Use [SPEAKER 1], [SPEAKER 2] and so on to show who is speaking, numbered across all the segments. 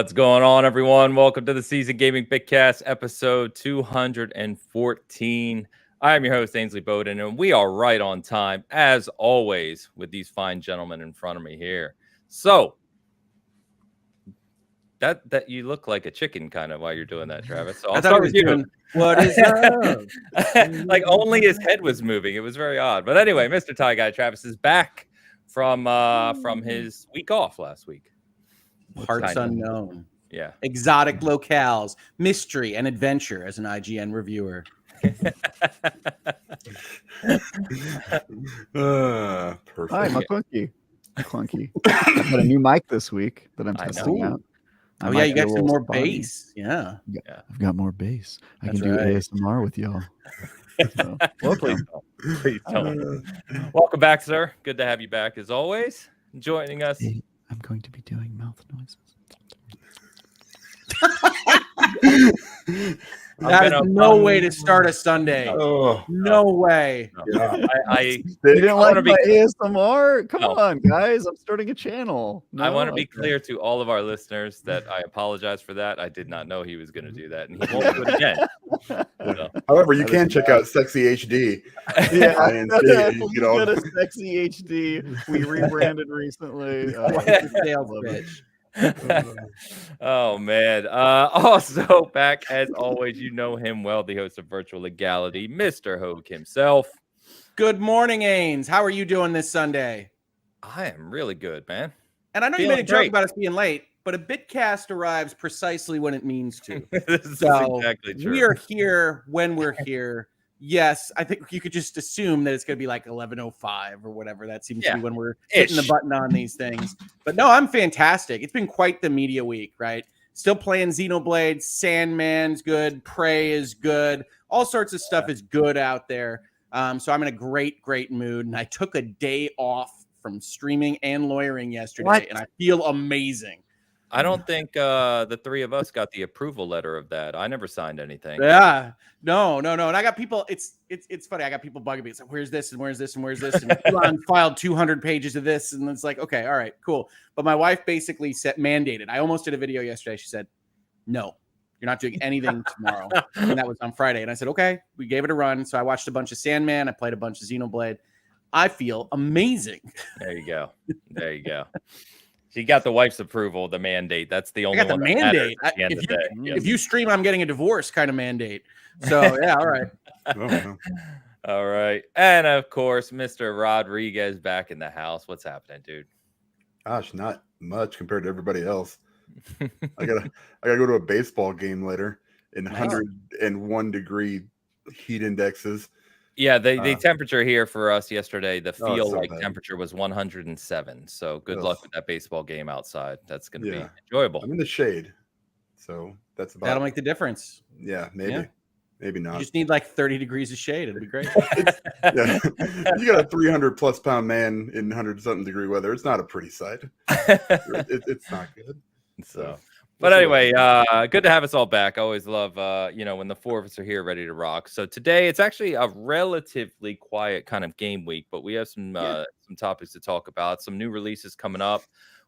[SPEAKER 1] What's going on, everyone? Welcome to the Season Gaming Bitcast, episode 214. I am your host, Ainsley Bowden, and we are right on time, as always, with these fine gentlemen in front of me here. So, that you look like a chicken kind of while you're doing that, Travis. So I'll start with you.
[SPEAKER 2] What is up?
[SPEAKER 1] Like only his head was moving. It was very odd. But anyway, Mr. Tie Guy Travis is back from his week off last week.
[SPEAKER 2] Parts unknown.
[SPEAKER 1] Yeah.
[SPEAKER 2] Exotic locales, mystery, and adventure as an IGN reviewer.
[SPEAKER 3] Perfect. Hi, McClunky. I've got a new mic this week that I'm testing out.
[SPEAKER 2] Oh, yeah, you got some more bass. Yeah.
[SPEAKER 3] I've got more bass. I
[SPEAKER 2] That's
[SPEAKER 3] can do
[SPEAKER 2] right.
[SPEAKER 3] ASMR with y'all. So,
[SPEAKER 1] Welcome. Please don't. Welcome back, sir. Good to have you back as always. Joining us.
[SPEAKER 3] I'm going to be doing mouth noises.
[SPEAKER 2] That is no way to start a Sunday. No way.
[SPEAKER 1] No.
[SPEAKER 3] You didn't like my ASMR? Come on, guys. I'm starting a channel.
[SPEAKER 1] I want to be clear to all of our listeners that I apologize for that. I did not know he was going to do that, and he won't do it again. So.
[SPEAKER 4] However, you can check out Sexy HD.
[SPEAKER 3] Yeah,
[SPEAKER 4] and
[SPEAKER 3] you know, get a Sexy HD. We rebranded recently.
[SPEAKER 2] Sales pitch.
[SPEAKER 1] Oh man. Also back as always, you know him well, the host of Virtual Legality, Mr. Hogue himself.
[SPEAKER 2] Good morning, Ains. How are you doing this Sunday?
[SPEAKER 1] I am really good, man.
[SPEAKER 2] And I know you made a joke about us being late, but a Bitcast arrives precisely when it means to.
[SPEAKER 1] This is
[SPEAKER 2] so
[SPEAKER 1] exactly true.
[SPEAKER 2] We are here when we're here. Yes, I think you could just assume that it's going to be like 11:05 or whatever. That seems to be when we're hitting the button on these things. But no, I'm fantastic. It's been quite the media week, right? Still playing Xenoblade, Sandman's good, Prey is good, all sorts of stuff is good out there. So I'm in a great mood, and I took a day off from streaming and lawyering yesterday, and I feel amazing.
[SPEAKER 1] I don't think the three of us got the approval letter of that. I never signed anything.
[SPEAKER 2] Yeah, no. And I got people. It's funny. I got people bugging me. It's like, where's this and where's this and where's this? And Elon filed 200 pages of this, and it's like, okay, all right, cool. But my wife basically mandated. I almost did a video yesterday. She said, no, you're not doing anything tomorrow, and that was on Friday. And I said, okay. We gave it a run. So I watched a bunch of Sandman. I played a bunch of Xenoblade. I feel amazing.
[SPEAKER 1] There you go. She got the wife's approval, the mandate. That's the only one.
[SPEAKER 2] The mandate. If you stream, I'm getting a divorce kind of mandate. So yeah, all right.
[SPEAKER 1] All right. And of course, Mr. Rodriguez back in the house. What's happening, dude?
[SPEAKER 4] Gosh, not much compared to everybody else. I gotta go to a baseball game later in 101 degree heat indexes.
[SPEAKER 1] Yeah, the temperature here for us yesterday, the temperature was 107. So good luck with that baseball game outside. That's going to be enjoyable.
[SPEAKER 4] I'm in the shade, so that'll
[SPEAKER 2] make the difference.
[SPEAKER 4] Yeah, maybe not.
[SPEAKER 2] You just need like 30 degrees of shade. It'd be great.
[SPEAKER 4] You got a 300+ pound man in 100-something degree weather. It's not a pretty sight. It's not good.
[SPEAKER 1] So. But anyway, good to have us all back. I always love, when the four of us are here ready to rock. So today it's actually a relatively quiet kind of game week, but we have some topics to talk about. Some new releases coming up.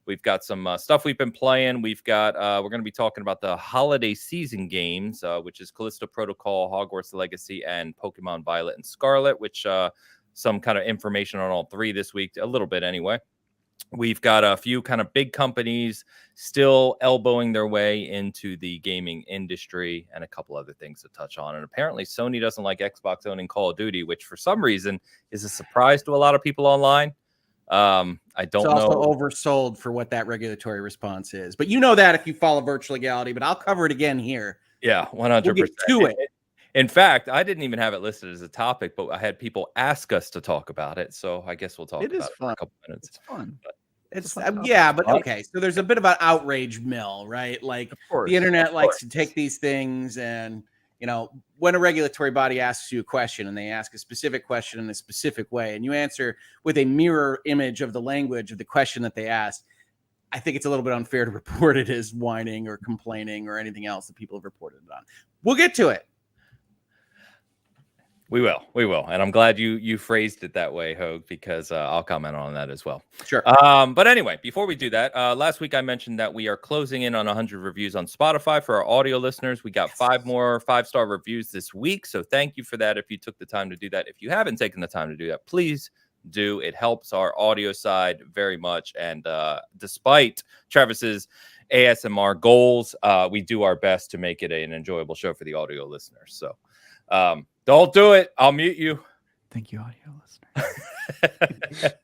[SPEAKER 1] We've got some stuff we've been playing. We've got we're going to be talking about the holiday season games, which is Callisto Protocol, Hogwarts Legacy, and Pokemon Violet and Scarlet. Which some kind of information on all three this week, a little bit anyway. We've got a few kind of big companies still elbowing their way into the gaming industry and a couple other things to touch on. And apparently Sony doesn't like Xbox owning Call of Duty, which for some reason is a surprise to a lot of people online. I don't know.
[SPEAKER 2] It's also oversold for what that regulatory response is. But you know that if you follow Virtual Legality, but I'll cover it again here.
[SPEAKER 1] Yeah, 100%.
[SPEAKER 2] We'll get to it.
[SPEAKER 1] In fact, I didn't even have it listed as a topic, but I had people ask us to talk about it. So I guess we'll talk about it for a couple minutes.
[SPEAKER 3] It's fun.
[SPEAKER 2] It's but okay. So there's a bit of an outrage mill, right? Like the internet likes to take these things and, when a regulatory body asks you a question and they ask a specific question in a specific way and you answer with a mirror image of the language of the question that they asked, I think it's a little bit unfair to report it as whining or complaining or anything else that people have reported it on. We'll get to it.
[SPEAKER 1] We will, and I'm glad you phrased it that way, Hogue, because I'll comment on that as well.
[SPEAKER 2] Sure.
[SPEAKER 1] But anyway, before we do that, last week I mentioned that we are closing in on 100 reviews on Spotify for our audio listeners. We got 5 more 5-star reviews this week, so thank you for that. If you took the time to do that, if you haven't taken the time to do that, please do. It helps our audio side very much, and despite Travis's ASMR goals, we do our best to make it an enjoyable show for the audio listeners. So. Don't do it. I'll mute you.
[SPEAKER 3] Thank you, audio listeners.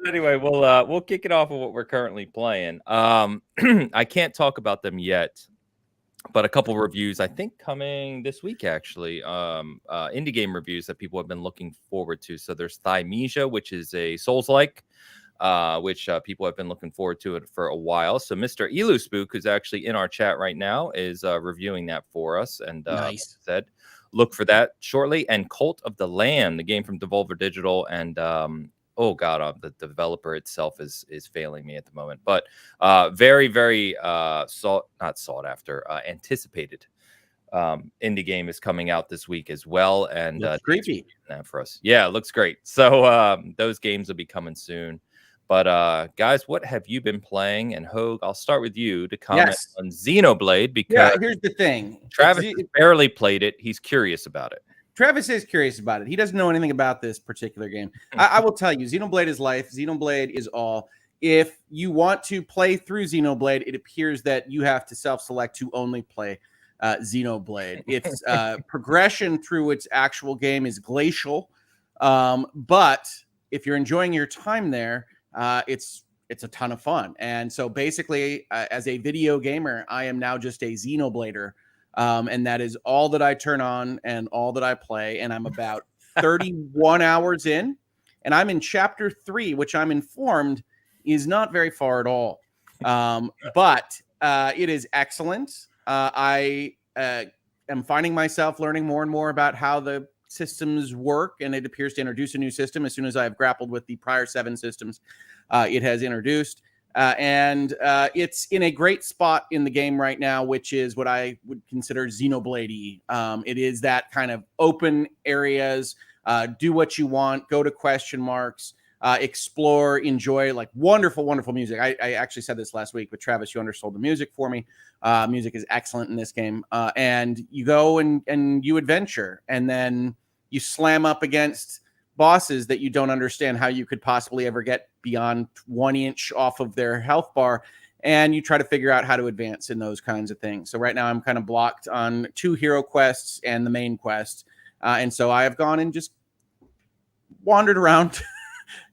[SPEAKER 1] Anyway, we'll kick it off with what we're currently playing. I can't talk about them yet, but a couple reviews I think coming this week actually. Indie game reviews that people have been looking forward to. So there's Thymesia, which is a Souls-like. Which people have been looking forward to it for a while. So Mr. Elu Spook, who's actually in our chat right now, is reviewing that for us. And
[SPEAKER 2] nice.
[SPEAKER 1] Said, look for that shortly. And Cult of the Lamb, the game from Devolver Digital, and the developer itself is failing me at the moment. But very, very not sought after, anticipated. Indie game is coming out this week as well, and
[SPEAKER 2] creepy
[SPEAKER 1] that for us. Yeah, it looks great. So those games will be coming soon. But guys, what have you been playing? And Hogue, I'll start with you to comment on Xenoblade, because
[SPEAKER 2] here's the thing.
[SPEAKER 1] Travis barely played it. He's curious about it.
[SPEAKER 2] Travis is curious about it. He doesn't know anything about this particular game. I will tell you, Xenoblade is life. Xenoblade is all. If you want to play through Xenoblade, it appears that you have to self-select to only play Xenoblade. Its progression through its actual game is glacial. But if you're enjoying your time there, it's a ton of fun. And so basically, as a video gamer, I am now just a Xenoblader. And that is all that I turn on and all that I play. And I'm about 31 hours in. And I'm in chapter 3, which I'm informed is not very far at all. But it is excellent. I am finding myself learning more and more about how the systems work, and it appears to introduce a new system as soon as I have grappled with the prior 7 systems it has introduced. And it's in a great spot in the game right now, which is what I would consider Xenoblade-y. It is that kind of open areas, do what you want, go to question marks, explore, enjoy, like wonderful, wonderful music. I actually said this last week, but Travis, you undersold the music for me. Music is excellent in this game. And you go and you adventure, and then you slam up against bosses that you don't understand how you could possibly ever get beyond 1 inch off of their health bar. And you try to figure out how to advance in those kinds of things. So right now I'm kind of blocked on 2 hero quests and the main quest. And so I have gone and just wandered around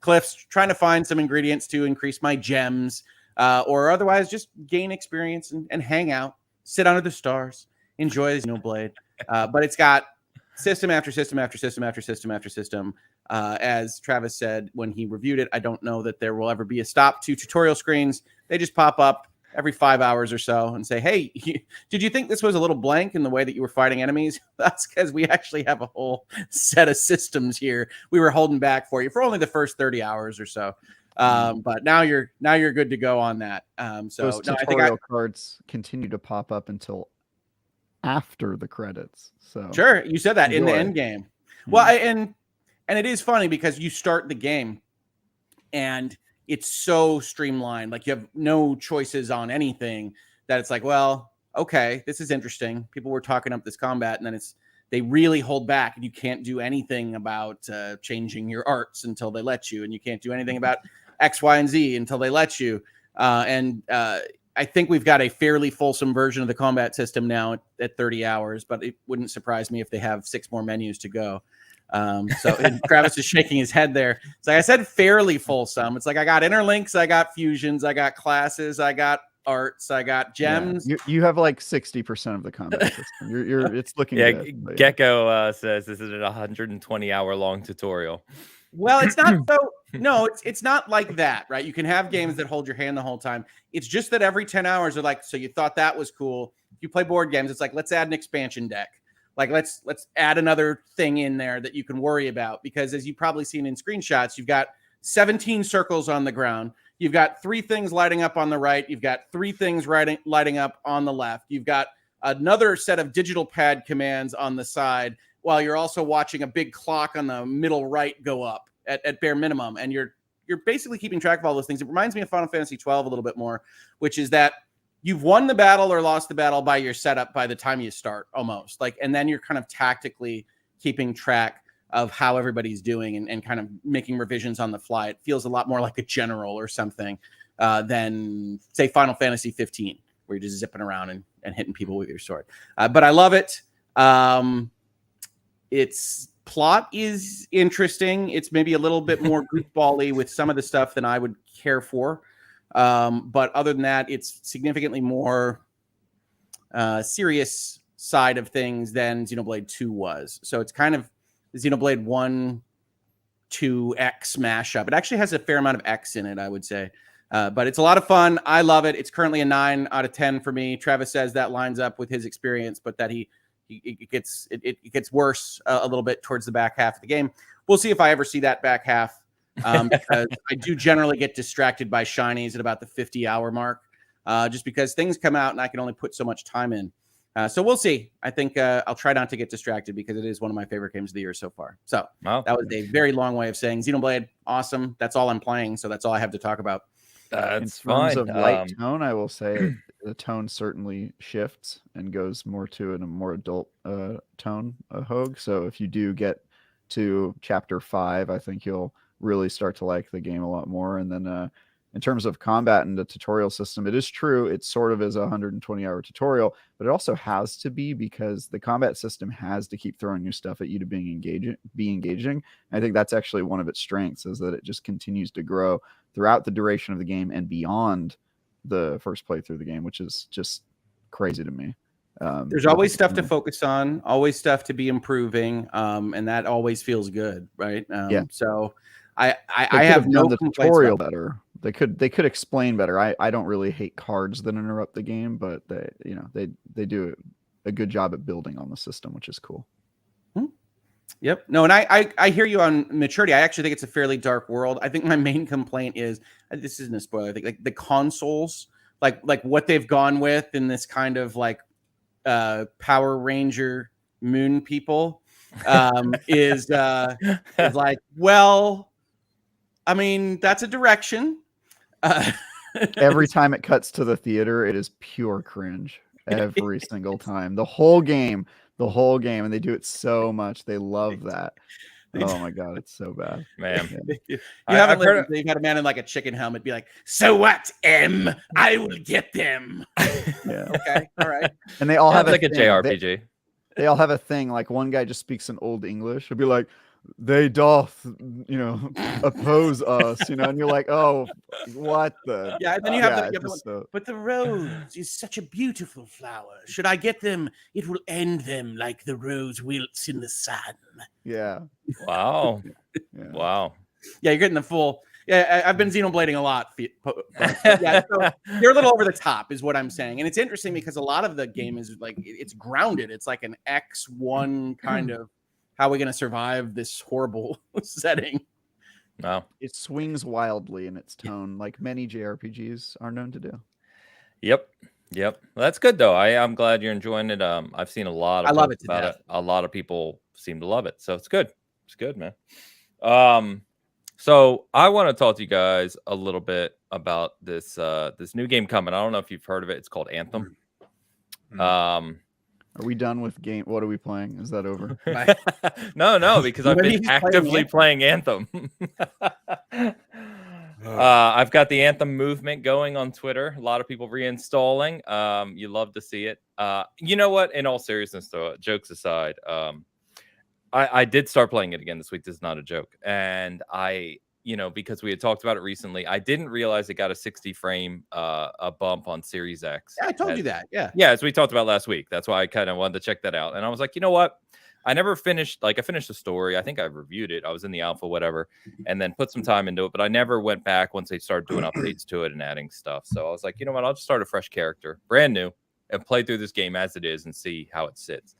[SPEAKER 2] cliffs trying to find some ingredients to increase my gems, or otherwise just gain experience and hang out, sit under the stars, enjoy the Xenoblade. But it's got system after system after system after system after system. As Travis said when he reviewed it, I don't know that there will ever be a stop to tutorial screens. They just pop up every 5 hours or so and say, hey, did you think this was a little blank in the way that you were fighting enemies? That's because we actually have a whole set of systems here we were holding back for you for only the first 30 hours or so. But now you're good to go on that. So
[SPEAKER 3] those tutorial cards continue to pop up until after the credits. So
[SPEAKER 2] sure, you said that in the end game. Well, and it is funny because you start the game and it's so streamlined. Like you have no choices on anything, that it's like, well, okay, this is interesting. People were talking up this combat, and then they really hold back, and you can't do anything about changing your arts until they let you, and you can't do anything about X, Y, and Z until they let you. I think we've got a fairly fulsome version of the combat system now at 30 hours, but it wouldn't surprise me if they have 6 more menus to go. So Travis is shaking his head there. It's like I said, fairly fulsome. It's like I got interlinks, I got fusions, I got classes, I got arts, I got gems.
[SPEAKER 3] Yeah, you have like 60% of the combat system. It's looking good.
[SPEAKER 1] But Gecko says this is a 120-hour long tutorial.
[SPEAKER 2] Well, it's not so. No, it's not like that, right? You can have games that hold your hand the whole time. It's just that every 10 hours are like, so you thought that was cool. If you play board games, it's like, let's add an expansion deck. Like let's add another thing in there that you can worry about, because as you've probably seen in screenshots, you've got 17 circles on the ground. You've got 3 things lighting up on the right. You've got 3 things lighting up on the left. You've got another set of digital pad commands on the side, while you're also watching a big clock on the middle right go up at bare minimum. And you're basically keeping track of all those things. It reminds me of Final Fantasy 12 a little bit more, which is that you've won the battle or lost the battle by your setup by the time you start, almost. And then you're kind of tactically keeping track of how everybody's doing and kind of making revisions on the fly. It feels a lot more like a general or something than, say, Final Fantasy 15, where you're just zipping around and hitting people with your sword. But I love it. Its plot is interesting. It's maybe a little bit more goofball-y with some of the stuff than I would care for. But other than that, it's significantly more serious side of things than Xenoblade 2 was. So it's kind of Xenoblade 1 to X mashup. It actually has a fair amount of X in it, I would say. But it's a lot of fun. I love it. It's currently a 9 out of 10 for me. Travis says that lines up with his experience, but that it gets worse a little bit towards the back half of the game. We'll see if I ever see that back half, because I do generally get distracted by shinies at about the 50-hour mark, just because things come out and I can only put so much time in. So we'll see. I think I'll try not to get distracted because it is one of my favorite games of the year so far. So that was a very long way of saying Xenoblade, awesome. That's all I'm playing, so that's all I have to talk about.
[SPEAKER 1] That's
[SPEAKER 3] in terms
[SPEAKER 1] fine.
[SPEAKER 3] of light tone, I will say the tone certainly shifts and goes more to a more adult tone of Hogue. So if you do get to chapter 5, I think you'll really start to like the game a lot more. And then in terms of combat and the tutorial system, it is true. It sort of is a 120-hour tutorial, but it also has to be, because the combat system has to keep throwing new stuff at you to be engaging. I think that's actually one of its strengths, is that it just continues to grow throughout the duration of the game and beyond the first playthrough of the game, which is just crazy to me.
[SPEAKER 2] There's always stuff to focus on, always stuff to be improving, and that always feels good, right? So I have no
[SPEAKER 3] the tutorial better. They could explain better. I don't really hate cards that interrupt the game, but they do a good job at building on the system, which is cool.
[SPEAKER 2] Yep. No, and I hear you on maturity. I actually think it's a fairly dark world. I think my main complaint is, this isn't a spoiler, I think, like the consoles, like what they've gone with in this kind of like Power Ranger moon people is like, well, I mean, that's a direction.
[SPEAKER 3] Every time it cuts to the theater, it is pure cringe. Every single time. The whole game, and they do it so much. They love that. Oh my god, it's so bad,
[SPEAKER 2] man. You haven't lived. They've had a man in like a chicken helmet be like, "So what, M? I will get them."
[SPEAKER 3] Yeah.
[SPEAKER 2] Okay. All right.
[SPEAKER 3] And they all have
[SPEAKER 1] like a JRPG.
[SPEAKER 3] They all have a thing. Like one guy just speaks in Old English. He'll be like, "They doth, oppose us," and you're like, "Oh, what the?"
[SPEAKER 2] Yeah, and then you have but the rose is such a beautiful flower. Should I get them? It will end them like the rose wilts in the sun.
[SPEAKER 3] Yeah.
[SPEAKER 1] Wow.
[SPEAKER 3] Yeah.
[SPEAKER 1] Wow.
[SPEAKER 2] Yeah, you're getting the full. Yeah, I've been Xenoblading a lot. Yeah, so you're a little over the top, is what I'm saying. And it's interesting because a lot of the game is like, it's grounded. It's like an X1 kind of, how are we going to survive this horrible setting?
[SPEAKER 1] Wow.
[SPEAKER 3] It swings wildly in its tone, like many JRPGs are known to do.
[SPEAKER 1] Yep. Well, that's good though. I'm glad you're enjoying it. I've seen a lot of
[SPEAKER 2] I love it
[SPEAKER 1] about
[SPEAKER 2] death.
[SPEAKER 1] it. A lot of people seem to love it, so it's good. It's good, man. So I want to talk to you guys a little bit about this this new game coming. I don't know if you've heard of it. It's called Anthem.
[SPEAKER 3] Are we done with game? What are we playing? Is that over?
[SPEAKER 1] No, because I've been actively playing Anthem. I've got the Anthem movement going on Twitter. A lot of people reinstalling. You love to see it. You know what? In all seriousness, though, jokes aside, I did start playing it again this week. This is not a joke. And because we had talked about it recently, I didn't realize it got a 60 frame a bump on Series X.
[SPEAKER 2] Yeah, I told you that. Yeah,
[SPEAKER 1] as we talked about last week. That's why I kind of wanted to check that out. And I was like, you know what? I never finished. Like, I finished the story. I think I reviewed it. I was in the alpha, whatever, and then put some time into it. But I never went back once they started doing updates to it and adding stuff. So I was like, you know what? I'll just start a fresh character, brand new, and play through this game as it is and see how it sits.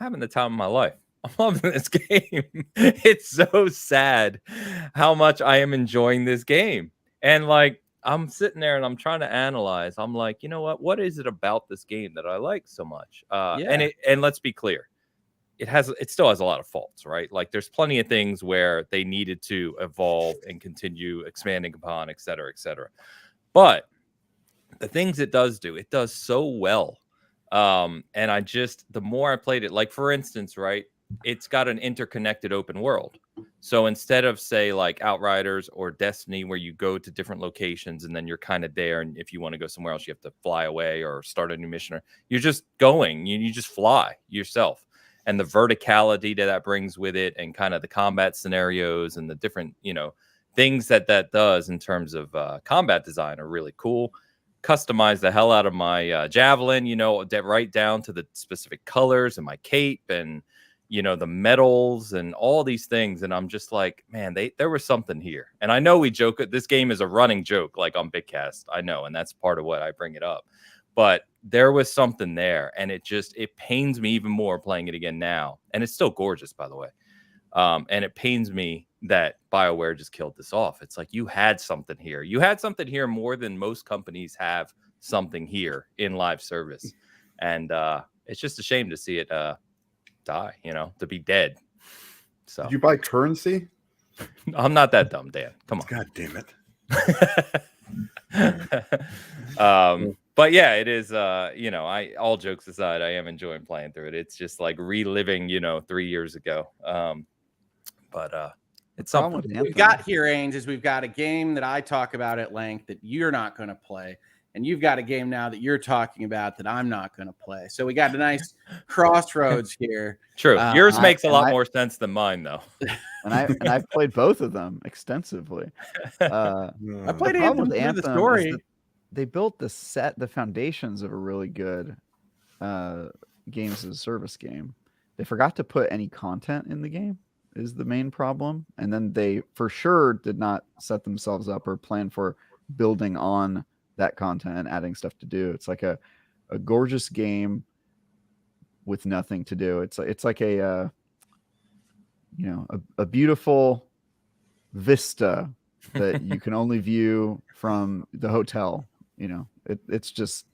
[SPEAKER 1] I'm having the time of my life. I'm loving this game. It's so sad how much I am enjoying this game. And like, I'm sitting there and I'm trying to analyze. I'm like, you know what is it about this game that I like so much? And let's be clear, it still has a lot of faults, right? Like there's plenty of things where they needed to evolve and continue expanding upon, et cetera, et cetera. But the things it does so well. And the more I played it, like for instance, right, it's got an interconnected open world. So instead of say like Outriders or Destiny, where you go to different locations and then you're kind of there, and if you want to go somewhere else, you have to fly away or start a new mission, or you're just going, you just fly yourself. And the verticality that brings with it, and kind of the combat scenarios and the different, things that does in terms of combat design are really cool. Customize the hell out of my javelin, right down to the specific colors and my cape and, the metals and all these things. And I'm just like, man, there was something here. And I know we joke, this game is a running joke, like on Bitcast. I know. And that's part of what I bring it up. But there was something there. And it pains me even more playing it again now. And it's still gorgeous, by the way. And it pains me that BioWare just killed this off. It's like, you had something here. You had something here more than most companies have something here in live service. And it's just a shame to see it die, to be dead. So
[SPEAKER 4] did you buy Currency?
[SPEAKER 1] I'm not that dumb, Dan. Come on.
[SPEAKER 4] God damn
[SPEAKER 1] it. But yeah, it is, all jokes aside, I am enjoying playing through it. It's just like reliving, 3 years ago. But it's something
[SPEAKER 2] we've got here, Ains, is we've got a game that I talk about at length that you're not going to play. And you've got a game now that you're talking about that I'm not going to play. So we got a nice crossroads here.
[SPEAKER 1] True. Yours makes a lot more sense than mine, though.
[SPEAKER 3] And I've played both of them extensively.
[SPEAKER 2] I played Anthem through the story.
[SPEAKER 3] They built the foundations of a really good games as a service game. They forgot to put any content in the game is the main problem. And then they for sure did not set themselves up or plan for building on that content and adding stuff to do. It's like a gorgeous game with nothing to do. It's like a beautiful vista that you can only view from the hotel. It's just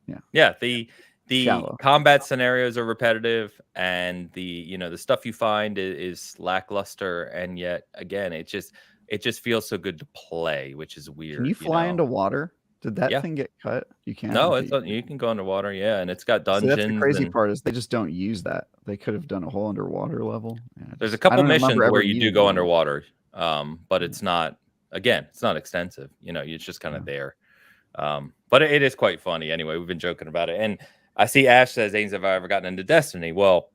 [SPEAKER 1] the
[SPEAKER 3] shallow.
[SPEAKER 1] Combat scenarios are repetitive, and the stuff you find is lackluster, and yet again it just feels so good to play, which is weird.
[SPEAKER 3] Can you fly into water? Did that thing get cut? You can't.
[SPEAKER 1] No, you can go underwater, and it's got dungeons.
[SPEAKER 3] So that's the crazy part, is they just don't use that. They could have done a whole underwater level.
[SPEAKER 1] There's a couple missions where you do go underwater, but it's not extensive. It's just kind of there. But it is quite funny. Anyway, we've been joking about it, and I see Ash says, "Ains, have I ever gotten into Destiny?" Well,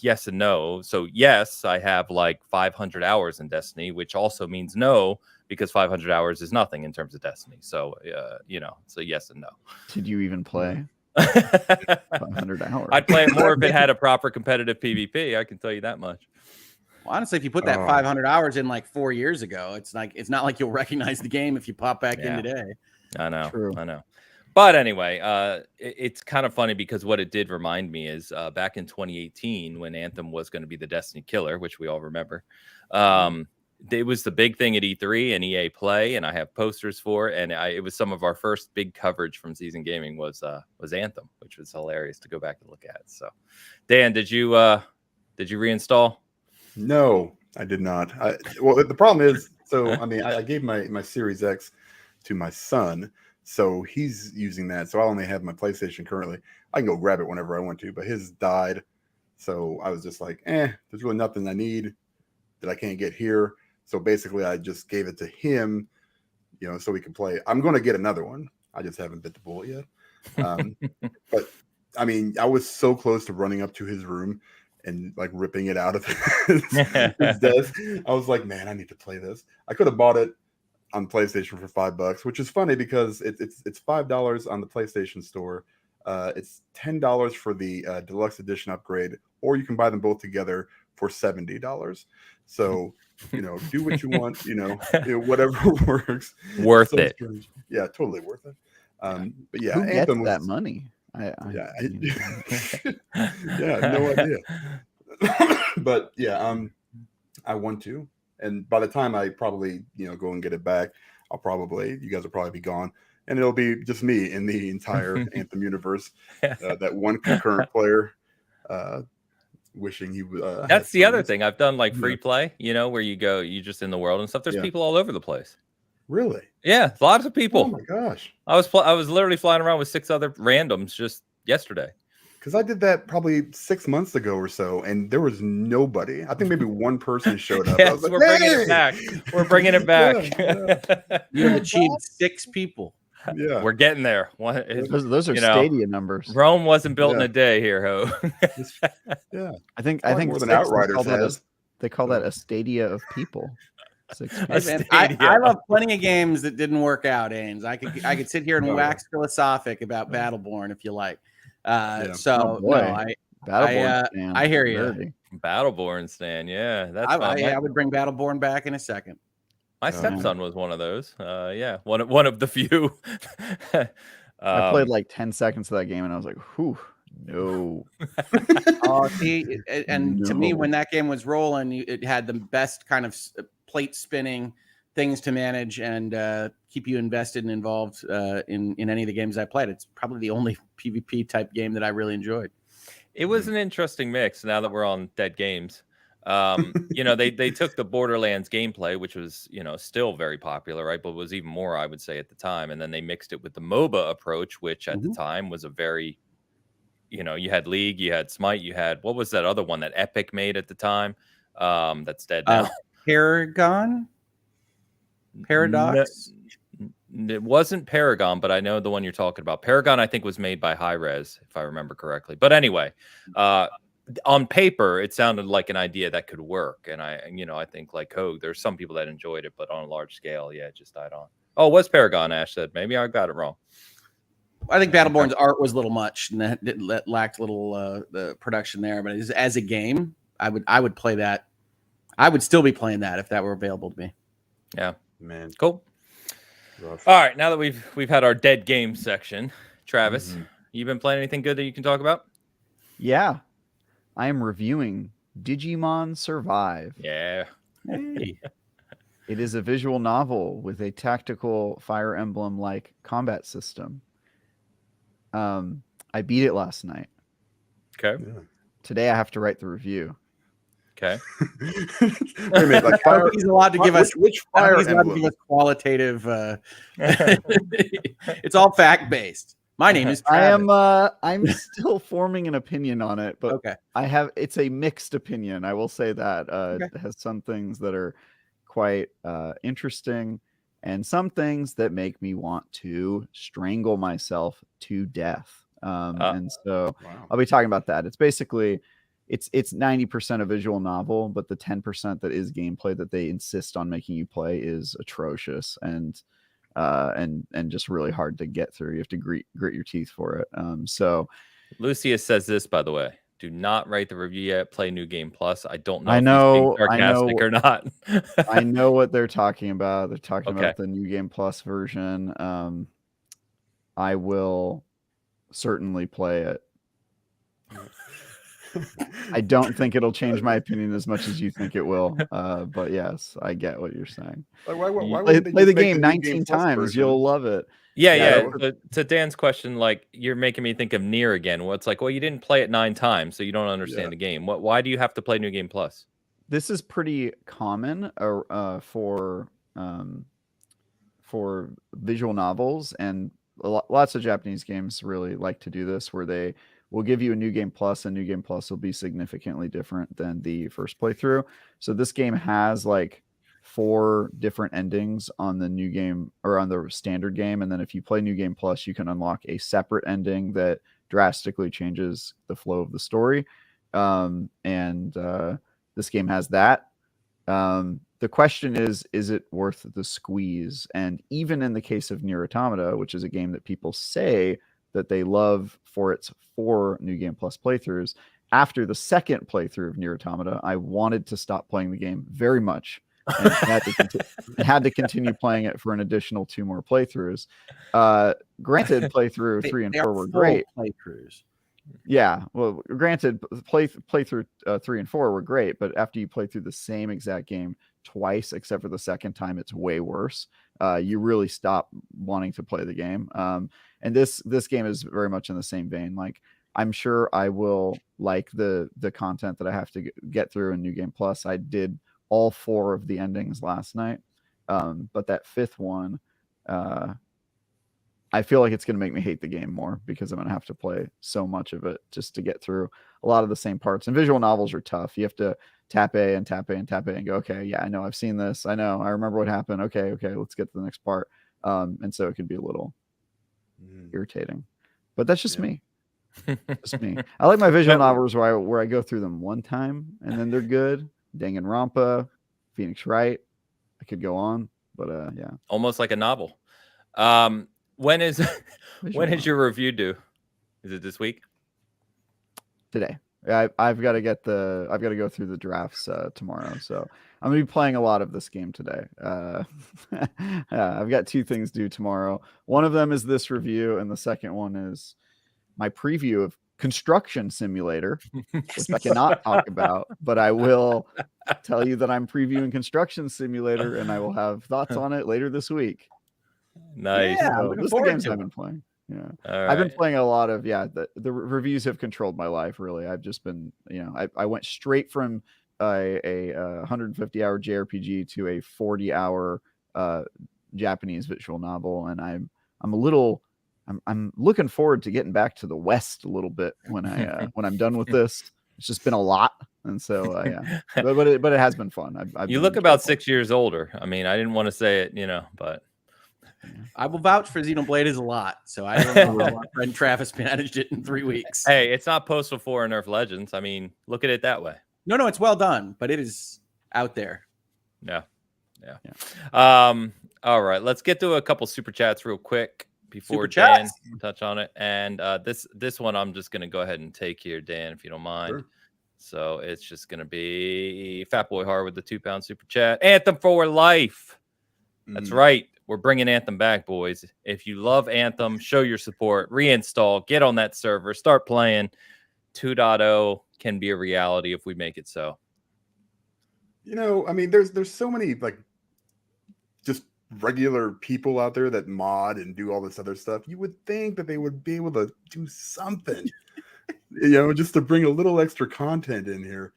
[SPEAKER 1] yes and no. So yes, I have like 500 hours in Destiny, which also means no, because 500 hours is nothing in terms of Destiny. So, so yes and no.
[SPEAKER 3] Did you even play 500 hours?
[SPEAKER 1] I'd play it more if it had a proper competitive PvP. I can tell you that much.
[SPEAKER 2] Well, honestly, if you put that 500 hours in like 4 years ago, it's not like you'll recognize the game if you pop back in today.
[SPEAKER 1] I know.
[SPEAKER 3] True.
[SPEAKER 1] I know. But anyway, it's kind of funny because what it did remind me is back in 2018, when Anthem was going to be the Destiny killer, which we all remember. It was the big thing at E3 and EA Play, and I have posters for it. And it was some of our first big coverage from Season Gaming was Anthem, which was hilarious to go back and look at. So, Dan, did you reinstall?
[SPEAKER 4] No, I did not. Well, the problem is, I gave my Series X to my son, so he's using that. So I only have my PlayStation currently. I can go grab it whenever I want to, but his died. So I was just like, there's really nothing I need that I can't get here. So basically I just gave it to him, so we can play. I'm going to get another one. I just haven't bit the bullet yet. But I mean, I was so close to running up to his room and like ripping it out of his desk. I was like, man, I need to play this. I could have bought it on PlayStation for $5, which is funny because it's $5 on the PlayStation Store. It's $10 for the deluxe edition upgrade, or you can buy them both together for $70. So do what you want. Whatever works.
[SPEAKER 1] Worth it.
[SPEAKER 4] Strange. Yeah, totally worth it. But yeah,
[SPEAKER 3] who
[SPEAKER 4] Anthem
[SPEAKER 3] gets that money?
[SPEAKER 4] No idea. But yeah, I want to. And by the time I probably, go and get it back, you guys will probably be gone, and it'll be just me in the entire Anthem universe. That one concurrent player, wishing he would.
[SPEAKER 1] That's the other thing. I've done like free play, where you just in the world and stuff. There's people all over the place.
[SPEAKER 4] Really?
[SPEAKER 1] Yeah, lots of people.
[SPEAKER 4] Oh my gosh!
[SPEAKER 1] I was literally flying around with 6 other randoms just yesterday.
[SPEAKER 4] Because I did that probably 6 months ago or so, and there was nobody. I think maybe one person showed up.
[SPEAKER 1] Yes, we're bringing it back. We're bringing it back.
[SPEAKER 2] You have achieved 6 people.
[SPEAKER 4] Yeah,
[SPEAKER 1] we're getting there.
[SPEAKER 3] Those are Stadia numbers.
[SPEAKER 1] Rome wasn't built in a day here, Ho.
[SPEAKER 4] Yeah,
[SPEAKER 3] I think
[SPEAKER 4] more than Outriders has.
[SPEAKER 3] They call that a Stadia of people.
[SPEAKER 2] I love plenty of games that didn't work out, Ains. I could sit here and wax philosophic about Battleborn if you like. I hear you.
[SPEAKER 1] Battleborn Stan, yeah, that's
[SPEAKER 2] I would bring Battleborn back in a second.
[SPEAKER 1] My stepson was one of those. One of the few.
[SPEAKER 3] I played like 10 seconds of that game and I was like, whew, no.
[SPEAKER 2] To me, when that game was rolling, it had the best kind of plate spinning things to manage and keep you invested and involved in any of the games I played. It's probably the only PvP type game that I really enjoyed.
[SPEAKER 1] It was an interesting mix. Now that we're on dead games, they took the Borderlands gameplay, which was still very popular, right? But was even more, I would say, at the time, and then they mixed it with the MOBA approach, which at the time was a very, you had League, you had Smite, you had what was that other one that Epic made at the time? That's dead now.
[SPEAKER 2] Paradox.
[SPEAKER 1] It wasn't Paragon, but I know the one you're talking about. Paragon, I think, was made by Hi-Rez, if I remember correctly. But anyway, on paper, it sounded like an idea that could work. And I think like Hogue, there's some people that enjoyed it, but on a large scale, it just died on. Oh, it was Paragon, Ash said. Maybe I got it wrong.
[SPEAKER 2] I think Battleborn's art was a little much, and that lacked a little the production there. But as a game, I would play that. I would still be playing that if that were available to me.
[SPEAKER 1] Yeah.
[SPEAKER 4] Man,
[SPEAKER 1] cool.
[SPEAKER 4] Rough.
[SPEAKER 1] All right, now that we've had our dead game section, Travis, you been playing anything good that you can talk about?
[SPEAKER 3] Yeah, I am reviewing Digimon Survive.
[SPEAKER 1] Yeah,
[SPEAKER 3] hey. It is a visual novel with a tactical Fire Emblem-like combat system. I beat it last night.
[SPEAKER 1] Okay.
[SPEAKER 4] Yeah.
[SPEAKER 3] Today I have to write the review.
[SPEAKER 1] Okay.
[SPEAKER 4] Wait a minute, like
[SPEAKER 2] he's allowed to give us
[SPEAKER 4] which Fire Emblem?
[SPEAKER 2] Give us qualitative. It's all fact based. My name is Travis.
[SPEAKER 3] I'm still forming an opinion on it, but
[SPEAKER 2] okay.
[SPEAKER 3] It's a mixed opinion. I will say that it has some things that are quite interesting and some things that make me want to strangle myself to death. And so I'll be talking about that. It's basically it's 90% a visual novel, but the 10% that is gameplay that they insist on making you play is atrocious and just really hard to get through. You have to grit your teeth for it. So
[SPEAKER 1] Lucius says this, by the way: do not write the review yet. Play New Game Plus. I don't know.
[SPEAKER 3] I know.
[SPEAKER 1] If he's being sarcastic or not.
[SPEAKER 3] I know what they're talking about. They're talking about the New Game Plus version. I will certainly play it. I don't think it'll change my opinion as much as you think it will. But yes, I get what you're saying.
[SPEAKER 4] Like, why
[SPEAKER 3] play the game 19 times. Version? You'll love it.
[SPEAKER 1] Yeah. To Dan's question, like, you're making me think of Nier again. Well, it's like, well, you didn't play it 9 times, so you don't understand the game. Why do you have to play New Game Plus?
[SPEAKER 3] This is pretty common for visual novels, and lots of Japanese games really like to do this, where they will give you a New Game Plus, and New Game Plus will be significantly different than the first playthrough. So this game has like 4 different endings on the new game or on the standard game. And then if you play New Game Plus, you can unlock a separate ending that drastically changes the flow of the story. This game has that. The question is it worth the squeeze? And even in the case of Nier Automata, which is a game that people say that they love for its 4 New Game Plus playthroughs, after the second playthrough of Nier Automata, I wanted to stop playing the game very much. And had to continue playing it for an additional 2 more playthroughs. Granted, playthrough 3 and 4 were great.
[SPEAKER 2] Playthroughs.
[SPEAKER 3] Yeah, well, granted, playthrough 3 and 4 were great, but after you play through the same exact game twice, except for the second time it's way worse, you really stop wanting to play the game. And this game is very much in the same vein. Like, I'm sure I will like the content that I have to get through in New Game Plus. I did all 4 of the endings last night, but that 5th one, I feel like it's going to make me hate the game more because I'm going to have to play so much of it just to get through a lot of the same parts. And visual novels are tough. You have to tap A and tap A and tap A and go, okay, yeah, I know, I've seen this. I know, I remember what happened. Okay, let's get to the next part. And so it could be a little irritating, but that's just me. Just me. I like my visual novels where I go through them one time and then they're good. Danganronpa, Phoenix Wright. I could go on, but yeah.
[SPEAKER 1] Almost like a novel. When is your review due? Is it this week?
[SPEAKER 3] Today. I've got to go through the drafts tomorrow. So I'm gonna be playing a lot of this game today. I've got 2 things due tomorrow. One of them is this review, and the second one is my preview of Construction Simulator, which I cannot talk about, but I will tell you that I'm previewing Construction Simulator, and I will have thoughts on it later this week.
[SPEAKER 1] Nice.
[SPEAKER 2] Yeah,
[SPEAKER 3] So this is the games I've been playing. Yeah,
[SPEAKER 1] right.
[SPEAKER 3] I've been playing a lot of the reviews have controlled my life, really. I've just been, I went straight from a 150-hour JRPG to a 40-hour Japanese visual novel, and I'm looking forward to getting back to the West a little bit when I'm done with this. It's just been a lot, and so yeah, but it has been fun.
[SPEAKER 1] You look about 6 years older. I mean, I didn't want to say it, but
[SPEAKER 2] I will vouch for Xenoblade is a lot. So I don't know how our friend Travis managed it in 3 weeks.
[SPEAKER 1] Hey, it's not Postal 4 and Nerf Legends. I mean, look at it that way.
[SPEAKER 2] No, it's well done, but it is out there.
[SPEAKER 1] Yeah. All right, let's get to a couple super chats real quick before Dan touch on it. And this one I'm just gonna go ahead and take here, Dan, if you don't mind. Sure. So it's just gonna be Fatboy Hard with the £2 super chat. Anthem for life. That's right. We're bringing Anthem back, boys. If you love Anthem, show your support, reinstall, get on that server, start playing. 2.0 can be a reality if we make it so.
[SPEAKER 4] I mean, there's so many like just regular people out there that mod and do all this other stuff. You would think that they would be able to do something, just to bring a little extra content in here.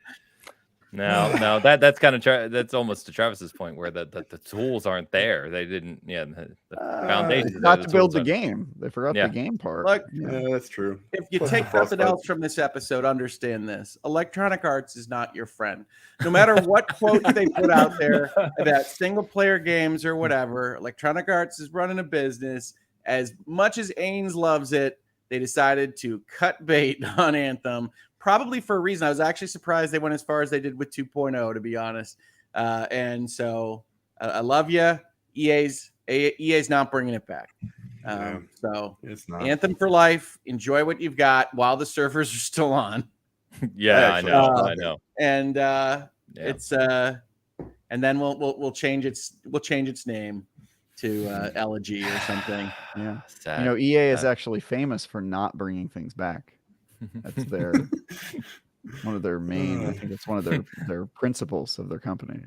[SPEAKER 1] No, that's kind of that's almost to Travis's point where the tools aren't there. They didn't, the foundation.
[SPEAKER 3] Not to build the game. They forgot the game part.
[SPEAKER 2] Look,
[SPEAKER 4] that's true.
[SPEAKER 2] If you take nothing else from this episode, understand this: Electronic Arts is not your friend. No matter what quote they put out there about single player games or whatever, Electronic Arts is running a business. As much as Ains loves it, they decided to cut bait on Anthem. Probably for a reason. I was actually surprised they went as far as they did with 2.0, to be honest. And so I love you. EA's not bringing it back. So it's not. Anthem for life. Enjoy what you've got while the servers are still on.
[SPEAKER 1] Yeah, I know.
[SPEAKER 2] And it's and then we'll change its name to Elegy or something.
[SPEAKER 3] Yeah. Sad. EA is actually famous for not bringing things back. That's one of their main. I think it's one of their principles of their company.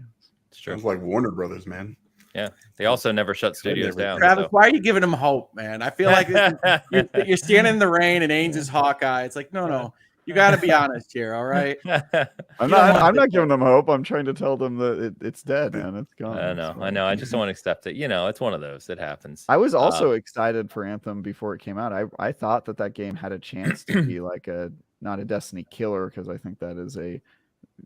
[SPEAKER 1] It's true.
[SPEAKER 4] It's like Warner Brothers, man.
[SPEAKER 1] Yeah, they also never shut studios down.
[SPEAKER 2] Travis, why are you giving them hope, man? I feel like you're standing in the rain and Ains is Hawkeye. It's like no. You got to be honest here, all right?
[SPEAKER 3] I'm not giving them hope. I'm trying to tell them that it's dead, man. It's gone.
[SPEAKER 1] I know. I just don't want to accept it. It's one of those. It happens.
[SPEAKER 3] I was also excited for Anthem before it came out. I thought that game had a chance to be like not a Destiny killer, because I think that is a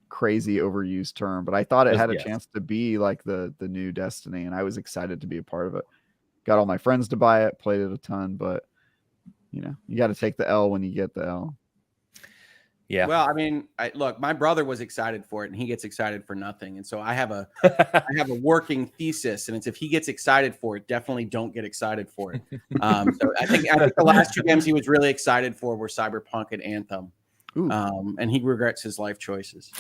[SPEAKER 3] crazy overused term, but I thought it had a chance to be like the new Destiny, and I was excited to be a part of it. Got all my friends to buy it, played it a ton, but you got to take the L when you get the L.
[SPEAKER 1] Yeah.
[SPEAKER 2] Well, I mean, look, my brother was excited for it, and he gets excited for nothing. And so I have a working thesis, and it's if he gets excited for it, definitely don't get excited for it. So I think the last 2 games he was really excited for were Cyberpunk and Anthem. And he regrets his life choices.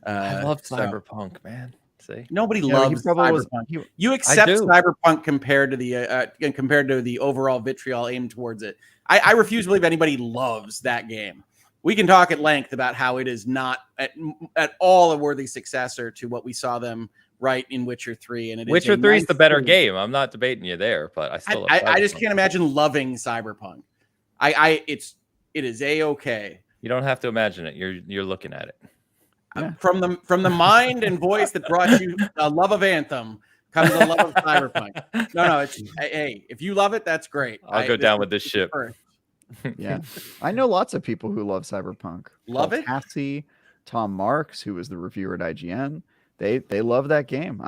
[SPEAKER 1] I love Cyberpunk, man. See,
[SPEAKER 2] nobody loves Cyberpunk. You accept Cyberpunk compared to the overall vitriol aimed towards it. I refuse to believe anybody loves that game. We can talk at length about how it is not at all a worthy successor to what we saw them right in Witcher 3, and
[SPEAKER 1] Witcher 3 is the better game. I'm not debating you there, but I still
[SPEAKER 2] I just can't imagine loving Cyberpunk. It is a-okay.
[SPEAKER 1] You don't have to imagine it. You're looking at it.
[SPEAKER 3] Yeah.
[SPEAKER 2] From the mind and voice that brought you a love of Anthem comes a love of Cyberpunk. No, it's hey, if you love it, that's great.
[SPEAKER 1] I'll go down with this ship.
[SPEAKER 3] Yeah, I know lots of people who love Cyberpunk.
[SPEAKER 2] Love it.
[SPEAKER 3] Cassie, Tom Marks, who was the reviewer at IGN, they love that game.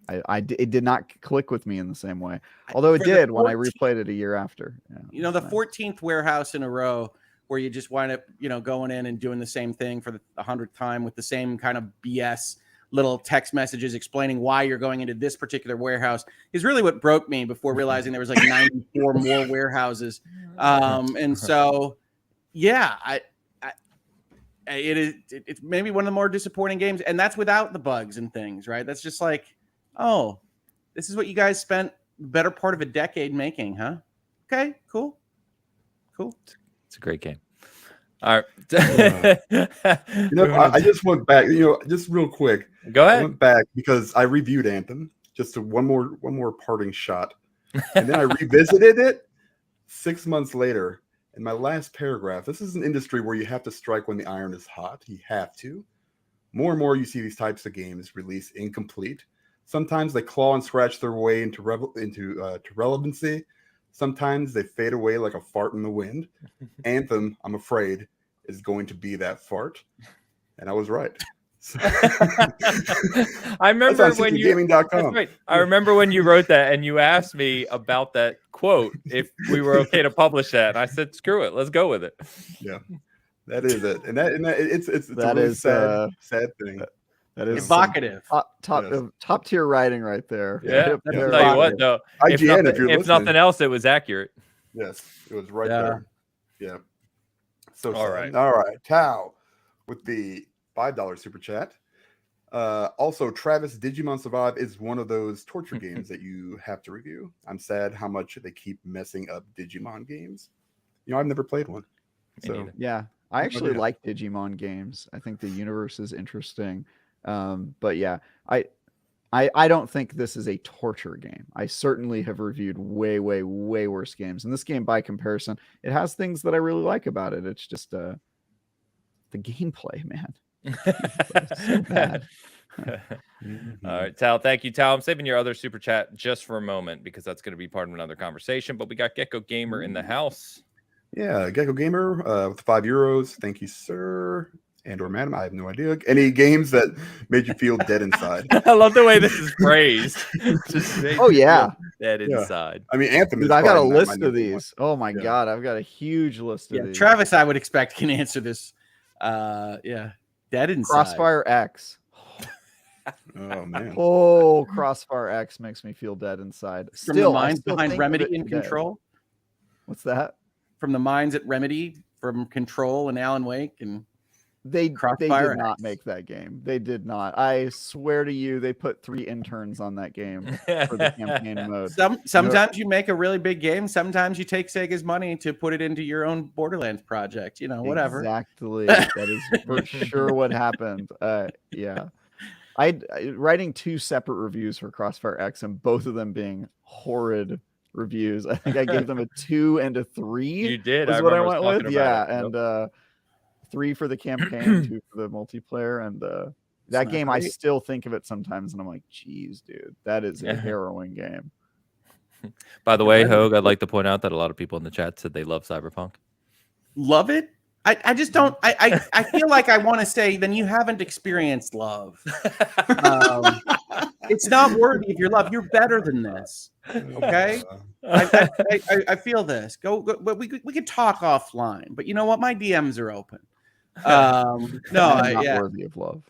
[SPEAKER 3] It did not click with me in the same way, although it did when I replayed it a year after. Yeah,
[SPEAKER 2] you know, the 14th warehouse in a row where you just wind up, going in and doing the same thing for the 100th time with the same kind of BS little text messages explaining why you're going into this particular warehouse is really what broke me before realizing there was like 94 more warehouses. And so, yeah, it's maybe one of the more disappointing games, and that's without the bugs and things, right? That's just like, oh, this is what you guys spent the better part of a decade making, huh? Okay, cool.
[SPEAKER 1] It's a great game. All right.
[SPEAKER 4] I just went back, just real quick.
[SPEAKER 1] Go ahead.
[SPEAKER 4] I went back because I reviewed Anthem, just one more parting shot. And then I revisited it 6 months later. In my last paragraph, this is an industry where you have to strike when the iron is hot. You have to. More and more you see these types of games released incomplete. Sometimes they claw and scratch their way into relevancy. Sometimes they fade away like a fart in the wind. Anthem, I'm afraid, is going to be that fart. And I was right.
[SPEAKER 1] I remember when
[SPEAKER 4] gaming.com.
[SPEAKER 1] Right. I remember when you wrote that and you asked me about that quote, if we were okay to publish that. And I said, screw it, let's go with it.
[SPEAKER 4] Yeah, that is it. And it's
[SPEAKER 3] that
[SPEAKER 4] a really
[SPEAKER 3] is
[SPEAKER 4] sad thing.
[SPEAKER 3] That is
[SPEAKER 2] evocative.
[SPEAKER 3] Top tier writing right there.
[SPEAKER 1] Yeah. I'll tell you what, though.
[SPEAKER 4] IGN,
[SPEAKER 1] if nothing else, it was accurate.
[SPEAKER 4] Yes, it was right there. Yeah. So
[SPEAKER 1] all
[SPEAKER 4] sad. All right. Tao with the $5 super chat. Also, Travis, Digimon Survive is one of those torture games that you have to review. I'm sad how much they keep messing up Digimon games. I've never played one. So
[SPEAKER 3] yeah, I actually like Digimon games. I think the universe is interesting. But yeah, I don't think this is a torture game. I certainly have reviewed way worse games. And this game, by comparison, it has things that I really like about it. It's just the gameplay, man. So bad.
[SPEAKER 1] All right, Tal. Thank you, Tal. I'm saving your other super chat just for a moment because that's going to be part of another conversation. But we got Gecko Gamer in the house.
[SPEAKER 4] Yeah, Gecko Gamer with €5. Thank you, sir. And or madam, I have no idea. Any games that made you feel dead inside?
[SPEAKER 1] I love the way this is phrased. Dead inside.
[SPEAKER 4] I mean, Anthem.
[SPEAKER 3] Dude, I got a list of these. Oh my god, I've got a huge list of these.
[SPEAKER 2] Travis, I would expect, can answer this. Dead inside.
[SPEAKER 3] Crossfire X.
[SPEAKER 4] Oh man.
[SPEAKER 3] Oh, Crossfire X makes me feel dead inside.
[SPEAKER 2] From the minds behind Remedy and Control.
[SPEAKER 3] What's that?
[SPEAKER 2] From the minds at Remedy, from Control and Alan Wake and.
[SPEAKER 3] They did not make that game. They did not. I swear to you, they put 3 interns on that game for the campaign mode.
[SPEAKER 2] Sometimes you make a really big game. Sometimes you take Sega's money to put it into your own Borderlands project. Whatever.
[SPEAKER 3] Exactly. That is for sure what happened. Yeah. I writing 2 separate reviews for Crossfire X, and both of them being horrid reviews. I think I gave them a 2 and a 3.
[SPEAKER 1] You did.
[SPEAKER 3] Was what I went with. Yeah, and 3 for the campaign, 2 for the multiplayer, and that game great. I still think of it sometimes, and I'm like, "Geez, dude, that is a harrowing game."
[SPEAKER 1] By the way, Hogue, I'd like to point out that a lot of people in the chat said they love Cyberpunk.
[SPEAKER 2] Love it? I just don't. I feel like I want to say, then you haven't experienced love. It's not worthy of your love. You're better than this. Okay. I feel this. Go. But we could talk offline. But you know what? My DMs are open.
[SPEAKER 3] Not worthy of love.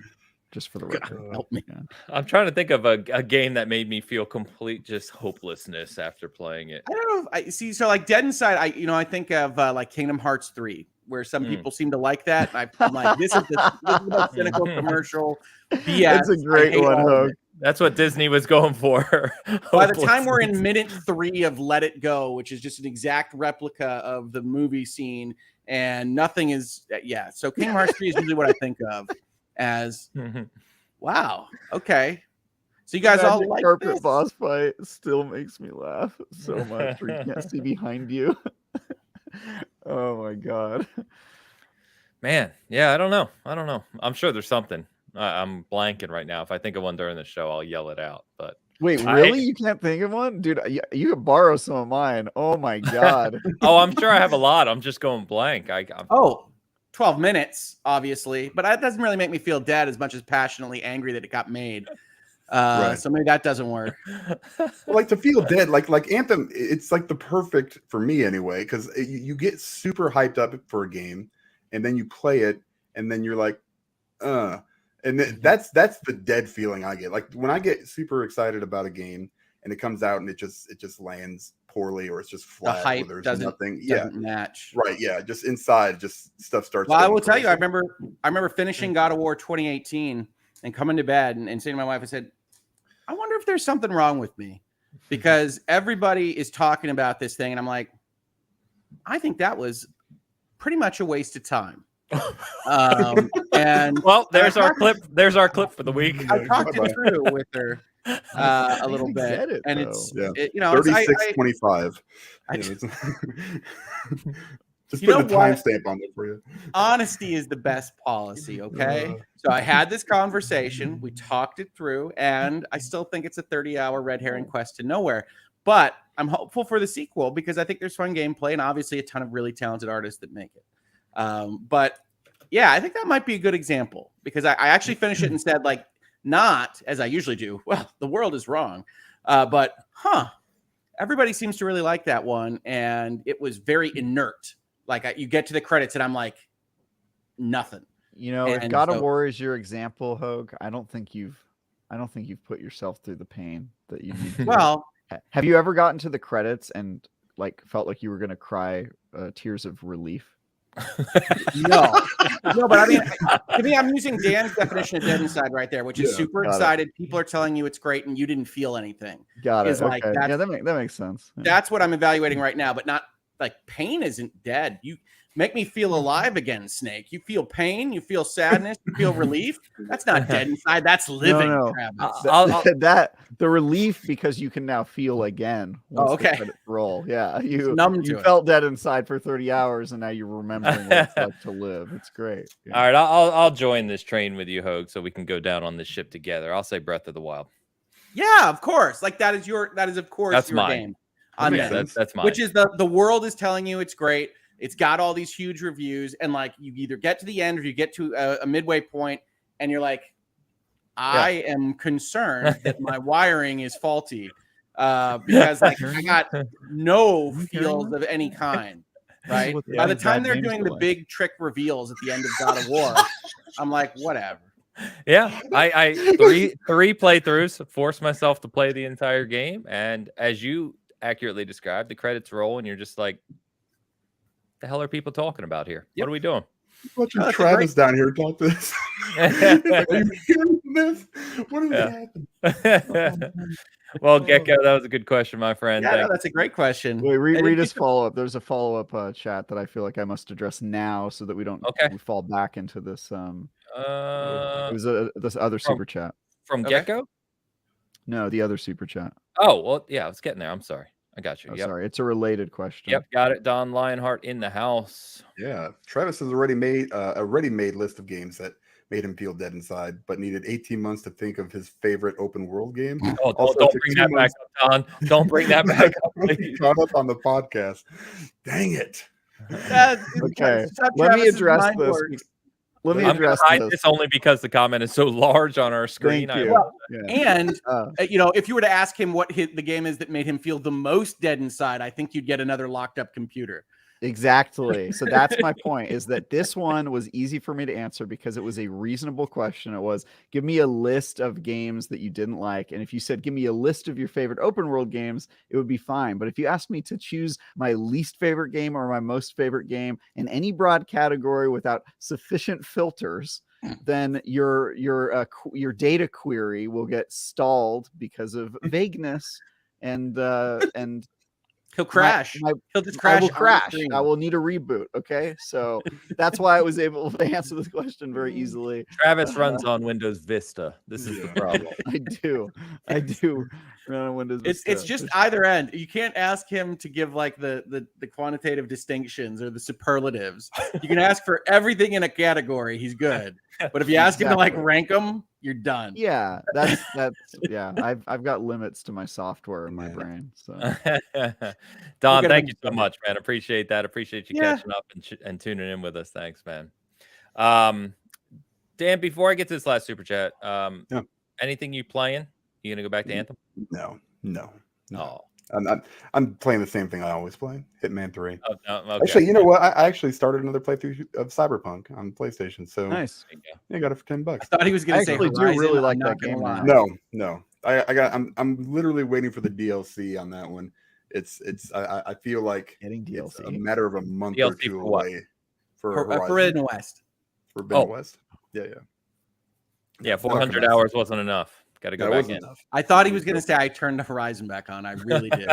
[SPEAKER 3] Just for the record.
[SPEAKER 2] Help me.
[SPEAKER 1] I'm trying to think of a game that made me feel complete just hopelessness after playing it.
[SPEAKER 2] I don't know. I see. So like Dead Inside, I think of like Kingdom Hearts 3, where some people seem to like that. And I'm like, this is the most cynical commercial BS.
[SPEAKER 3] That's a great one, Hogue.
[SPEAKER 1] That's what Disney was going for.
[SPEAKER 2] By the time we're in minute 3 of Let It Go, which is just an exact replica of the movie scene, and nothing is, so Kingdom Hearts 3 is usually what I think of as Wow. Okay. So you guys all like
[SPEAKER 3] carpet
[SPEAKER 2] this?
[SPEAKER 3] boss fight still makes me laugh so much. Where you can't see behind you. Oh my god.
[SPEAKER 1] Man, yeah, I don't know. I'm sure there's something. I'm blanking right now. If I think of one during the show, I'll yell it out. But
[SPEAKER 3] Wait, really? You can't think of one? Dude, you could borrow some of mine. Oh my god.
[SPEAKER 1] Oh, I'm sure I have a lot. I'm just going blank.
[SPEAKER 2] 12 minutes, obviously. But that doesn't really make me feel dead as much as passionately angry that it got made.
[SPEAKER 4] Right.
[SPEAKER 2] So maybe that doesn't work.
[SPEAKER 4] Well, like to feel dead, like Anthem, it's like the perfect for me anyway, because you get super hyped up for a game, and then you play it, and then you're like, and that's the dead feeling I get. Like when I get super excited about a game and it comes out and it just lands poorly, or it's just flat,
[SPEAKER 2] the hype
[SPEAKER 4] or there's
[SPEAKER 2] doesn't match.
[SPEAKER 4] Right, yeah, just inside, just stuff starts.
[SPEAKER 2] Well, I will tell you, I remember finishing God of War 2018 and coming to bed and saying to my wife, I said, I wonder if there's something wrong with me, because everybody is talking about this thing, and I'm like, I think that was pretty much a waste of time. And
[SPEAKER 1] well, there's our clip. There's our clip for the week.
[SPEAKER 2] I talked it through with her a little bit, and it's
[SPEAKER 4] 36:25. Just put a timestamp on it for you.
[SPEAKER 2] Honesty is the best policy, okay? So I had this conversation, we talked it through, and I still think it's a 30-hour red herring quest to nowhere. But I'm hopeful for the sequel because I think there's fun gameplay and obviously a ton of really talented artists that make it. But yeah, I think that might be a good example because I actually finished it and said, like, not as I usually do, well, the world is wrong. But everybody seems to really like that one, and it was very inert. Like you get to the credits and I'm like, nothing.
[SPEAKER 3] You know, if God of War is your example, Hogue, I don't think you've put yourself through the pain that you need to.
[SPEAKER 2] Well,
[SPEAKER 3] have you ever gotten to the credits and like felt like you were gonna cry tears of relief?
[SPEAKER 2] No, but I mean, to me, I'm using Dan's definition of dead inside right there, which is super excited. People are telling you it's great, and you didn't feel anything.
[SPEAKER 3] Got it.
[SPEAKER 2] Like,
[SPEAKER 3] okay. Yeah, that makes sense. Yeah.
[SPEAKER 2] That's what I'm evaluating right now, but not like pain isn't dead. You make me feel alive again, Snake. You feel pain, you feel sadness, you feel relief. That's not dead inside. That's living.
[SPEAKER 3] No.
[SPEAKER 2] Travis.
[SPEAKER 3] The relief because you can now feel again.
[SPEAKER 2] Okay.
[SPEAKER 3] Roll. Yeah. You felt dead inside for 30 hours and now you're remembering what it's like to live. It's great. Yeah.
[SPEAKER 1] All right. I'll join this train with you, Hogue, so we can go down on this ship together. I'll say Breath of the Wild.
[SPEAKER 2] Yeah, of course. Like that is of course
[SPEAKER 1] that's
[SPEAKER 2] your
[SPEAKER 1] mine.
[SPEAKER 2] game. On
[SPEAKER 1] that's mine.
[SPEAKER 2] Which is the world is telling you it's great. It's got all these huge reviews, and like you either get to the end or you get to a midway point, and you're like, I am concerned that my wiring is faulty because like I got no feels of any kind. Right. By the time they're doing the big trick reveals at the end of God of War, I'm like, whatever.
[SPEAKER 1] Yeah, I three playthroughs, forced myself to play the entire game, and as you accurately described, the credits roll, and you're just like, the hell are people talking about here? What are we doing?
[SPEAKER 4] Watching Travis down here talk to this. Are you hearing this? What is happening?
[SPEAKER 1] Well, Gecko, that was a good question, my friend.
[SPEAKER 2] Yeah, that's a great question.
[SPEAKER 3] Wait, read his follow-up. There's a follow-up chat that I feel like I must address now so that we don't fall back into this. It was this other super chat.
[SPEAKER 1] From Gecko?
[SPEAKER 3] No, the other super chat.
[SPEAKER 1] Oh, well, yeah, I was getting there. I'm sorry. I got you.
[SPEAKER 3] Sorry, it's a related question.
[SPEAKER 1] Yep, got it. Don Lionheart in the house.
[SPEAKER 4] Yeah, Travis has already made a ready-made list of games that made him feel dead inside, but needed 18 months to think of his favorite open world game.
[SPEAKER 1] Oh, don't bring that back up, Don. Don't bring that back up, please.
[SPEAKER 4] Caught up on the podcast. Dang it.
[SPEAKER 3] Okay, let me address this. Let me address
[SPEAKER 1] this only because the comment is so large on our screen.
[SPEAKER 3] Thank you.
[SPEAKER 2] Well, and if you were to ask him what the game is that made him feel the most dead inside, I think you'd get another locked up computer.
[SPEAKER 3] Exactly. So that's my point, is that this one was easy for me to answer because it was a reasonable question. It was, give me a list of games that you didn't like. And if you said, give me a list of your favorite open world games, it would be fine. But if you asked me to choose my least favorite game or my most favorite game in any broad category without sufficient filters, then your data query will get stalled because of vagueness and
[SPEAKER 2] He'll crash. He'll just crash.
[SPEAKER 3] I will crash. I will need a reboot. Okay, so that's why I was able to answer this question very easily.
[SPEAKER 1] Travis runs on Windows Vista. This is the problem.
[SPEAKER 3] I do run on Windows Vista.
[SPEAKER 2] It's just either end. You can't ask him to give like the quantitative distinctions or the superlatives. You can ask for everything in a category. He's good. But if you ask him to like rank them, you're done.
[SPEAKER 3] Yeah, that's yeah. I've got limits to my software in my brain. So
[SPEAKER 1] Don, thank you so much, man. Appreciate that. Appreciate you catching up and tuning in with us. Thanks, man. Dan, before I get to this last super chat, anything you playing? You gonna go back to Anthem?
[SPEAKER 4] No.
[SPEAKER 1] Oh.
[SPEAKER 4] I'm playing the same thing I always play, Hitman 3.
[SPEAKER 1] Oh, no, okay.
[SPEAKER 4] Actually, you know what? I actually started another playthrough of Cyberpunk on PlayStation. So
[SPEAKER 3] nice.
[SPEAKER 4] I got it for $10.
[SPEAKER 2] I thought he was going to say
[SPEAKER 3] Horizon. Do really like that game.
[SPEAKER 4] No. I'm literally waiting for the DLC on that one. I feel like
[SPEAKER 3] getting DLC.
[SPEAKER 4] It's a matter of a month
[SPEAKER 1] DLC
[SPEAKER 4] or two
[SPEAKER 1] for what?
[SPEAKER 4] away for
[SPEAKER 2] Forbidden West.
[SPEAKER 4] Forbidden West.
[SPEAKER 1] Yeah, 400 hours wasn't enough. Got to go back in.
[SPEAKER 4] Enough.
[SPEAKER 2] I thought he was going to say I turned the Horizon back on. I really did.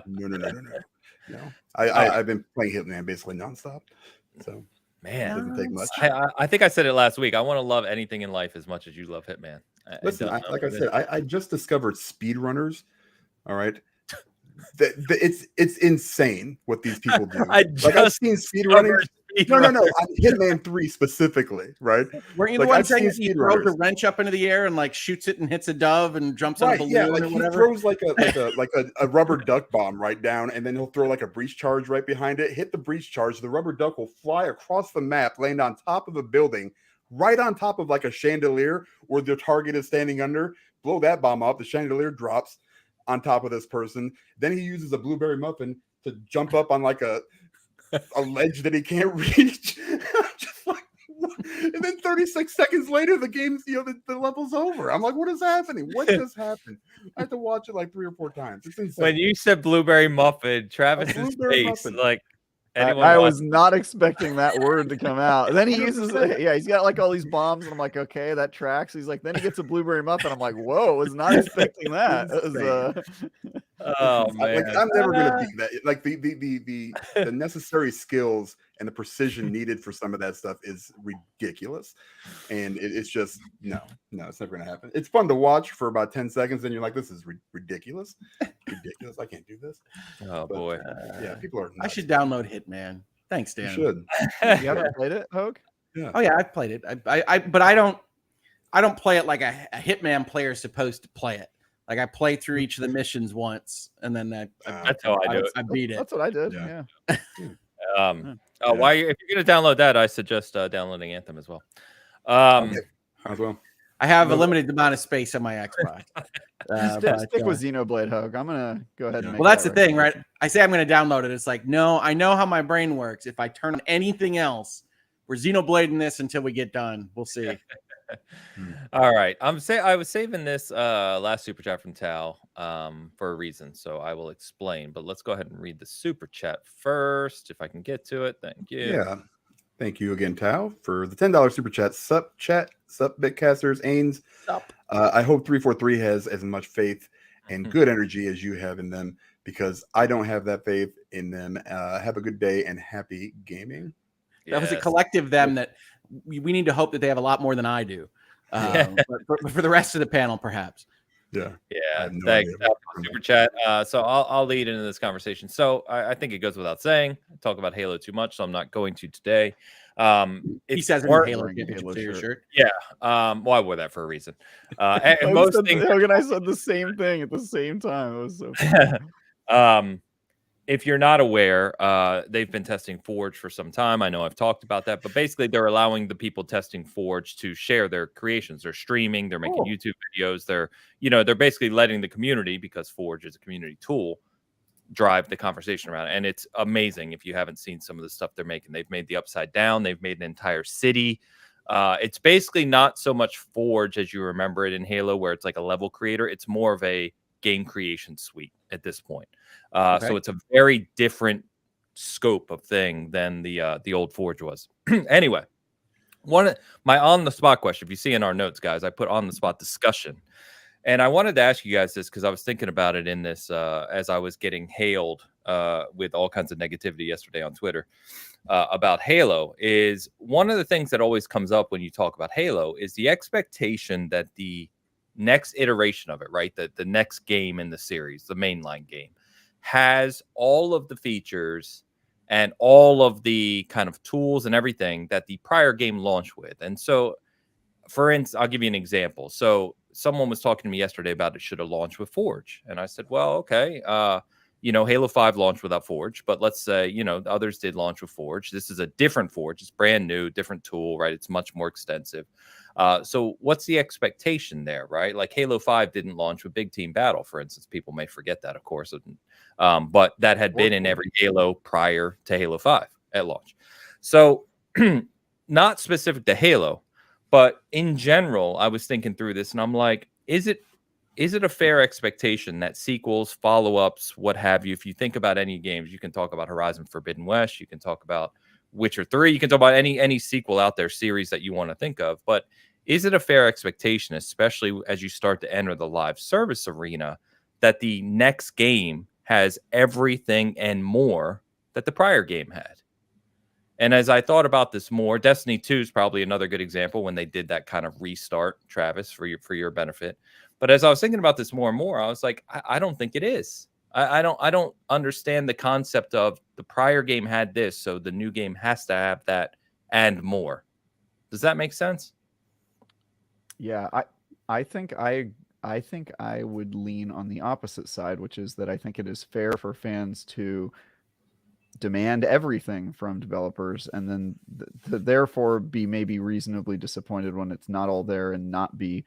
[SPEAKER 4] No. I've been playing Hitman basically nonstop. So
[SPEAKER 1] man,
[SPEAKER 4] it doesn't take much.
[SPEAKER 1] I think I said it last week. I want to love anything in life as much as you love Hitman.
[SPEAKER 4] Listen, like I said, I just discovered speedrunners. All right. It's insane what these people do. I've seen speedrunners. No, on Hitman 3 specifically, right?
[SPEAKER 2] Weren't you the one saying he throws a wrench up into the air and like shoots it and hits a dove and jumps on a balloon?
[SPEAKER 4] Yeah, like
[SPEAKER 2] or
[SPEAKER 4] he
[SPEAKER 2] whatever?
[SPEAKER 4] throws like a rubber duck bomb right down, and then he'll throw like a breach charge right behind it, hit the breach charge, the rubber duck will fly across the map, land on top of a building, right on top of like a chandelier where the target is standing under, blow that bomb up, the chandelier drops on top of this person. Then he uses a blueberry muffin to jump up on like a ledge that he can't reach. Just like, and then 36 seconds later, the game's the level's over. I'm like, what is happening? What just happened? I have to watch it like 3 or 4 times. It's insane.
[SPEAKER 1] When you said blueberry muffin, Travis's face, like
[SPEAKER 3] I was not expecting that word to come out. And then he uses he's got like all these bombs, and I'm like, okay, that tracks. He's like, then he gets a blueberry muffin. I'm like, whoa, was not expecting that.
[SPEAKER 1] Oh man,
[SPEAKER 4] I'm never gonna be that. Like the necessary skills and the precision needed for some of that stuff is ridiculous, and it's just no, it's never gonna happen. It's fun to watch for about 10 seconds, then you're like, this is ridiculous. I can't do this.
[SPEAKER 1] Oh boy,
[SPEAKER 4] yeah, people are nuts.
[SPEAKER 2] I should download Hitman. Thanks, Dan.
[SPEAKER 4] You should.
[SPEAKER 3] You haven't played it, Hogue?
[SPEAKER 4] Yeah.
[SPEAKER 2] Oh yeah, I've played it. But I don't play it like a Hitman player is supposed to play it. Like I play through each of the missions once, and then
[SPEAKER 1] that's how I do it.
[SPEAKER 2] I beat it.
[SPEAKER 3] That's what I did. Yeah.
[SPEAKER 1] Why? If you're gonna download that, I suggest downloading Anthem as well.
[SPEAKER 4] As well.
[SPEAKER 2] I have a limited amount of space on my Xbox.
[SPEAKER 3] Stick with Xenoblade, Hogue. I'm gonna go ahead and.
[SPEAKER 2] Well, that's the thing, right? I say I'm gonna download it. It's like, no, I know how my brain works. If I turn on anything else, we're Xenoblading this until we get done. We'll see.
[SPEAKER 1] All right. I was saving this last super chat from Tal for a reason, so I will explain. But let's go ahead and read the super chat first, if I can get to it. Thank you.
[SPEAKER 4] Yeah. Thank you again, Tao, for the $10 super chat. Sup, Bitcasters, Ains. I hope 343 has as much faith and good energy as you have in them, because I don't have that faith in them. Have a good day and happy gaming.
[SPEAKER 2] That was a collective them that we need to hope that they have a lot more than I do. But for the rest of the panel, perhaps.
[SPEAKER 4] Yeah.
[SPEAKER 1] Thanks. Super chat. So I'll lead into this conversation. So I think it goes without saying. I talk about Halo too much, so I'm not going to today.
[SPEAKER 2] He says
[SPEAKER 3] Halo
[SPEAKER 2] shirt.
[SPEAKER 1] Yeah. Well, I wore that for a reason. And
[SPEAKER 3] most things. Hogue and I said the same thing at the same time. It was so
[SPEAKER 1] funny. If you're not aware, they've been testing Forge for some time. I know I've talked about that, but basically they're allowing the people testing Forge to share their creations. They're streaming, they're making YouTube videos. They're basically letting the community, because Forge is a community tool, drive the conversation around. And it's amazing if you haven't seen some of the stuff they're making. They've made the Upside Down. They've made an entire city. It's basically not so much Forge as you remember it in Halo, where it's like a level creator. It's more of a game creation suite at this point. So it's a very different scope of thing than the old Forge was. Anyway, my on the spot question, if you see in our notes, guys, I put on the spot discussion. And I wanted to ask you guys this because I was thinking about it in this as I was getting hailed with all kinds of negativity yesterday on Twitter about Halo. Is one of the things that always comes up when you talk about Halo is the expectation that the next iteration of it, right, the next game in the series, the mainline game, has all of the features and all of the kind of tools and everything that the prior game launched with. And so, for instance, I'll give you an example. So someone was talking to me yesterday about it should have launched with Forge. And I said, well, okay. Halo 5 launched without Forge, but let's say, others did launch with Forge. This is a different Forge. It's brand new, different tool, right? It's much more extensive. So what's the expectation there, right? Like Halo 5 didn't launch with Big Team Battle, for instance. People may forget that, of course. But that had been in every Halo prior to Halo 5 at launch. So not specific to Halo, but in general, I was thinking through this and I'm like, is it a fair expectation that sequels, follow-ups, what have you, if you think about any games, you can talk about Horizon Forbidden West, you can talk about Witcher 3, you can talk about any sequel out there, series that you want to think of, but is it a fair expectation, especially as you start to enter the live service arena, that the next game has everything and more that the prior game had? And as I thought about this more, Destiny 2 is probably another good example when they did that kind of restart, Travis, for your benefit. But as I was thinking about this more and more, I was like, I don't think it is. I don't understand the concept of the prior game had this, so the new game has to have that and more. Does that make sense?
[SPEAKER 3] Yeah, I think I would lean on the opposite side, which is that I think it is fair for fans to demand everything from developers and then therefore be maybe reasonably disappointed when it's not all there and not be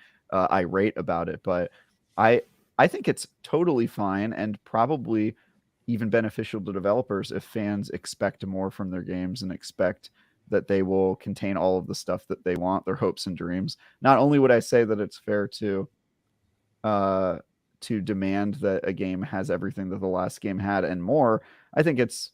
[SPEAKER 3] irate about it. But I think it's totally fine and probably even beneficial to developers if fans expect more from their games and expect that they will contain all of the stuff that they want, their hopes and dreams. Not only would I say that it's fair to demand that a game has everything that the last game had and more, I think it's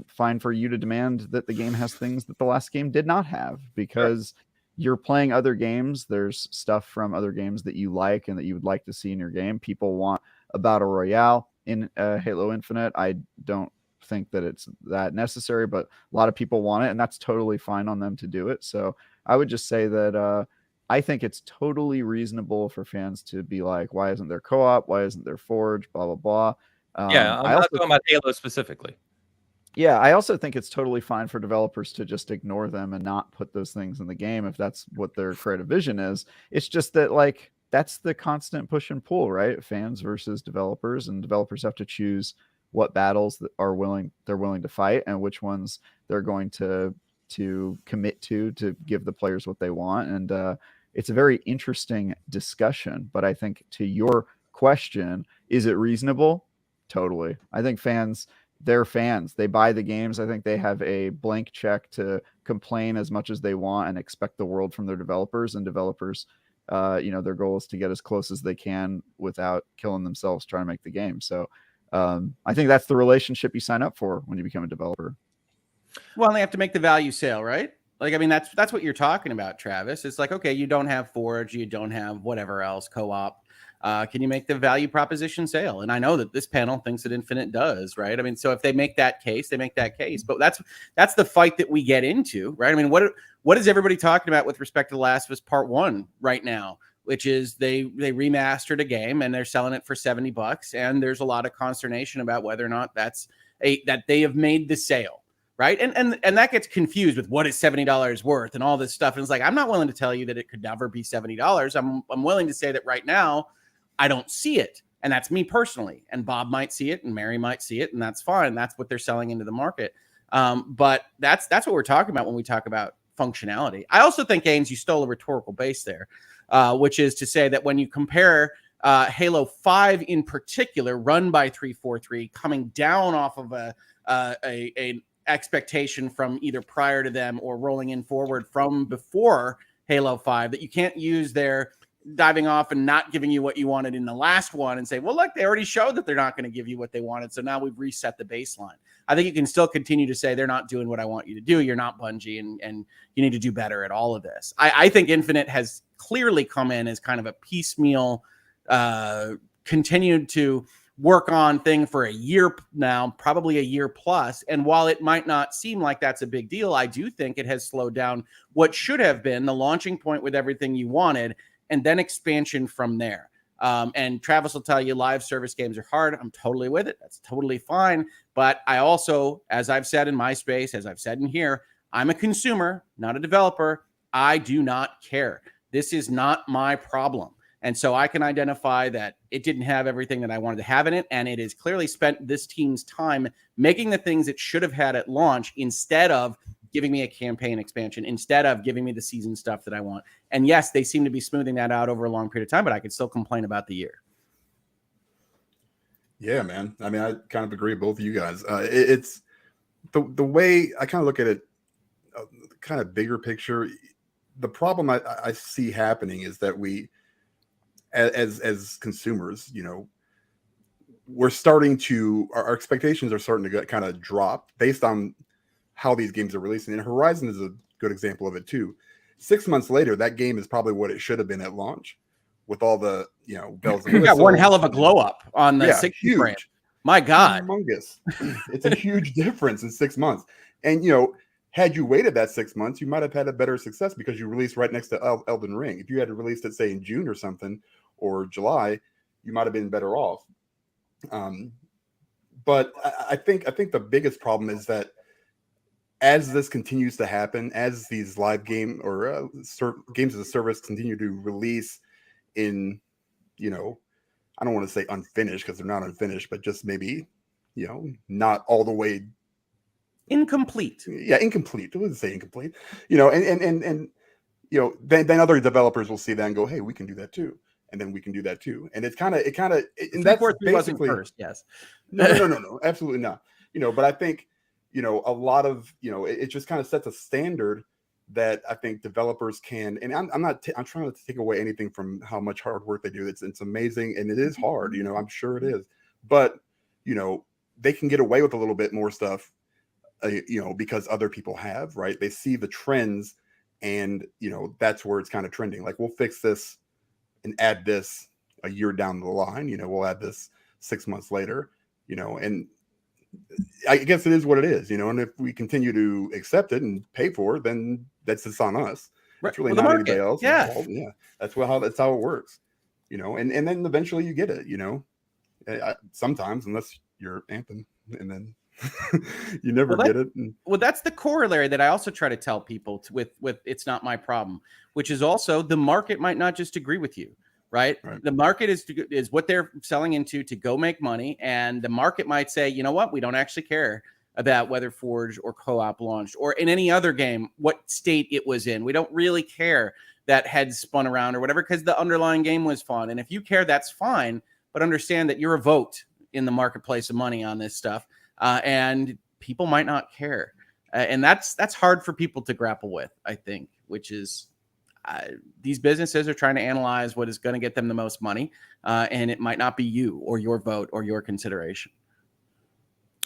[SPEAKER 3] fine for you to demand that the game has things that the last game did not have, because you're playing other games. There's stuff from other games that you like and that you would like to see in your game. People want a battle royale in Halo Infinite. I don't think that it's that necessary, but a lot of people want it, and that's totally fine on them to do it. So I would just say that I think it's totally reasonable for fans to be like, why isn't there co-op? Why isn't there Forge? Blah, blah, blah.
[SPEAKER 1] Yeah, I'm not talking about Halo specifically.
[SPEAKER 3] Yeah, I also think it's totally fine for developers to just ignore them and not put those things in the game if that's what their creative vision is. It's just that, like, that's the constant push and pull, right? Fans versus developers, and developers have to choose what battles that they're willing to fight and which ones they're going to commit to give the players what they want. And it's a very interesting discussion. But I think to your question, is it reasonable? Totally. I think they're fans. They buy the games. I think they have a blank check to complain as much as they want and expect the world from their developers. And developers, their goal is to get as close as they can without killing themselves trying to make the game. So I think that's the relationship you sign up for when you become a developer.
[SPEAKER 2] Well, they have to make the value sale, right? Like, I mean, that's what you're talking about, Travis. It's like, okay, you don't have Forge, you don't have whatever else, co-op. Can you make the value proposition sale? And I know that this panel thinks that Infinite does, right? I mean, so if they make that case, they make that case. But that's the fight that we get into, right? I mean, what is everybody talking about with respect to The Last of Us Part 1 right now? Which is they remastered a game and they're selling it for $70, and there's a lot of consternation about whether or not that they have made the sale, right? And that gets confused with what is $70 worth and all this stuff. And it's like, I'm not willing to tell you that it could never be $70. I'm willing to say that right now I don't see it, and that's me personally. And Bob might see it, and Mary might see it, and that's fine. That's what they're selling into the market. But that's what we're talking about when we talk about functionality. I also think, Ains, you stole a rhetorical base there. Which is to say that when you compare Halo 5 in particular, run by 343, coming down off of an expectation from either prior to them or rolling in forward from before Halo 5, that you can't use their diving off and not giving you what you wanted in the last one and say, well, look, they already showed that they're not going to give you what they wanted, so now we've reset the baseline. I think you can still continue to say they're not doing what I want you to do. You're not Bungie, and you need to do better at all of this. I think Infinite has clearly come in as kind of a piecemeal continued to work on thing for a year now, probably a year plus. And while it might not seem like that's a big deal, I do think it has slowed down what should have been the launching point with everything you wanted, and then expansion from there. And Travis will tell you live service games are hard. I'm totally with it. That's totally fine. But I also, as I've said in my space, as I've said in here, I'm a consumer, not a developer. I do not care. This is not my problem. And so I can identify that it didn't have everything that I wanted to have in it. And it has clearly spent this team's time making the things it should have had at launch instead of giving me a campaign expansion, instead of giving me the season stuff that I want. And yes, they seem to be smoothing that out over a long period of time, but I could still complain about the year.
[SPEAKER 4] Yeah, man. I mean, I kind of agree with both of you guys. It's the way I kind of look at it, kind of bigger picture. The problem I see happening is that we, as consumers, you know, we're starting to, our expectations are starting to get kind of drop based on how these games are releasing. And Horizon is a good example of it too. 6 months later, that game is probably what it should have been at launch, with all the, you know, bells and whistles.
[SPEAKER 2] Got one hell of a glow up on the 60 frame. My God,
[SPEAKER 4] humongous! It's a huge difference in 6 months. And you know, had you waited that 6 months, you might have had a better success because you released right next to Elden Ring. If you had released it, say, in June or something, or July, you might have been better off. But I think the biggest problem is that as this continues to happen, as these live game or games as a service continue to release in, you know, I don't want to say unfinished because they're not unfinished, but just maybe, you know, not all the way
[SPEAKER 2] incomplete.
[SPEAKER 4] Yeah, incomplete. I wouldn't say incomplete. You know, and you know, then other developers will see that and go, hey, we can do that too. And then we can do that too. And it's kind of, and that's basically
[SPEAKER 2] first. Yes.
[SPEAKER 4] No, absolutely not. You know, but I think, you know, a lot of, you know, it just kind of sets a standard that I think developers can, and I'm trying not to take away anything from how much hard work they do. It's amazing. And it is hard, you know, I'm sure it is, but, you know, they can get away with a little bit more stuff, you know, because other people have, right? They see the trends and, you know, that's where it's kind of trending. Like, we'll fix this and add this a year down the line, you know, we'll add this 6 months later, you know, and I guess it is what it is, you know, and if we continue to accept it and pay for it, then it's on us.
[SPEAKER 2] Right.
[SPEAKER 4] It's really not anybody else. Yeah. That's how it works, you know, and then eventually you get it, you know, sometimes, unless you're Anthem, and then you never get it.
[SPEAKER 2] Well, that's the corollary that I also try to tell people with it's not my problem, which is also the market might not just agree with you. Right. The market is what they're selling into to go make money. And the market might say, you know what, we don't actually care about whether Forge or Co-op launched or in any other game, what state it was in. We don't really care that heads spun around or whatever, because the underlying game was fun. And if you care, that's fine. But understand that you're a vote in the marketplace of money on this stuff. And people might not care. And that's hard for people to grapple with, I think, which is these businesses are trying to analyze what is going to get them the most money. And it might not be you or your vote or your consideration.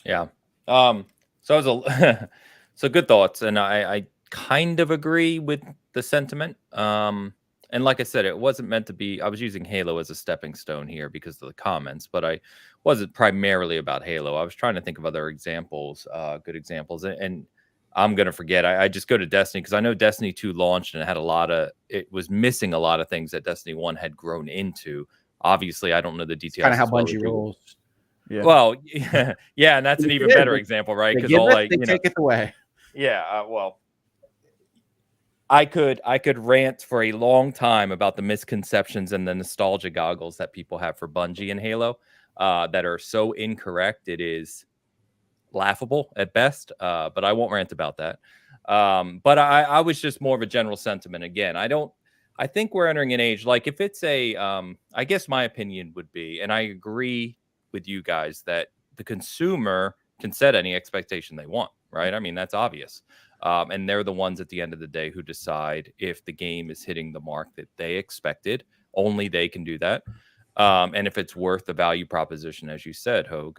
[SPEAKER 1] Yeah. So good thoughts. And I kind of agree with the sentiment. And like I said, it wasn't meant to be, I was using Halo as a stepping stone here because of the comments, but I wasn't primarily about Halo. I was trying to think of other examples, good examples. And I'm going to forget. I just go to Destiny because I know Destiny 2 launched and it was missing a lot of things that Destiny 1 had grown into. Obviously, I don't know the details.
[SPEAKER 2] Kind of how Bungie rolls.
[SPEAKER 1] Yeah. Well, yeah, and that's an even better example, right?
[SPEAKER 2] Because they take it away.
[SPEAKER 1] Yeah, well, I could rant for a long time about the misconceptions and the nostalgia goggles that people have for Bungie and Halo that are so incorrect. It is laughable at best, but I won't rant about that. But I was just more of a general sentiment. Again, I think we're entering an age, like if it's I guess my opinion would be, and I agree with you guys, that the consumer can set any expectation they want, right? I mean, that's obvious. And they're the ones at the end of the day who decide if the game is hitting the mark that they expected. Only they can do that. And if it's worth the value proposition, as you said, Hogue.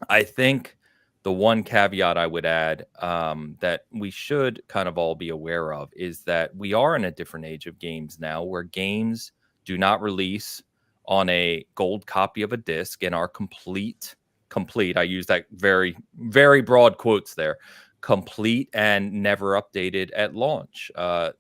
[SPEAKER 1] I think the one caveat I would add that we should kind of all be aware of is that we are in a different age of games now, where games do not release on a gold copy of a disc and are complete. I use that very, very broad quotes there. Complete and never updated at launch.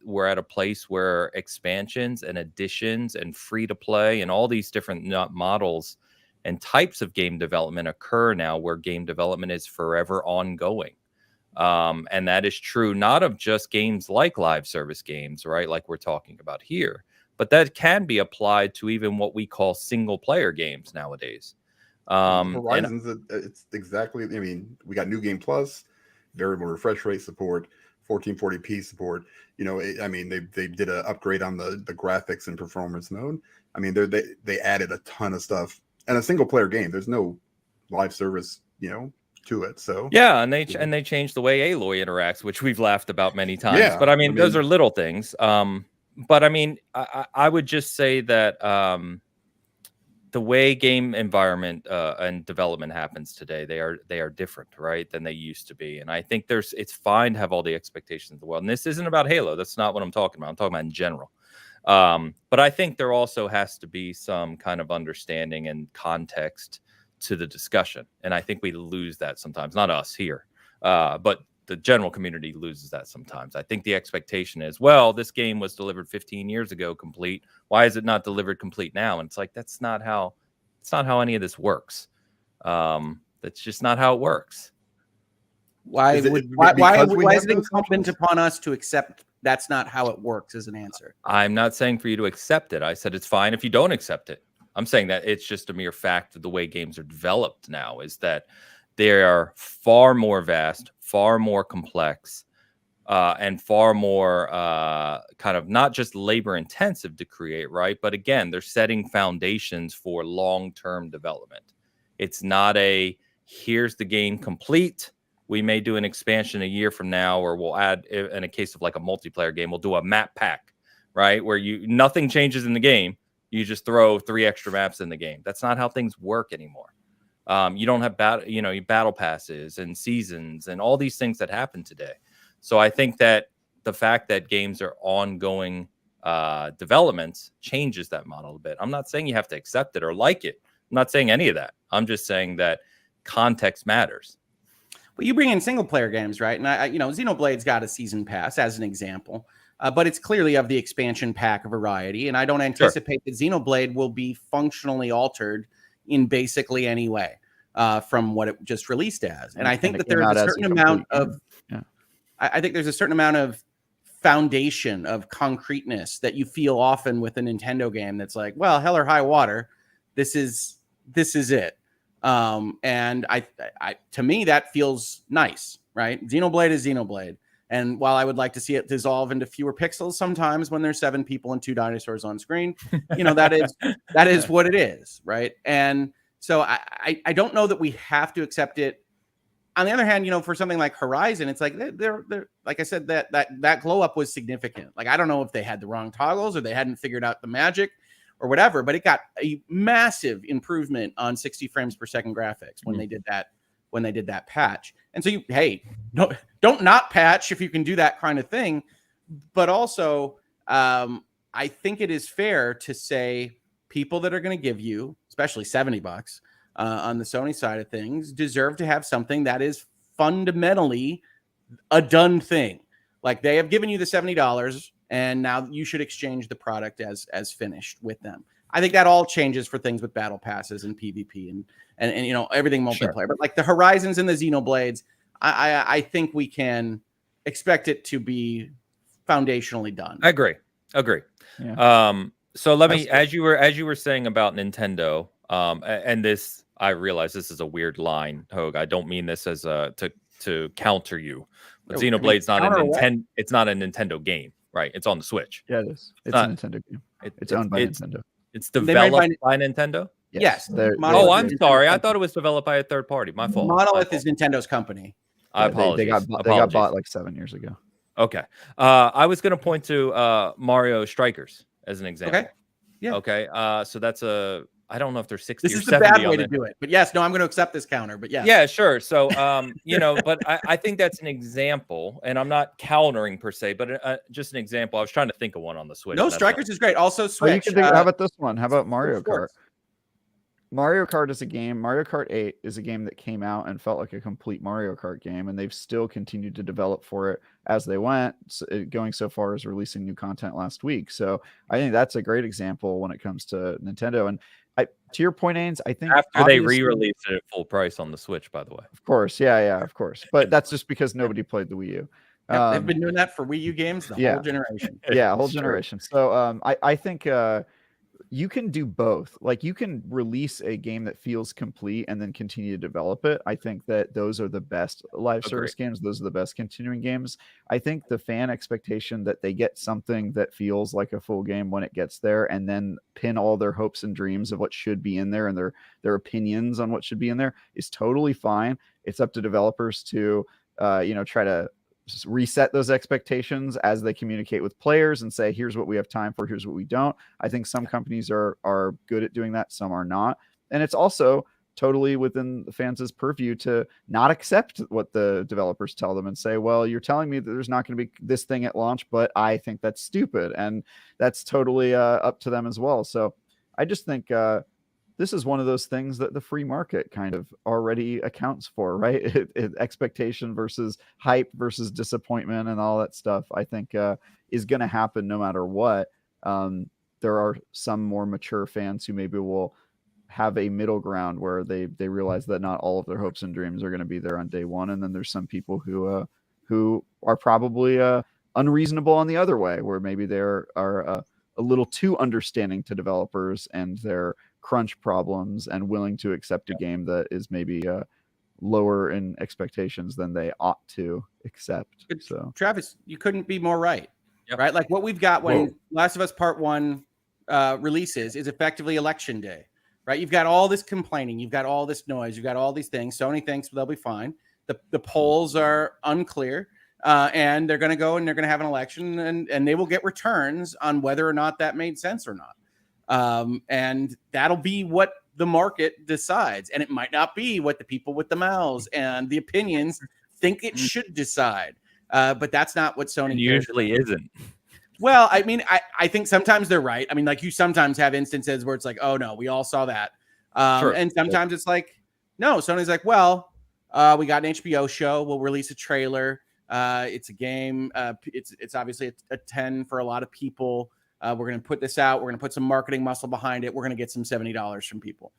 [SPEAKER 1] We're at a place where expansions and additions and free to play and all these different models and types of game development occur now, where game development is forever ongoing. And that is true not of just games like live service games, right? Like we're talking about here, but that can be applied to even what we call single player games nowadays.
[SPEAKER 4] Horizons, it's exactly. I mean, we got New Game Plus, variable refresh rate support, 1440p support. I mean, they did an upgrade on the graphics and performance mode. I mean, they added a ton of stuff. And a single player game, there's no live service, to it. So
[SPEAKER 1] yeah, and they changed the way Aloy interacts, which we've laughed about many times.
[SPEAKER 4] Yeah,
[SPEAKER 1] but I mean, those are little things. But I mean, I would just say that the way game environment and development happens today, they are different, right, than they used to be. And I think it's fine to have all the expectations in the world. And this isn't about Halo. That's not what I'm talking about. I'm talking about in general. But I think there also has to be some kind of understanding and context to the discussion. And I think we lose that sometimes, not us here, but the general community loses that sometimes. I think the expectation is, well, this game was delivered 15 years ago complete. Why is it not delivered complete now? And it's like, that's not how any of this works. That's just not how it works.
[SPEAKER 2] Why is it incumbent upon us to accept that's not how it works as an answer?
[SPEAKER 1] I'm not saying for you to accept it. I said it's fine if you don't accept it. I'm saying that it's just a mere fact of the way games are developed now, is that they are far more vast, far more complex, and far more kind of not just labor intensive to create, right? But again, they're setting foundations for long-term development. It's not here's the game complete. We may do an expansion a year from now, or we'll add, in a case of like a multiplayer game, we'll do a map pack, right? Where nothing changes in the game. You just throw 3 extra maps in the game. That's not how things work anymore. You don't have battle passes and seasons and all these things that happen today. So I think that the fact that games are ongoing developments changes that model a bit. I'm not saying you have to accept it or like it. I'm not saying any of that. I'm just saying that context matters.
[SPEAKER 2] Well, you bring in single player games, right? And Xenoblade's got a season pass as an example, but it's clearly of the expansion pack variety. And I don't anticipate that Xenoblade will be functionally altered in basically any way from what it just released as. And I think that there's a certain amount of, I think there's a certain amount of foundation of concreteness that you feel often with a Nintendo game that's like, well, hell or high water, this is it. And I to me, that feels nice, right? Xenoblade is Xenoblade. And while I would like to see it dissolve into fewer pixels sometimes when there's 7 people and 2 dinosaurs on screen, that is what it is, right? And so I don't know that we have to accept it. On the other hand, for something like Horizon, it's like they're like I said, that glow up was significant. Like, I don't know if they had the wrong toggles or they hadn't figured out the magic or whatever, but it got a massive improvement on 60 frames per second graphics when they did that patch. And so don't not patch if you can do that kind of thing. But also, I think it is fair to say people that are going to give you, especially $70 on the Sony side of things, deserve to have something that is fundamentally a done thing. Like, they have given you the $70 and now you should exchange the product as finished with them. I think that all changes for things with battle passes and PvP and everything multiplayer. Sure. But like the Horizons and the Xenoblades, I think we can expect it to be foundationally done.
[SPEAKER 1] I agree. Yeah. So let me, as you were saying about Nintendo, and this, I realize this is a weird line, Hogue. I don't mean this as to counter you, but Xenoblade's not it's not a Nintendo game, right? It's on the Switch.
[SPEAKER 3] Yeah, it is. It's a Nintendo game. It's owned by Nintendo.
[SPEAKER 1] It's developed by Nintendo?
[SPEAKER 2] Yes.
[SPEAKER 1] I'm sorry. I thought it was developed by a third party. My fault.
[SPEAKER 2] Monolith is Nintendo's company.
[SPEAKER 1] I apologize.
[SPEAKER 3] They got bought like 7 years ago.
[SPEAKER 1] Okay. I was going to point to Mario Strikers as an example.
[SPEAKER 2] Okay. Yeah.
[SPEAKER 1] Okay. So that's a I don't know if they're 60
[SPEAKER 2] This
[SPEAKER 1] or
[SPEAKER 2] is the
[SPEAKER 1] 70
[SPEAKER 2] bad way
[SPEAKER 1] on
[SPEAKER 2] to
[SPEAKER 1] it.
[SPEAKER 2] do it. But yes, no, I'm going to accept this counter. But yes.
[SPEAKER 1] Yeah, sure. So, but I think that's an example, and I'm not countering per se, but just an example. I was trying to think of one on the Switch.
[SPEAKER 2] No, Strikers is great. Also, Switch.
[SPEAKER 3] You can think, how about this one? How about Mario Kart?
[SPEAKER 2] Sports.
[SPEAKER 3] Mario Kart is a game. Mario Kart 8 is a game that came out and felt like a complete Mario Kart game, and they've still continued to develop for it as they went, going so far as releasing new content last week. So I think that's a great example when it comes to Nintendo. And to your point, Ains, I think
[SPEAKER 1] after they re-released it at full price on the Switch, by the way.
[SPEAKER 3] Of course, yeah, of course. But that's just because nobody played the Wii U.
[SPEAKER 2] They've been doing that for Wii U games the whole generation.
[SPEAKER 3] Yeah, whole generation. So I think you can do both. Like, you can release a game that feels complete and then continue to develop it. I think that those are the best live service games. Those are the best continuing games. I think the fan expectation that they get something that feels like a full game when it gets there, and then pin all their hopes and dreams of what should be in there and their opinions on what should be in there, is totally fine. It's up to developers to try to reset those expectations as they communicate with players and say, here's what we have time for, here's what we don't. I think some companies are good at doing that, some are not. And it's also totally within the fans' purview to not accept what the developers tell them and say, well, you're telling me that there's not going to be this thing at launch, but I think that's stupid. And that's totally up to them as well. So I just think this is one of those things that the free market kind of already accounts for, right? Expectation versus hype versus disappointment and all that stuff, I think is going to happen no matter what. There are some more mature fans who maybe will have a middle ground where they realize that not all of their hopes and dreams are going to be there on day one. And then there's some people who are probably unreasonable on the other way, where maybe they are a little too understanding to developers and their crunch problems, and willing to accept a game that is maybe lower in expectations than they ought to accept. So
[SPEAKER 2] Travis, you couldn't be more right. Right? Like, what we've got when Last of Us Part 1 releases is effectively election day, right? You've got all this complaining, you've got all this noise, you've got all these things. Sony thinks they'll be fine. The polls are unclear, and they're going to go and they're going to have an election, and they will get returns on whether or not that made sense or not. And that'll be what the market decides. And it might not be what the people with the mouths and the opinions think it should decide. But that's not what Sony
[SPEAKER 1] usually isn't.
[SPEAKER 2] Well, I mean, I think sometimes they're right. I mean, like, you sometimes have instances where it's like, oh no, we all saw that. And sometimes it's like, no, Sony's like, well, we got an HBO show. We'll release a trailer. It's a game. It's obviously a 10 for a lot of people. We're going to put this out. We're going to put some marketing muscle behind it. We're going to get some $70 from people.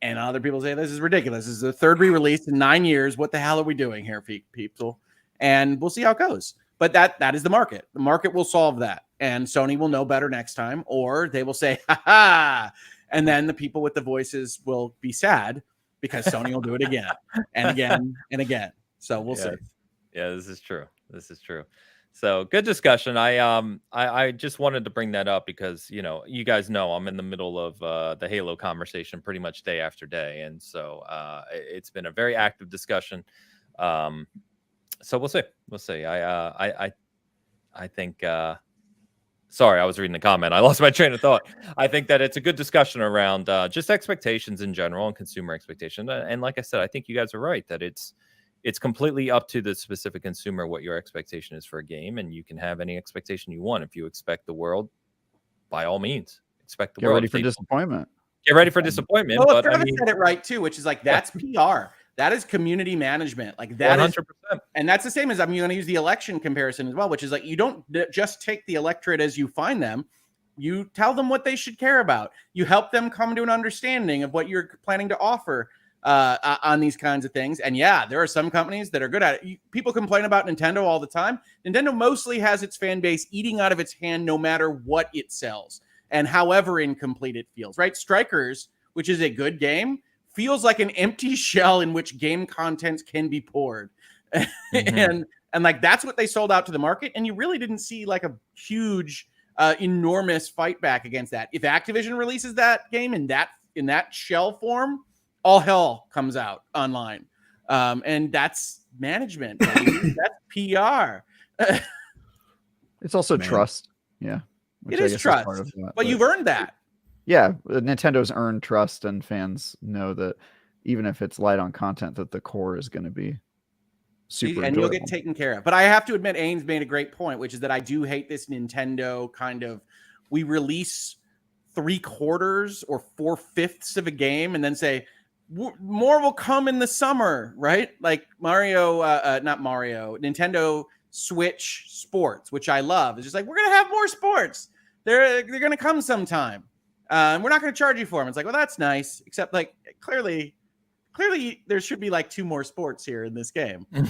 [SPEAKER 2] And other people say, this is ridiculous. This is the third re-release in 9 years. What the hell are we doing here, people? And we'll see how it goes. But that is the market. The market will solve that. And Sony will know better next time. Or they will say, ha-ha. And then the people with the voices will be sad because Sony will do it again and again and again. So we'll see.
[SPEAKER 1] Yeah, this is true. So good discussion. I just wanted to bring that up because, you guys know I'm in the middle of the Halo conversation pretty much day after day. And so it's been a very active discussion. So we'll see. I think, sorry, I was reading the comment. I lost my train of thought. I think that it's a good discussion around just expectations in general and consumer expectation. And like I said, I think you guys are right that it's completely up to the specific consumer what your expectation is for a game, and you can have any expectation you want. If you expect the world, by all means, expect the world.
[SPEAKER 3] Get ready for disappointment.
[SPEAKER 1] Get ready for disappointment.
[SPEAKER 2] Well, Travis said it right too, which is like, that's PR. That is community management. Like, that 100%. And that's the same as, I'm going to use the election comparison as well, which is like, you don't just take the electorate as you find them. You tell them what they should care about. You help them come to an understanding of what you're planning to offer on these kinds of things. And yeah, there are some companies that are good at it. People complain about Nintendo all the time. Nintendo mostly has its fan base eating out of its hand no matter what it sells and however incomplete it feels, right? Strikers, which is a good game, feels like an empty shell in which game content can be poured. And like, that's what they sold out to the market. And you really didn't see like a huge, enormous fight back against that. If Activision releases that game in that shell form, all hell comes out online. And that's management. That's PR.
[SPEAKER 3] It's also trust. Yeah.
[SPEAKER 2] It is trust. But you've earned that.
[SPEAKER 3] yeah, Nintendo's earned trust, and fans know that even if it's light on content, that the core is going to be super
[SPEAKER 2] and
[SPEAKER 3] enjoyable.
[SPEAKER 2] you'll get taken care of. But I have to admit, Ains made a great point, which is that I do hate this Nintendo kind of, we release 3/4 or 4/5 of a game and then say more will come in the summer, right? Like Nintendo Switch Sports, which I love. It's just like, we're gonna have more sports. They're gonna come sometime, and we're not gonna charge you for them. It's like, well, that's nice, except like clearly there should be like 2 more sports here in this game, and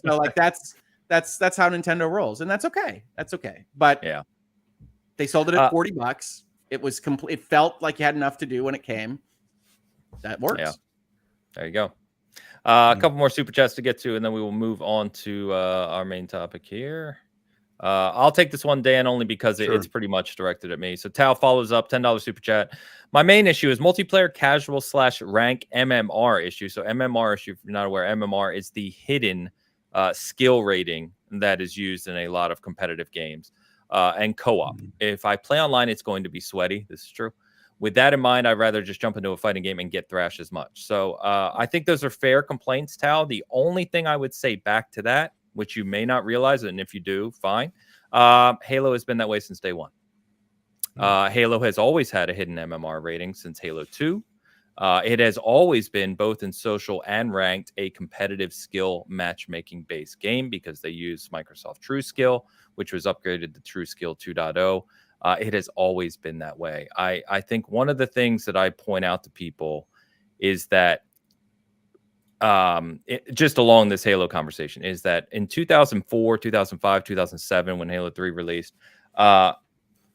[SPEAKER 2] so like that's how Nintendo rolls, and that's okay. That's okay. But
[SPEAKER 1] yeah,
[SPEAKER 2] they sold it at $40. It was complete. It felt like you had enough to do when it came. That works.
[SPEAKER 1] Yeah. There you go. A couple more super chats to get to, and then we will move on to our main topic here. I'll take this one, Dan, only because it's pretty much directed at me. So Tao follows up, $10 super chat. My main issue is multiplayer casual / rank MMR issue. So MMR issue, if you're not aware, MMR is the hidden skill rating that is used in a lot of competitive games and co-op. If I play online, it's going to be sweaty. This is true. With that in mind, I'd rather just jump into a fighting game and get thrashed as much. So I think those are fair complaints, Tal. The only thing I would say back to that, which you may not realize, and if you do, fine. Halo has been that way since day one. Halo has always had a hidden MMR rating since Halo 2. It has always been, both in social and ranked, a competitive skill matchmaking based game because they use Microsoft TrueSkill, which was upgraded to TrueSkill 2.0. It has always been that way. I think one of the things that I point out to people is that just along this Halo conversation is that in 2004, 2005, 2007, when Halo 3 released,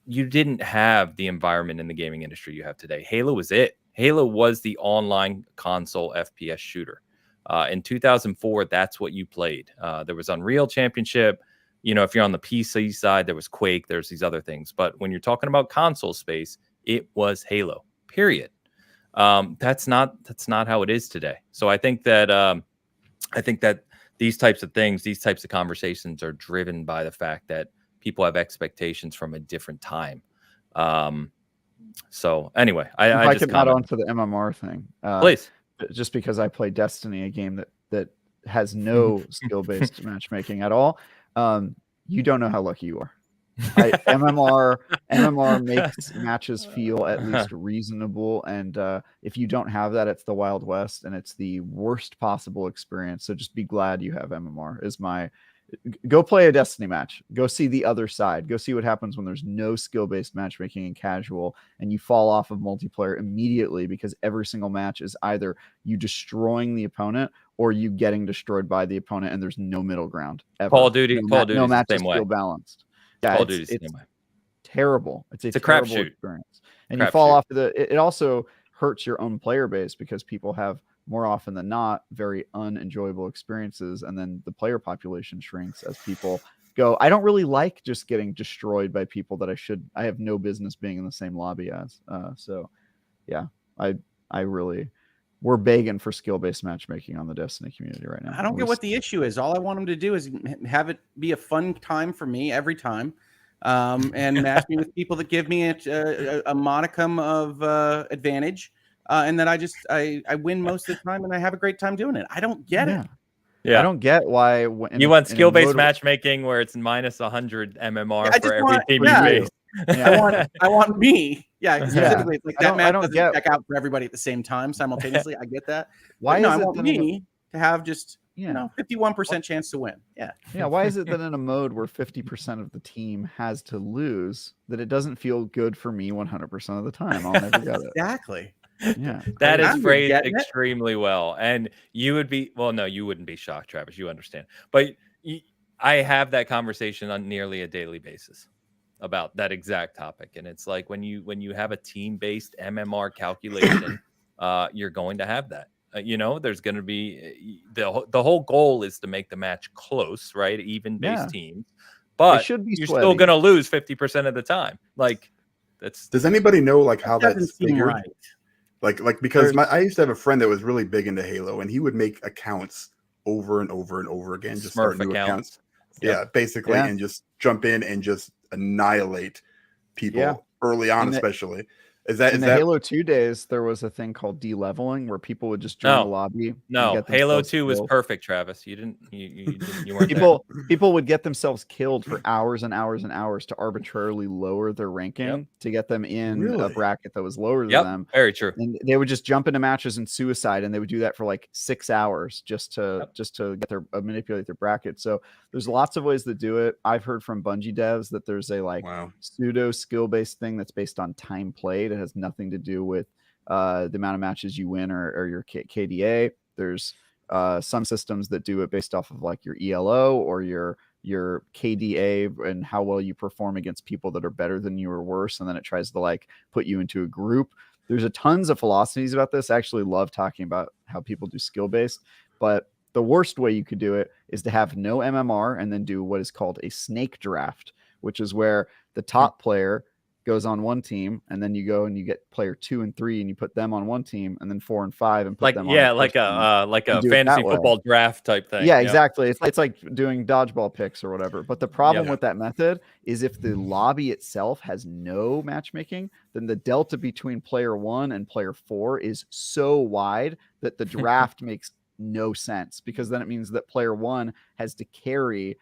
[SPEAKER 1] you didn't have the environment in the gaming industry you have today. Halo was it. Halo was the online console FPS shooter. In 2004, that's what you played. There was Unreal Championship. You know, if you're on the PC side, there was Quake. There's these other things. But when you're talking about console space, it was Halo, period. That's not how it is today. So I think that these types of things, these types of conversations are driven by the fact that people have expectations from a different time. So anyway, I just
[SPEAKER 3] could add on to the MMR thing,
[SPEAKER 1] please.
[SPEAKER 3] Just because I play Destiny, a game that has no skill-based matchmaking at all. You don't know how lucky you are. MMR makes matches feel at least reasonable, and if you don't have that, it's the Wild West, and it's the worst possible experience. So just be glad you have MMR. Go play a Destiny match. Go see the other side. Go see what happens when there's no skill-based matchmaking and casual, and you fall off of multiplayer immediately because every single match is either you destroying the opponent or you getting destroyed by the opponent, and there's no middle ground ever.
[SPEAKER 1] Call of Duty,
[SPEAKER 3] no matches
[SPEAKER 1] same way.
[SPEAKER 3] feel balanced. Yeah,
[SPEAKER 1] it's
[SPEAKER 3] terrible. It's a
[SPEAKER 1] crapshoot
[SPEAKER 3] terrible experience, and you fall off it also hurts your own player base because people have, more often than not, very unenjoyable experiences, and then the player population shrinks as people go, I don't really like just getting destroyed by people that I have no business being in the same lobby as. So yeah, we're begging for skill-based matchmaking on the Destiny community right now.
[SPEAKER 2] I don't get what the issue is. All I want them to do is have it be a fun time for me every time, and match me with people that give me a modicum of advantage. And then I win most of the time, and I have a great time doing it. I don't get it.
[SPEAKER 3] Yeah, I don't get why
[SPEAKER 1] you want skill-based matchmaking where it's minus 100 MMR for every team you face.
[SPEAKER 2] Yeah. I want me. Yeah, specifically, it's like that match doesn't check out for everybody at the same time simultaneously. I get that. Why? No, I want me to have just 51% chance to win.
[SPEAKER 3] Yeah. Why is it that in a mode where 50% of the team has to lose, that it doesn't feel good for me 100% of the time? I'll never get it.
[SPEAKER 2] Exactly.
[SPEAKER 3] Yeah,
[SPEAKER 1] that is phrased extremely well, and you would be you wouldn't be shocked, Travis. You understand, but I have that conversation on nearly a daily basis about that exact topic, and it's like when you have a team-based MMR calculation, you're going to have that. There's going to be the whole goal is to make the match close, right? Even-based teams, but you're still going to lose 50% of the time. Like that's.
[SPEAKER 4] Does anybody know like how that's figured?
[SPEAKER 2] Right.
[SPEAKER 4] Like because I used to have a friend that was really big into Halo, and he would make accounts over and over and over again, just start new accounts. Yeah, basically, and just jump in and just annihilate people early on, especially. Is that
[SPEAKER 3] in the Halo 2 days, there was a thing called de-leveling where people would just join the lobby.
[SPEAKER 1] No,
[SPEAKER 3] get
[SPEAKER 1] Halo
[SPEAKER 3] themselves
[SPEAKER 1] 2 was
[SPEAKER 3] killed.
[SPEAKER 1] perfect, Travis. You weren't there.
[SPEAKER 3] People would get themselves killed for hours and hours and hours to arbitrarily lower their ranking to get them in a bracket that was lower than them.
[SPEAKER 1] Very true.
[SPEAKER 3] And they would just jump into matches and suicide, and they would do that for like 6 hours just to get their manipulate their bracket. So there's lots of ways to do it. I've heard from Bungie devs that there's a pseudo skill based thing that's based on time played. It has nothing to do with the amount of matches you win or your KDA. There's some systems that do it based off of like your ELO or your KDA and how well you perform against people that are better than you or worse, and then it tries to like put you into a group. There's a tons of philosophies about this. I actually love talking about how people do skill based, but the worst way you could do it is to have no MMR and then do what is called a snake draft, which is where the top player goes on one team, and then you go and you get player 2 and 3 and you put them on one team, and then 4 and 5 and put them on
[SPEAKER 1] like a fantasy football draft type thing.
[SPEAKER 3] Yeah, exactly. It's like doing dodgeball picks or whatever. But the problem with that method is if the lobby itself has no matchmaking, then the delta between player 1 and player 4 is so wide that the draft makes no sense, because then it means that player 1 has to carry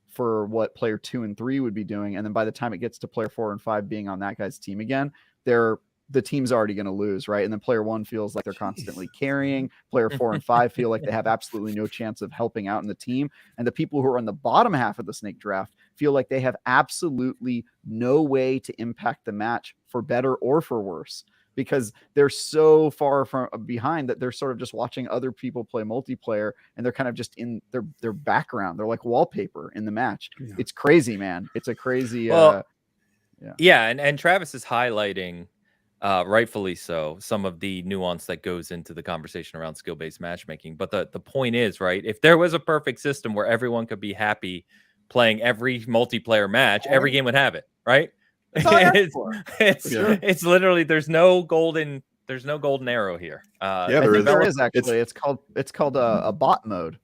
[SPEAKER 3] for what player 2 and 3 would be doing, and then by the time it gets to player 4 and 5 being on that guy's team again, the team's already going to lose, right? And then player 1 feels like they're constantly carrying. Player 4 and 5 feel like they have absolutely no chance of helping out in the team, and the people who are on the bottom half of the snake draft feel like they have absolutely no way to impact the match for better or for worse, because they're so far from behind that they're sort of just watching other people play multiplayer, and they're kind of just in their background. They're like wallpaper in the match. Yeah. It's crazy, man. It's a crazy.
[SPEAKER 1] And Travis is highlighting, rightfully so, some of the nuance that goes into the conversation around skill-based matchmaking. But the point is, right, if there was a perfect system where everyone could be happy playing every multiplayer match, every game would have it, right? It's literally there's no golden arrow here.
[SPEAKER 3] There is actually. It's called a bot mode.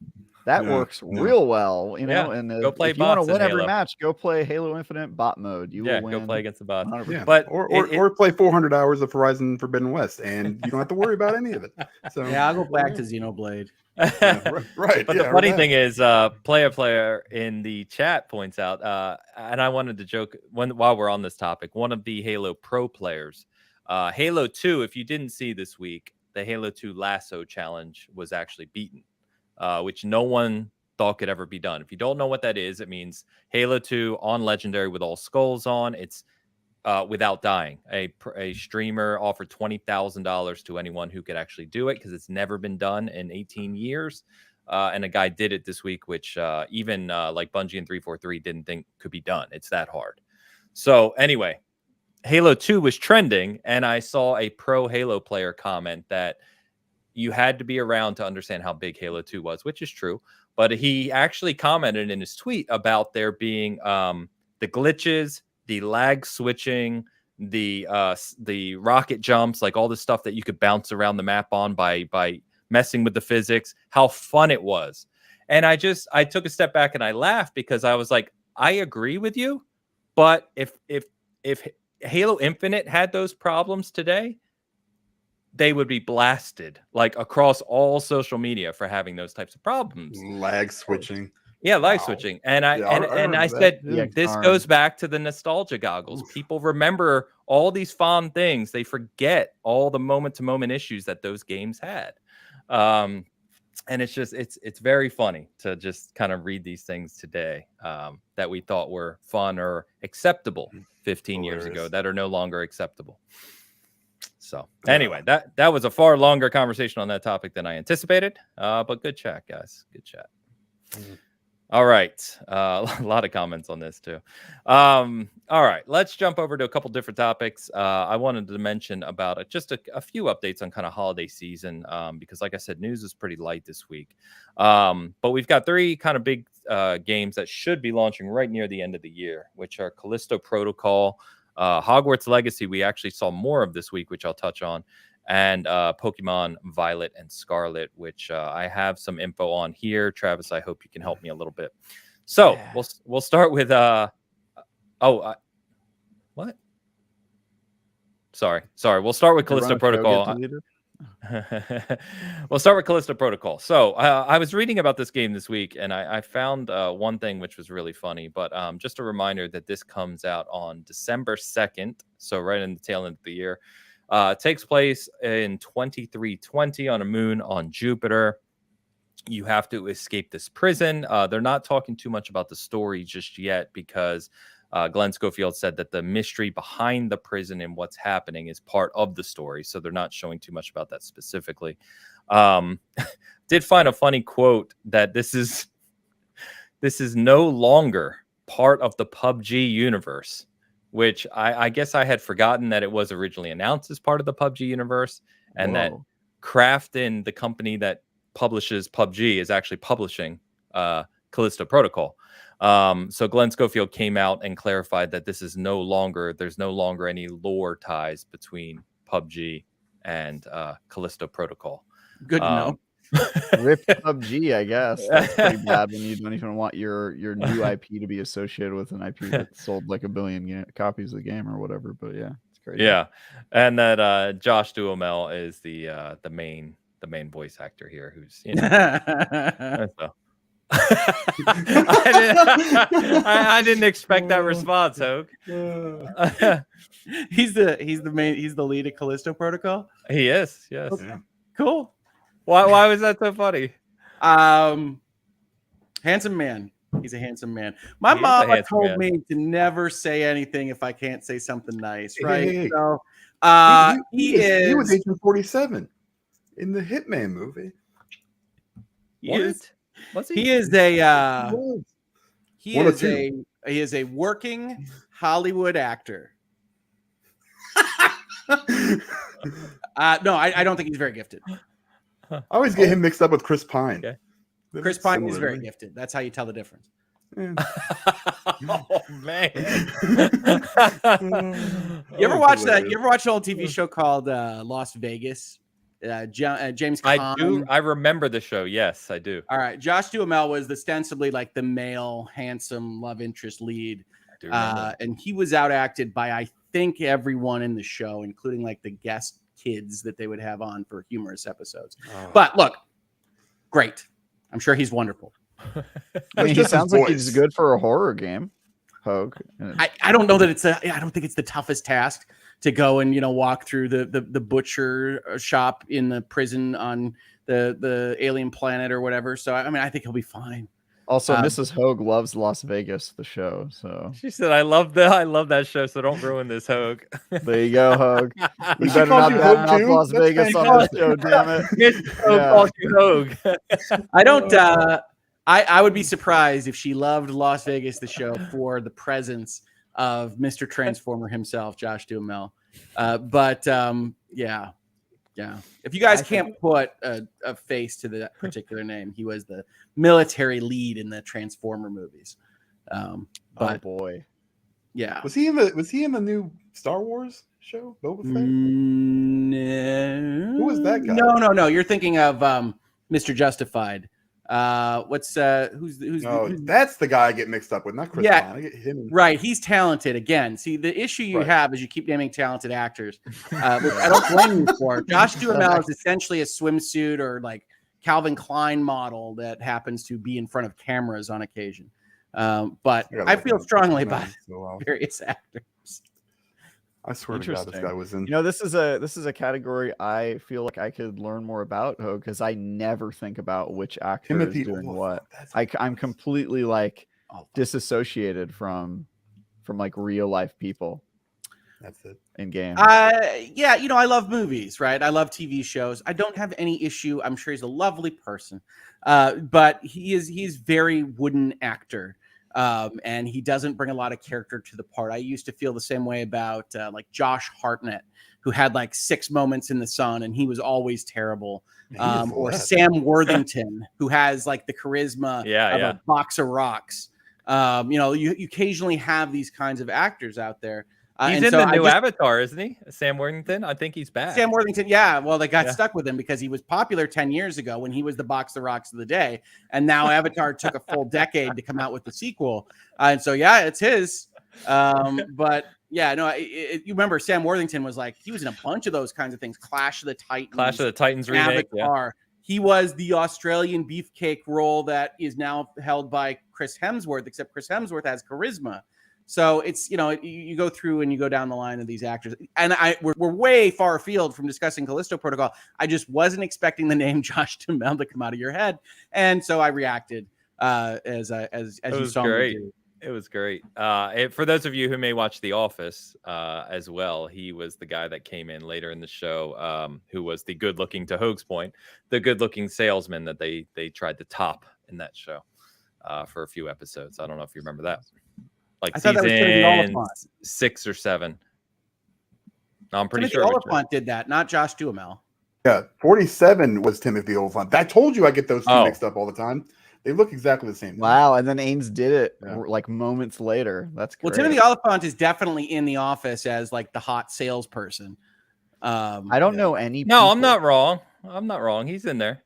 [SPEAKER 3] That works real well, you know. And
[SPEAKER 1] go play
[SPEAKER 3] if you want to win every
[SPEAKER 1] Halo.
[SPEAKER 3] match, go play Halo Infinite bot mode. You will win.
[SPEAKER 1] Go play against the bot.
[SPEAKER 4] But or play 400 hours of Horizon Forbidden West, and you don't have to worry about any of it. So
[SPEAKER 2] I'll go back to Xenoblade.
[SPEAKER 4] Right.
[SPEAKER 1] But the funny thing is, player in the chat points out, and I wanted to joke while we're on this topic, one of the Halo Pro players, Halo 2, if you didn't see this week, the Halo 2 Lasso Challenge was actually beaten, which no one thought could ever be done. If you don't know what that is, it means Halo 2 on Legendary with all skulls on. It's without dying. A streamer offered $20,000 to anyone who could actually do it, because it's never been done in 18 years. And a guy did it this week, which even like Bungie and 343 didn't think could be done. It's that hard. So anyway, Halo 2 was trending, and I saw a pro Halo player comment that you had to be around to understand how big Halo 2 was, which is true. But he actually commented in his tweet about there being the glitches, the lag switching, the rocket jumps, like all the stuff that you could bounce around the map on by messing with the physics, how fun it was. And I took a step back and I laughed, because I was like, I agree with you, but if Halo Infinite had those problems today, they would be blasted like across all social media for having those types of problems.
[SPEAKER 4] Lag switching.
[SPEAKER 1] Yeah, lag switching. And I said, this goes back to the nostalgia goggles. People remember all these fond things. They forget all the moment-to-moment issues that those games had. And it's very funny to just kind of read these things today that we thought were fun or acceptable 15 years ago that are no longer acceptable. So anyway, that was a far longer conversation on that topic than I anticipated. But good chat, guys. Good chat. Mm-hmm. All right. A lot of comments on this too. All right. Let's jump over to a couple different topics. I wanted to mention about just a few updates on kind of holiday season, because like I said, news is pretty light this week. But we've got 3 kind of big games that should be launching right near the end of the year, which are Callisto Protocol, Hogwarts Legacy. We actually saw more of this week, which I'll touch on, and Pokemon Violet and Scarlet, which I have some info on here. Travis, I hope you can help me a little bit. So we'll start with what? Sorry. We'll start with Callisto Protocol. We'll start with Callisto Protocol. So I was reading about this game this week, and I found one thing which was really funny. But just a reminder that this comes out on December 2nd, so right in the tail end of the year. It takes place in 2320 on a moon on Jupiter. You have to escape this prison. They're not talking too much about the story just yet because Glenn Schofield said that the mystery behind the prison and what's happening is part of the story. So they're not showing too much about that specifically. Did find a funny quote that this is no longer part of the PUBG universe, which I guess I had forgotten that it was originally announced as part of the PUBG universe, and that Krafton, the company that publishes PUBG, is actually publishing Callisto Protocol. So Glenn Schofield came out and clarified that there's no longer any lore ties between PUBG and Callisto Protocol.
[SPEAKER 2] Good to know.
[SPEAKER 3] Rip PUBG, I guess. That's pretty bad when you don't even want your new IP to be associated with an IP that sold like 1 billion copies of the game or whatever. But yeah, it's crazy.
[SPEAKER 1] Yeah, and that Josh Duhamel is the main voice actor here, who's so. I didn't expect that response, Hogue.
[SPEAKER 2] He's the lead of Callisto Protocol.
[SPEAKER 1] He is, yes.
[SPEAKER 2] Okay. Cool.
[SPEAKER 1] Why was that so funny?
[SPEAKER 2] Handsome man. He's a handsome man. My mama told me to never say anything if I can't say something nice, right?
[SPEAKER 4] Hey.
[SPEAKER 2] So
[SPEAKER 4] he was Agent 47 in the Hitman movie.
[SPEAKER 2] He is a working Hollywood actor. No, I don't think he's very gifted.
[SPEAKER 4] I always get him mixed up with Chris Pine.
[SPEAKER 1] Okay.
[SPEAKER 2] Chris Pine is very gifted. That's how you tell the difference.
[SPEAKER 1] Oh man!
[SPEAKER 2] You ever watch that? You ever watch an old TV show called Las Vegas? James Caan.
[SPEAKER 1] I do. I remember the show. Yes, I do.
[SPEAKER 2] All right. Josh Duhamel was ostensibly like the male, handsome love interest lead. And he was outacted by, I think, everyone in the show, including like the guest kids that they would have on for humorous episodes. Oh. But look, great. I'm sure he's wonderful.
[SPEAKER 3] I mean, he sounds like he's good for a horror game. Hogue.
[SPEAKER 2] I don't know that I don't think it's the toughest task to go and walk through the butcher shop in the prison on the alien planet or whatever. So I mean, I think he'll be fine.
[SPEAKER 3] Also, Mrs. Hogue loves Las Vegas, the show. So
[SPEAKER 1] she said, "I love that show. So don't ruin this, Hogue."
[SPEAKER 3] There you go, Hogue. You better not bad enough Las Vegas on this show, damn it.
[SPEAKER 1] Hogue.
[SPEAKER 2] I don't. I would be surprised if she loved Las Vegas, the show, for the presence of Mr. Transformer himself, Josh Duhamel. But yeah. If you guys can't put a face to that particular name, he was the military lead in the Transformer movies. But
[SPEAKER 3] oh boy,
[SPEAKER 2] yeah.
[SPEAKER 4] Was he in the new Star Wars show, Boba Fett?
[SPEAKER 2] No.
[SPEAKER 4] Who was that guy?
[SPEAKER 2] No. You're thinking of Mr. Justified. Who's
[SPEAKER 4] that's the guy I get mixed up with, not Chris Pine. I get him.
[SPEAKER 2] Right, he's talented again. See, the issue you have is you keep naming talented actors, which I don't blame you for. Josh Duhamel is essentially a swimsuit or like Calvin Klein model that happens to be in front of cameras on occasion. But I feel strongly about various actors.
[SPEAKER 4] I swear to God, this guy was in.
[SPEAKER 3] This is a category I feel like I could learn more about, because I never think about which actor is doing what. I'm completely like disassociated from like real life people.
[SPEAKER 4] That's it.
[SPEAKER 3] In games.
[SPEAKER 2] Yeah, I love movies, right? I love TV shows. I don't have any issue. I'm sure he's a lovely person, but he's very wooden actor. And he doesn't bring a lot of character to the part. I used to feel the same way about like Josh Hartnett, who had like 6 moments in the sun and he was always terrible. Or Sam Worthington, who has like the charisma of a box of rocks. You occasionally have these kinds of actors out there.
[SPEAKER 1] He's in the new Avatar, isn't he? Sam Worthington. I think he's back.
[SPEAKER 2] Sam Worthington, yeah. Well, they got stuck with him because he was popular 10 years ago when he was the box of rocks of the day, and now Avatar took a full decade to come out with the sequel, and so it's his. But Yeah, no, you remember Sam Worthington was like, he was in a bunch of those kinds of things. Clash of the Titans
[SPEAKER 1] remake.
[SPEAKER 2] Avatar. Yeah. He was the Australian beefcake role that is now held by Chris Hemsworth, except Chris Hemsworth has charisma. So it's, you go through and you go down the line of these actors. And we're way far afield from discussing Callisto Protocol. I just wasn't expecting the name Josh Duhamel to come out of your head. And so I reacted as you saw me do.
[SPEAKER 1] It was great. For those of you who may watch The Office as well, he was the guy that came in later in the show, who was the good-looking, to Hoag's point, the good-looking salesman that they tried to top in that show for a few episodes. I don't know if you remember that. Like season 6 or 7. No, I'm pretty sure
[SPEAKER 2] Oliphant did that, not Josh Duhamel.
[SPEAKER 4] Yeah, 47 was Timothy Oliphant. I told you I get those two mixed up all the time. They look exactly the same.
[SPEAKER 3] Wow, and then Ains did it like moments later. That's great.
[SPEAKER 2] Well, Timothy Oliphant is definitely in The Office as like the hot salesperson.
[SPEAKER 3] I don't know any.
[SPEAKER 1] No, I'm not wrong. He's in there.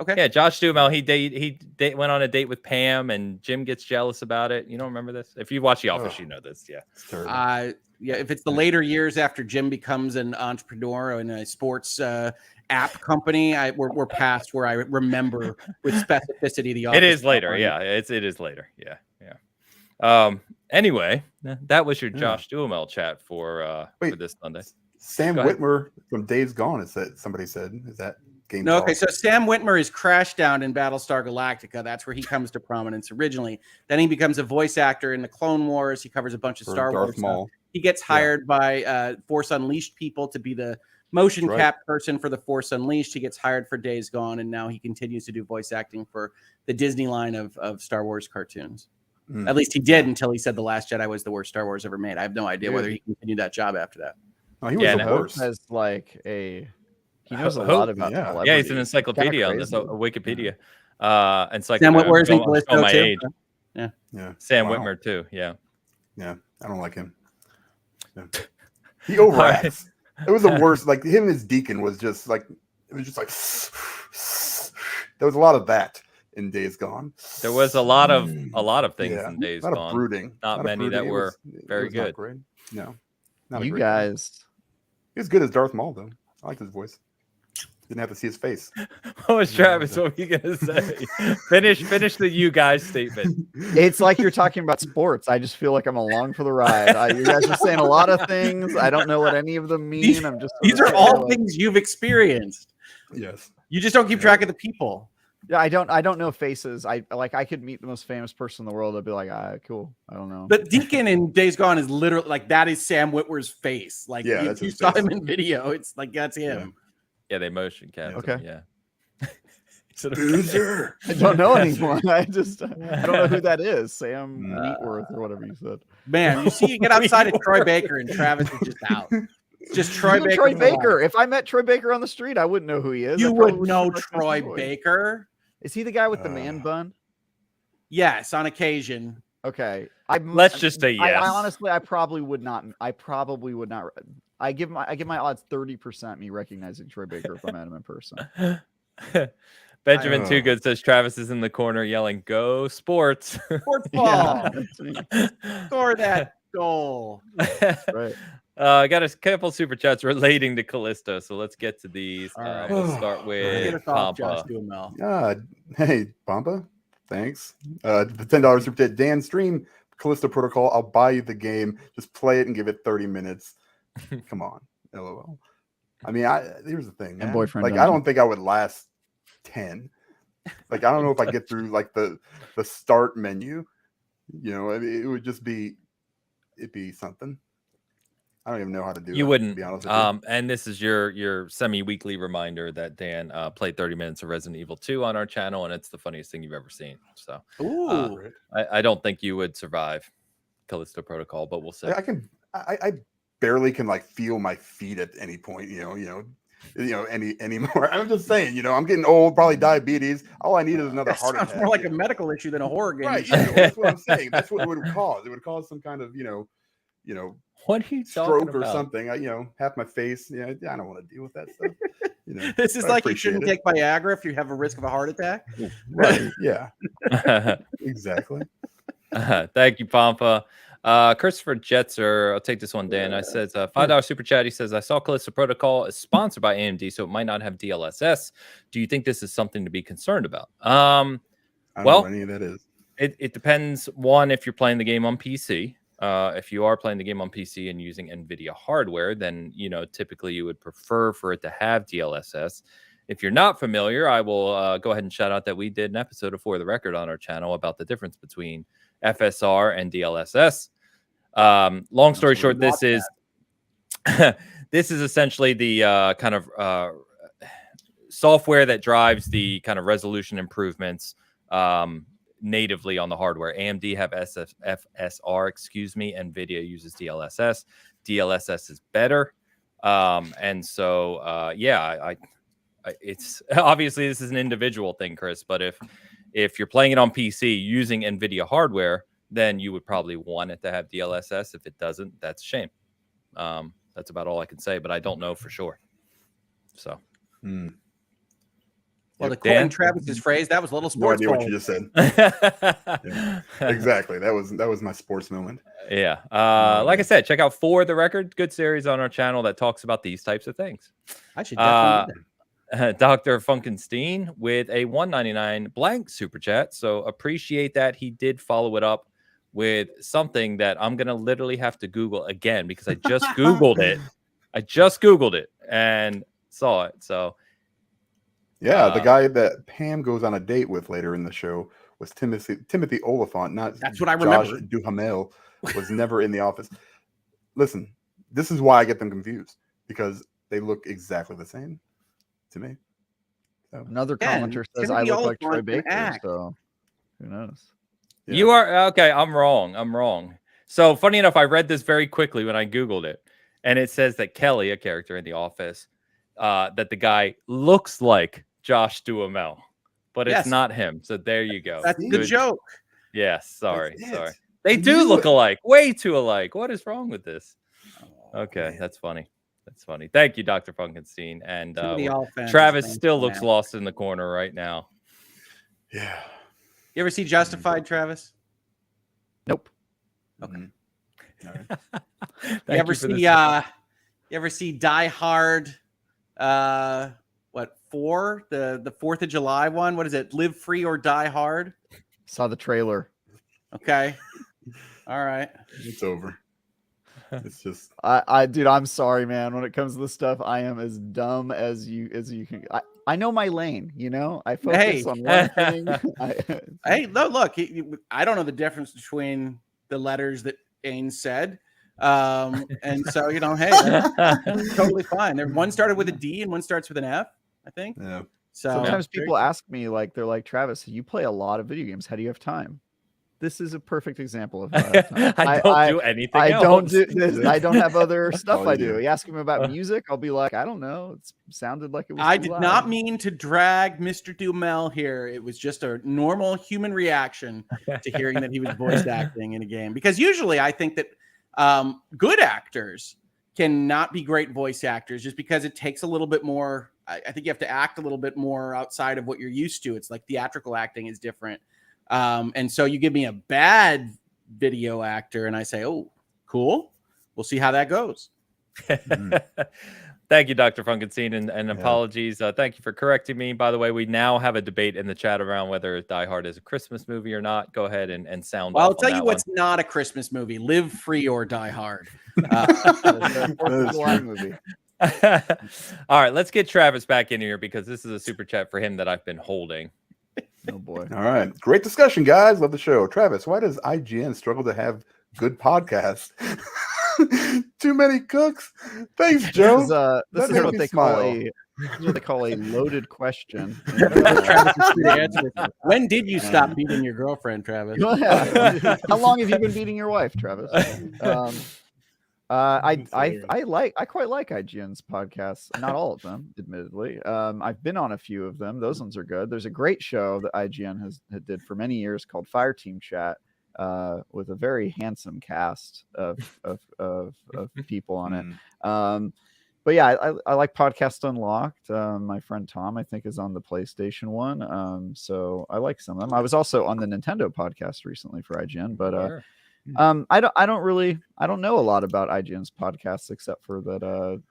[SPEAKER 2] Okay.
[SPEAKER 1] Yeah, Josh Duhamel. He went on a date with Pam, and Jim gets jealous about it. You don't remember this? If you watch The Office, you know this. Yeah.
[SPEAKER 2] Yeah. If it's the later years after Jim becomes an entrepreneur in a sports app company, we're past where I remember with specificity The Office.
[SPEAKER 1] It is later. Yeah, it is later. Yeah. Anyway, that was your Josh Duhamel chat for this Sunday.
[SPEAKER 4] Sam Whitmer from Days Gone somebody said. Is that game?
[SPEAKER 2] No, okay. So Sam Whitmer is Crashdown in Battlestar Galactica. That's where he comes to prominence originally. Then he becomes a voice actor in the Clone Wars. He covers a bunch of Star Wars stuff. He gets hired by Force Unleashed people to be the motion cap person for the Force Unleashed. He gets hired for Days Gone, and now he continues to do voice acting for the Disney line of Star Wars cartoons. At least he did until he said The Last Jedi was the worst Star Wars ever made. I have no idea whether he continued that job after that.
[SPEAKER 4] Oh, he was the worst.
[SPEAKER 3] Has he knows a lot about celebrities.
[SPEAKER 1] Yeah, he's an encyclopedia on this Wikipedia.
[SPEAKER 2] Sam Whitmer's in Callisto
[SPEAKER 1] my
[SPEAKER 2] too.
[SPEAKER 1] age.
[SPEAKER 2] Yeah.
[SPEAKER 1] Sam Whitmer too. Yeah.
[SPEAKER 4] Yeah, I don't like him. Yeah. He overacts. It was the worst. Like him as Deacon was just like there was a lot of that in Days Gone.
[SPEAKER 1] There was a lot of things in Days Gone.
[SPEAKER 4] A lot of brooding.
[SPEAKER 1] Not many that were very good.
[SPEAKER 4] Not great. No.
[SPEAKER 3] You guys.
[SPEAKER 4] He was good as Darth Maul though. I liked his voice. Didn't have to see his face.
[SPEAKER 1] What was Travis? What were you gonna say? Finish the you guys statement.
[SPEAKER 3] It's like you're talking about sports. I just feel like I'm along for the ride. You guys are saying a lot of things. I don't know what any of them mean.
[SPEAKER 2] These are all things you've experienced.
[SPEAKER 4] Yes.
[SPEAKER 2] You just don't keep track of the people.
[SPEAKER 3] Yeah, I don't know faces. I could meet the most famous person in the world. I'd be like, cool. I don't know.
[SPEAKER 2] But Deacon in Days Gone is literally like that is Sam Whitmer's face. Like if you saw him in video, it's like that's him.
[SPEAKER 1] Yeah, they motion capture.
[SPEAKER 3] Okay.
[SPEAKER 1] Yeah.
[SPEAKER 4] Boozer.
[SPEAKER 3] I don't know anyone. I don't know who that is. Sam Wheatworth or whatever you said.
[SPEAKER 2] Man, you get outside of Troy Baker and Travis is just out. It's just Troy Baker.
[SPEAKER 3] Troy Baker. If I met Troy Baker on the street, I wouldn't know who he is.
[SPEAKER 2] You would know Troy Baker.
[SPEAKER 3] Is he the guy with the man bun?
[SPEAKER 2] Yes, on occasion.
[SPEAKER 3] Okay.
[SPEAKER 1] Let's just say yes.
[SPEAKER 3] I honestly, I probably would not. I give my odds 30% me recognizing Troy Baker if I met him in person.
[SPEAKER 1] Benjamin Too Good says Travis is in the corner yelling, "Go sports!"
[SPEAKER 2] Sports ball. Score that goal.
[SPEAKER 3] Right.
[SPEAKER 1] I got a couple super chats relating to Callisto, so let's get to these.
[SPEAKER 2] Right.
[SPEAKER 1] We'll start with Pampa.
[SPEAKER 4] Hey, Pampa. Thanks. The $10 super chat. Dan, stream Callisto Protocol. I'll buy you the game. Just play it and give it 30 minutes. Come on. LOL. I mean, here's the thing.
[SPEAKER 3] And boyfriend.
[SPEAKER 4] Like, I don't think I would last 10. Like, I don't know if I get through like the start menu. You know, I mean, it'd be something. I don't even know how to do it.
[SPEAKER 1] You wouldn't.
[SPEAKER 4] To be honest with you.
[SPEAKER 1] And this is your semi-weekly reminder that Dan played 30 minutes of Resident Evil 2 on our channel, and it's the funniest thing you've ever seen. So, I don't think you would survive Callisto Protocol, but we'll see.
[SPEAKER 4] I barely can like feel my feet at any point. Anymore. I'm just saying. You know, I'm getting old. Probably diabetes. All I need is another heart attack.
[SPEAKER 2] More like a medical issue than a horror game.
[SPEAKER 4] Right. That's what I'm saying. That's what it would cause. It would cause some kind of
[SPEAKER 1] what are you
[SPEAKER 4] stroke or something. Half my face. Yeah, I don't want to deal with that stuff.
[SPEAKER 2] This is like you shouldn't take Viagra if you have a risk of a heart attack.
[SPEAKER 4] Right. Yeah. Exactly.
[SPEAKER 1] Thank you, Pampa. Christopher Jetzer, I'll take this one, Dan. I says $5 super chat. He says, I saw Callisto Protocol is sponsored by AMD, so it might not have DLSS. Do you think this is something to be concerned about?
[SPEAKER 4] I don't know what any of that is.
[SPEAKER 1] It depends. One, if you're playing the game on PC. If you are playing the game on PC and using NVIDIA hardware, then typically you would prefer for it to have DLSS. If you're not familiar, I will go ahead and shout out that we did an episode of For the Record on our channel about the difference between FSR and DLSS. Long story short, this is this is essentially the kind of software that drives the kind of resolution improvements natively on the hardware. AMD have FSR, NVIDIA uses DLSS. DLSS is better. And so, it's obviously this is an individual thing, Chris, but if you're playing it on PC using NVIDIA hardware, then you would probably want it to have DLSS. If it doesn't, that's a shame. That's about all I can say, but I don't know for sure. So.
[SPEAKER 2] Well, to coin Travis's phrase, that was a little sports.
[SPEAKER 4] No idea what you just said. Yeah, exactly. That was my sports moment.
[SPEAKER 1] Yeah. Like I said, check out For the Record. Good series on our channel that talks about these types of things.
[SPEAKER 2] I should definitely do that.
[SPEAKER 1] Dr. Funkenstein with a $1.99 blank super chat. So appreciate that. He did follow it up with something that I'm going to literally have to Google again because I just Googled it. I just Googled it and saw it. So.
[SPEAKER 4] Yeah, the guy that Pam goes on a date with later in the show was Timothy Oliphant, not
[SPEAKER 2] that's what I remember.
[SPEAKER 4] Josh Duhamel was never in the office. Listen, this is why I get them confused because they look exactly the same to me. So.
[SPEAKER 3] Another commenter says I look like Troy Baker, so who knows?
[SPEAKER 1] Yeah. You are okay. I'm wrong. So funny enough, I read this very quickly when I Googled it, and it says that Kelly, a character in The Office, that the guy looks like Josh Duhamel, but it's not him. So there you go.
[SPEAKER 2] That's the joke.
[SPEAKER 1] Yes. Sorry. They do look alike. Way too alike. What is wrong with this? Okay, that's funny. Thank you, Dr. Funkenstein. And Travis still looks lost in the corner right now.
[SPEAKER 4] Yeah.
[SPEAKER 2] You ever see Justified, Travis?
[SPEAKER 3] Nope.
[SPEAKER 2] Okay. All right. You ever see Die Hard? What, 4? The 4th of July one? What is it? Live Free or Die Hard?
[SPEAKER 3] Saw the trailer.
[SPEAKER 2] Okay. All right.
[SPEAKER 4] It's over. It's just
[SPEAKER 3] dude, I'm sorry, man. When it comes to this stuff, I am as dumb as you can. I know my lane, I focus on one thing.
[SPEAKER 2] Hey, look, I don't know the difference between the letters that Ains said. And so, hey, that's totally fine. One started with a D and one starts with an F, I think.
[SPEAKER 4] Yeah.
[SPEAKER 3] So sometimes people ask me, they're like, Travis, you play a lot of video games. How do you have time? This is a perfect example of how I have time.
[SPEAKER 1] I don't do anything else.
[SPEAKER 3] Don't do this. I don't have other stuff I do. You ask me about music, I'll be like, I don't know. It sounded like it was.
[SPEAKER 2] I did not mean to drag Mr. Duhamel here. It was just a normal human reaction to hearing that he was voice acting in a game. Because usually I think that good actors cannot be great voice actors just because it takes a little bit more. I think you have to act a little bit more outside of what you're used to. It's like theatrical acting is different. And so you give me a bad video actor and I say, oh, cool. We'll see how that goes.
[SPEAKER 1] Thank you, Dr. Funkenstein, and apologies. Thank you for correcting me. By the way, we now have a debate in the chat around whether Die Hard is a Christmas movie or not. Go ahead and sound off.
[SPEAKER 2] I'll tell you what's not a Christmas movie. Live Free or Die Hard.
[SPEAKER 3] Movie.
[SPEAKER 1] All right, let's get Travis back in here because this is a super chat for him that I've been holding.
[SPEAKER 3] Oh boy.
[SPEAKER 4] All right. Great discussion, guys. Love the show. Travis, why does IGN struggle to have good podcasts? Too many cooks. Thanks, Joe.
[SPEAKER 3] This is what they call a loaded question.
[SPEAKER 2] When did you stop beating your girlfriend, Travis?
[SPEAKER 3] How long have you been beating your wife, Travis? I quite like IGN's podcasts. Not all of them, admittedly. I've been on a few of them. Those ones are good. There's a great show that IGN did for many years called Fire Team Chat, with a very handsome cast of people on it. But yeah, I like Podcast Unlocked. My friend Tom, I think, is on the PlayStation one. So I like some of them. I was also on the Nintendo podcast recently for IGN, but I don't know a lot about IGN's podcasts except for that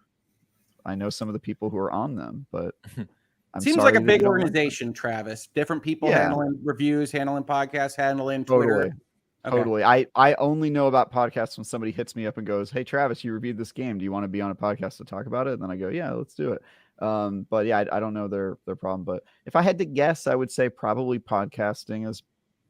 [SPEAKER 3] I know some of the people who are on them, but
[SPEAKER 2] Seems like a big organization, Travis. Different people handling reviews, handling podcasts, handling Twitter.
[SPEAKER 3] Totally. I only know about podcasts when somebody hits me up and goes, "Hey Travis, you reviewed this game. Do you want to be on a podcast to talk about it?" And then I go, "Yeah, let's do it." But yeah, I don't know their problem. But if I had to guess, I would say probably podcasting is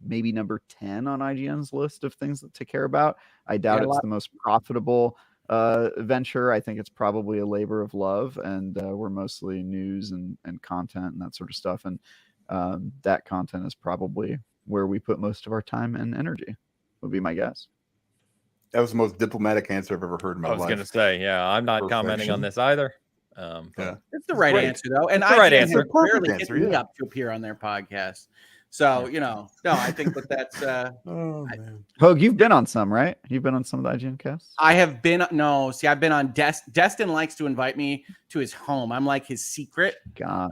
[SPEAKER 3] maybe number 10 on IGN's list of things to care about. I doubt it's the most profitable venture. I think it's probably a labor of love, and we're mostly news and content and that sort of stuff. And that content is probably where we put most of our time and energy, would be my guess.
[SPEAKER 4] That was the most diplomatic answer I've ever heard in my life.
[SPEAKER 1] I was going to say, I'm not commenting on this either.
[SPEAKER 2] It's the right answer, though. And
[SPEAKER 1] the right answer.
[SPEAKER 2] Rarely hit me up to appear on their podcast. So, I think that's...
[SPEAKER 4] oh, man.
[SPEAKER 3] Hogue, you've been on some, right? You've been on some of the IGN casts?
[SPEAKER 2] I have been... No, see, I've been on... Destin likes to invite me to his home. I'm like his secret.
[SPEAKER 3] God.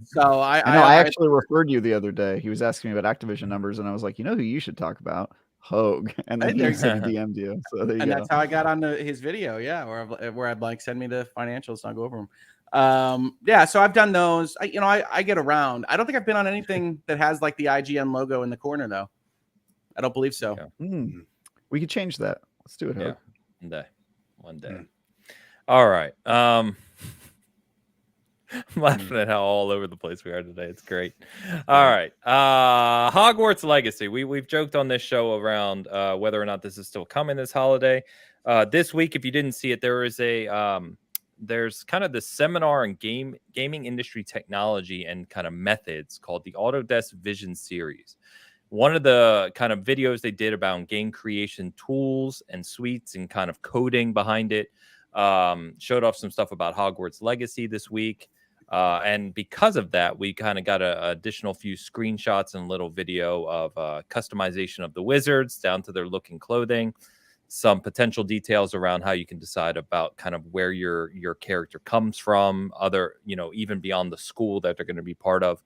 [SPEAKER 2] So
[SPEAKER 3] I actually referred you the other day. He was asking me about Activision numbers, and I was like, you know who you should talk about? Hogue. And then he DM'd you. So there you go.
[SPEAKER 2] That's how I got on his video, where I'd like send me the financials and I'll go over them. So I've done those. I get around. I don't think I've been on anything that has like the IGN logo in the corner, though. I don't believe so.
[SPEAKER 3] We could change that. Let's do it.
[SPEAKER 1] Yeah. One day. All right. I'm laughing at how all over the place we are today. It's great. All right. Hogwarts Legacy. We've joked on this show around whether or not this is still coming this holiday. This week, if you didn't see it, there is there's kind of the seminar in gaming industry technology and kind of methods called the Autodesk Vision series. One of the kind of videos they did about game creation tools and suites and kind of coding behind it showed off some stuff about Hogwarts Legacy this week. And because of that, we kind of got an additional few screenshots and a little video of customization of the wizards down to their look and clothing. Some potential details around how you can decide about kind of where your character comes from, other, even beyond the school that they're going to be part of.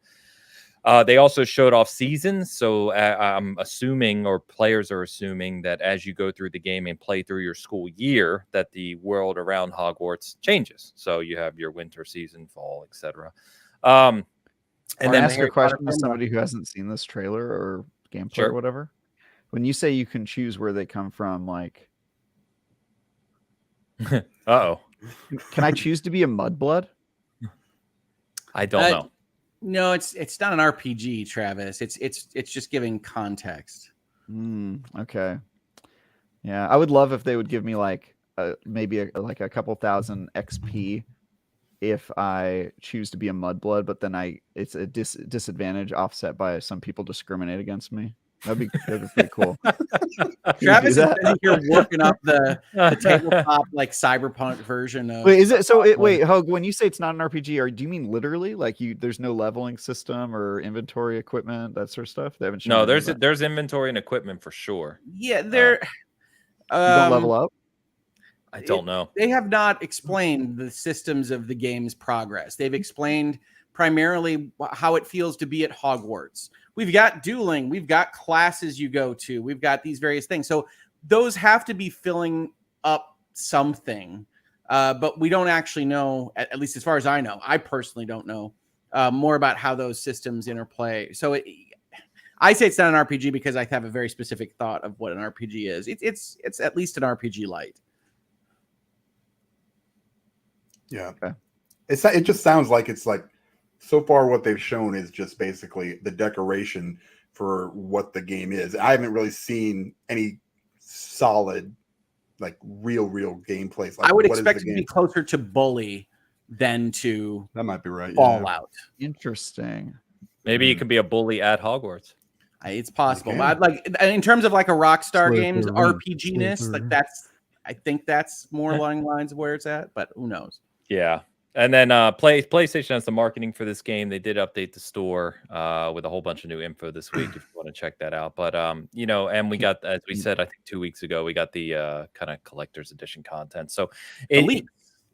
[SPEAKER 1] They also showed off seasons. So I'm assuming, or players are assuming, that as you go through the game and play through your school year, that the world around Hogwarts changes. So you have your winter season, fall, etc. And
[SPEAKER 3] then ask a question to somebody who hasn't seen this trailer or gameplay or whatever. When you say you can choose where they come from, like,
[SPEAKER 1] uh-oh,
[SPEAKER 3] can I choose to be a mudblood?
[SPEAKER 1] I don't know.
[SPEAKER 2] No, it's not an RPG, Travis. It's just giving context.
[SPEAKER 3] Okay. Yeah, I would love if they would give me like maybe a couple thousand XP if I choose to be a mudblood, but then it's a disadvantage offset by some people discriminate against me. That'd be pretty cool.
[SPEAKER 2] Travis is here working up the tabletop like cyberpunk version of.
[SPEAKER 3] Wait, is it so? Wait, Hogue, when you say it's not an RPG, do you mean literally like there's no leveling system or inventory equipment, that sort of stuff? They haven't shown.
[SPEAKER 1] No, there's inventory and equipment for sure.
[SPEAKER 2] Yeah, you
[SPEAKER 3] don't level up.
[SPEAKER 1] I don't know.
[SPEAKER 2] They have not explained the systems of the game's progress. They've explained primarily how it feels to be at Hogwarts. We've got dueling. We've got classes you go to. We've got these various things. So those have to be filling up something. But we don't actually know, at least as far as I know, I personally don't know more about how those systems interplay. So I say it's not an RPG because I have a very specific thought of what an RPG is. It's at least an RPG light.
[SPEAKER 4] Yeah. Okay. It just sounds like it's like, so far what they've shown is just basically the decoration for what the game is. I haven't really seen any solid, like real gameplay. Like,
[SPEAKER 2] I would expect it to be closer to Bully than to
[SPEAKER 4] that might be right.
[SPEAKER 2] Fallout.
[SPEAKER 3] Yeah. Interesting.
[SPEAKER 1] Maybe it could be a bully at Hogwarts.
[SPEAKER 2] It's possible. But I'd like, in terms of like a Rockstar Games RPG-ness, like I think that's more along the lines of where it's at, but who knows?
[SPEAKER 1] Yeah. And then PlayStation has the marketing for this game. They did update the store with a whole bunch of new info this week if you want to check that out. But, and we got, as we said, I think 2 weeks ago, we got the kind of collector's edition content. So it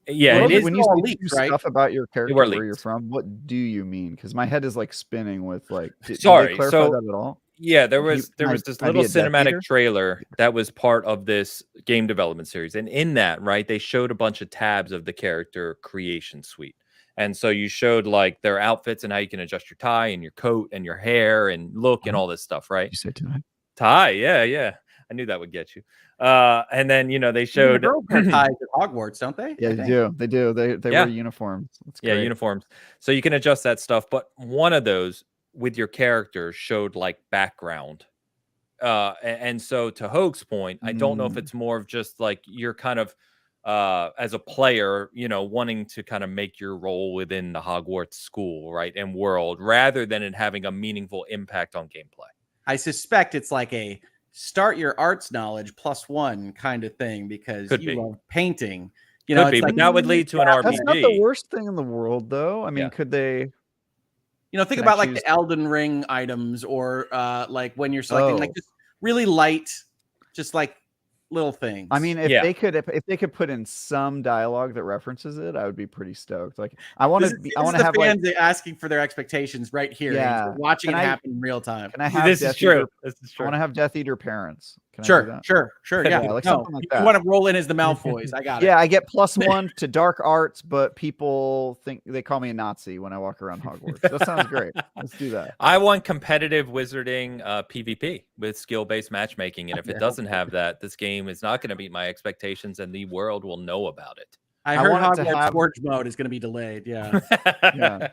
[SPEAKER 1] is.
[SPEAKER 3] When you say stuff about your character, where you're from, what do you mean? Because my head is like spinning with like, did they clarify that at all?
[SPEAKER 1] Yeah, there was this little cinematic
[SPEAKER 3] trailer
[SPEAKER 1] trailer that was part of this game development series, and in that, right, they showed a bunch of tabs of the character creation suite. And so you showed like their outfits and how you can adjust your tie and your coat and your hair and look and all this stuff, right?
[SPEAKER 3] You say tie?
[SPEAKER 1] Tie, yeah. I knew that would get you. And then they showed
[SPEAKER 2] girls wear ties at Hogwarts, don't they?
[SPEAKER 3] Yeah, they do. They do. They wear uniforms. That's great.
[SPEAKER 1] Yeah, uniforms. So you can adjust that stuff. But one of those with your character showed like background. And so to Hoag's point, I don't know if it's more of just like you're kind of as a player, wanting to kind of make your role within the Hogwarts school, right, and world, rather than it having a meaningful impact on gameplay.
[SPEAKER 2] I suspect it's like a start your arts knowledge +1 kind of thing because love painting.
[SPEAKER 1] Could be, but that would lead to an RPG.
[SPEAKER 3] That's not the worst thing in the world, though. I mean, could they?
[SPEAKER 2] Think about like the Elden Ring items, or like when you're selecting like just really light, just like little things.
[SPEAKER 3] I mean, if they could put in some dialogue that references it, I would be pretty stoked. Like, I want to have
[SPEAKER 2] fans asking for their expectations right here.
[SPEAKER 3] Yeah,
[SPEAKER 2] watching it happen in real time.
[SPEAKER 3] Can I have
[SPEAKER 1] this is true. I
[SPEAKER 3] want to have Death Eater parents.
[SPEAKER 2] Sure. Yeah,
[SPEAKER 3] like something like that.
[SPEAKER 2] You want to roll in as the Malfoys? I got it.
[SPEAKER 3] Yeah, I get +1 to dark arts, but people think they call me a Nazi when I walk around Hogwarts. That sounds great. Let's do that.
[SPEAKER 1] I want competitive wizarding PvP with skill-based matchmaking, and if it doesn't have that, this game is not going to meet my expectations, and the world will know about it.
[SPEAKER 2] I heard Hogwarts Forge mode is going to be delayed. Yeah.
[SPEAKER 3] I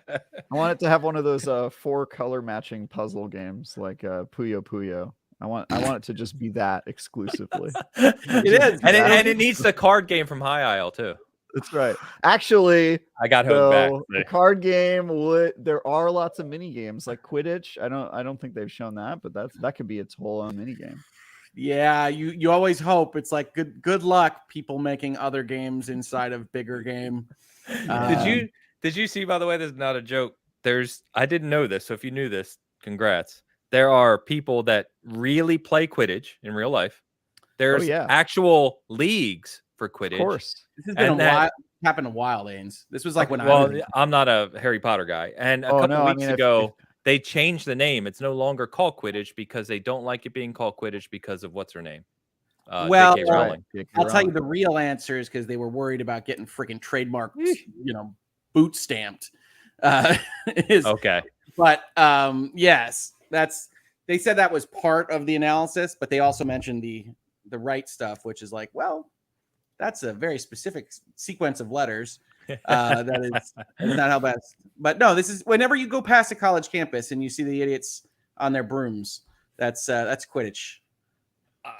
[SPEAKER 3] want it to have one of those 4 color matching puzzle games like Puyo Puyo. I want it to just be that exclusively.
[SPEAKER 2] It is,
[SPEAKER 1] and it needs the card game from High Isle too.
[SPEAKER 3] That's right. Actually,
[SPEAKER 1] I got hooked back.
[SPEAKER 3] The card game there are lots of mini games like Quidditch. I don't think they've shown that, but that could be its whole own mini game.
[SPEAKER 2] Yeah, you always hope. It's like good luck people making other games inside of bigger game.
[SPEAKER 1] Did you see, by the way, this is not a joke. I didn't know this, so if you knew this, congrats. There are people that really play Quidditch in real life. There's actual leagues for Quidditch.
[SPEAKER 3] Of course.
[SPEAKER 2] This has been happened a while, Ains. This was like when
[SPEAKER 1] I'm not a Harry Potter guy. And a couple weeks ago, they changed the name. It's no longer called Quidditch because they don't like it being called Quidditch because of what's her name.
[SPEAKER 2] I'll tell you the real answer is because they were worried about getting freaking trademark, boot stamped.
[SPEAKER 1] Okay.
[SPEAKER 2] But yes. They said that was part of the analysis, but they also mentioned the right stuff, which is like, well, that's a very specific sequence of letters. That is not how best. But no, this is whenever you go past a college campus and you see the idiots on their brooms. That's Quidditch.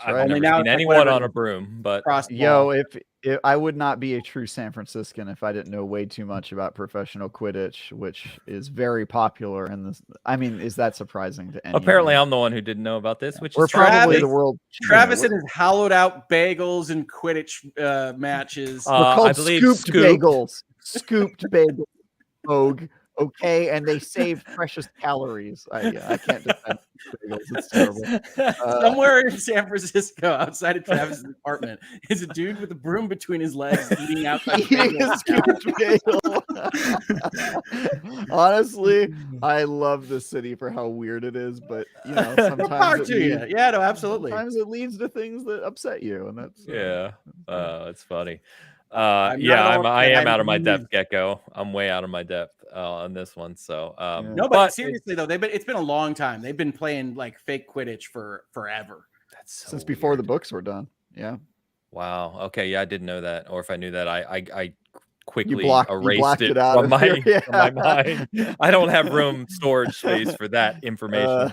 [SPEAKER 1] I've never seen anyone on a broom, but
[SPEAKER 3] if I would not be a true San Franciscan if I didn't know way too much about professional Quidditch, which is very popular. Is that surprising to anyone?
[SPEAKER 1] Apparently, I'm the one who didn't know about this, which is
[SPEAKER 2] probably the world. Travis and his hollowed out bagels and Quidditch matches.
[SPEAKER 3] We're called scooped bagels. Scooped bagels. Vogue. Okay, and they save precious calories. I can't defend bagels. It's terrible.
[SPEAKER 2] Somewhere in San Francisco, outside of Travis's apartment, is a dude with a broom between his legs eating out
[SPEAKER 3] a scooped bagel. Honestly, I love the city for how weird it is, but sometimes
[SPEAKER 2] absolutely.
[SPEAKER 3] Sometimes it leads to things that upset you, and that's
[SPEAKER 1] it's funny. I am out of my depth, Gecko. I'm way out of my depth on this one. So
[SPEAKER 2] but seriously though, it's been a long time. They've been playing like fake Quidditch for forever.
[SPEAKER 1] That's so
[SPEAKER 3] since before the books were done. Yeah.
[SPEAKER 1] Wow. Okay. Yeah, I didn't know that. Or if I knew that, I quickly
[SPEAKER 3] erased
[SPEAKER 1] it from my mind. I don't have room storage space for that information.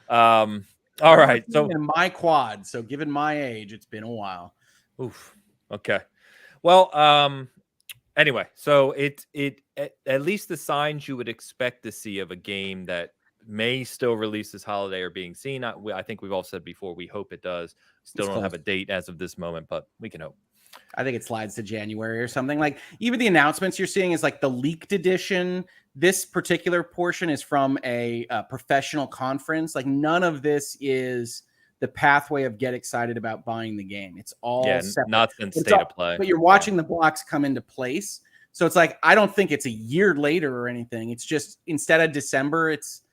[SPEAKER 1] All right. So
[SPEAKER 2] in my quad. So given my age, it's been a while.
[SPEAKER 1] Oof. Okay. Well, anyway, so it at least the signs you would expect to see of a game that may still release this holiday are being seen. I think we've all said before, we hope it does. Still don't have a date as of this moment, but we can hope.
[SPEAKER 2] I think it slides to January or something. Like even the announcements you're seeing is like the leaked edition. This particular portion is from a professional conference. Like none of this is the pathway of get excited about buying the game. It's all separate.
[SPEAKER 1] Not in state of play.
[SPEAKER 2] But you're watching the blocks come into place. So it's like, I don't think it's a year later or anything. It's just instead of December, it's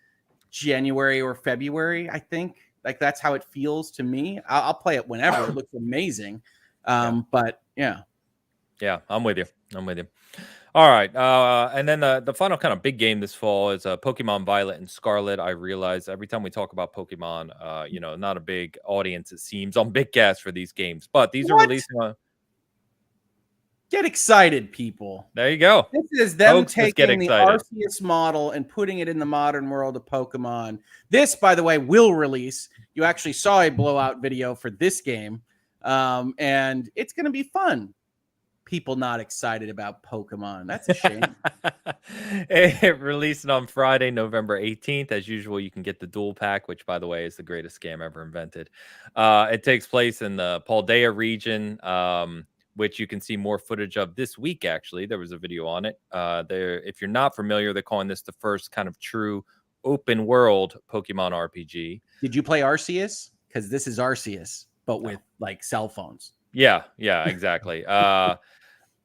[SPEAKER 2] January or February, I think. Like that's how it feels to me. I'll play it whenever. It looks amazing. But yeah.
[SPEAKER 1] Yeah, I'm with you. All right. And then the final kind of big game this fall is Pokemon Violet and Scarlet. I realize every time we talk about Pokemon, not a big audience, it seems, on Bitcast for these games. But these are releasing on...
[SPEAKER 2] Get excited, people.
[SPEAKER 1] There you go.
[SPEAKER 2] This is them
[SPEAKER 1] Folks,
[SPEAKER 2] taking the Arceus model and putting it in the modern world of Pokemon. This, by the way, will release. You actually saw a blowout video for this game. And it's going to be fun. People not excited about Pokemon. That's a shame.
[SPEAKER 1] It released on Friday, November 18th. As usual, you can get the dual pack, which, by the way, is the greatest scam ever invented. It takes place in the Paldea region, which you can see more footage of this week, actually. There was a video on it. If you're not familiar, they're calling this the first kind of true open world Pokemon RPG.
[SPEAKER 2] Did you play Arceus? Because this is Arceus, but with like cell phones.
[SPEAKER 1] Yeah, exactly.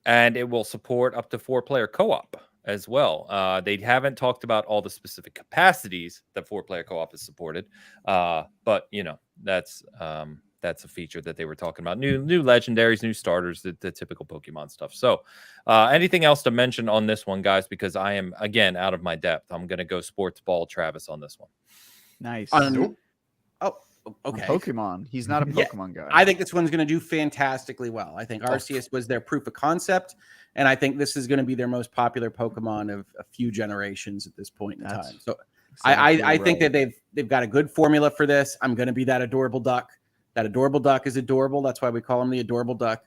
[SPEAKER 1] And it will support up to 4-player co-op as well. They haven't talked about all the specific capacities that 4-player co-op is supported. But, that's a feature that they were talking about. New legendaries, new starters, the typical Pokemon stuff. So anything else to mention on this one, guys? Because I am, again, out of my depth. I'm going to go sports ball Travis on this one.
[SPEAKER 3] Nice.
[SPEAKER 2] Okay.
[SPEAKER 3] Pokemon. He's not a Pokemon guy.
[SPEAKER 2] I think this one's going to do fantastically well. I think Arceus was their proof of concept, and I think this is going to be their most popular Pokemon of a few generations at this point in time. So I think that they've got a good formula for this. I'm going to be that adorable duck. That adorable duck is adorable. That's why we call him the adorable duck.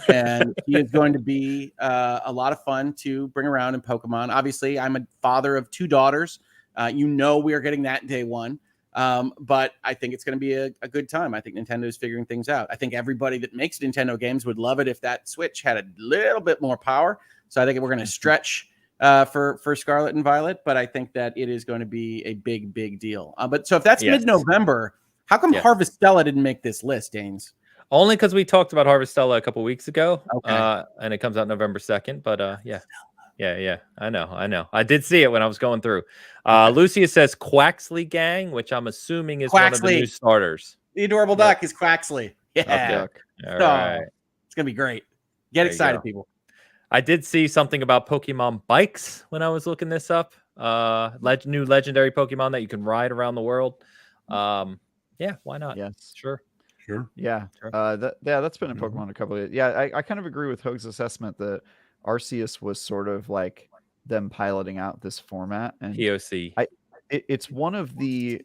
[SPEAKER 2] And he is going to be a lot of fun to bring around in Pokemon. Obviously, I'm a father of 2 daughters. We are getting that day one. But I think it's going to be a good time. I think Nintendo is figuring things out. I think everybody that makes Nintendo games would love it if that Switch had a little bit more power. So I think we're going to stretch for Scarlet and Violet, but I think that it is going to be a big deal. But so if that's mid-November, how come Harvestella didn't make this list, Danes?
[SPEAKER 1] Only because we talked about Harvestella a couple weeks ago, and it comes out November 2nd. But Yeah, I know. I did see it when I was going through. Lucia says Quaxley Gang, which I'm assuming is one of the new starters.
[SPEAKER 2] The adorable duck is Quaxley. Yeah.
[SPEAKER 1] All right.
[SPEAKER 2] It's going to be great. Get excited, people.
[SPEAKER 1] I did see something about Pokemon bikes when I was looking this up. New legendary Pokemon that you can ride around the world. Yeah, why not?
[SPEAKER 3] Yes.
[SPEAKER 1] Sure.
[SPEAKER 3] Yeah. That's been in Pokemon a couple of years. Yeah, I kind of agree with Hoag's assessment that Arceus was sort of like them piloting out this format, and
[SPEAKER 1] POC.
[SPEAKER 3] It's one of the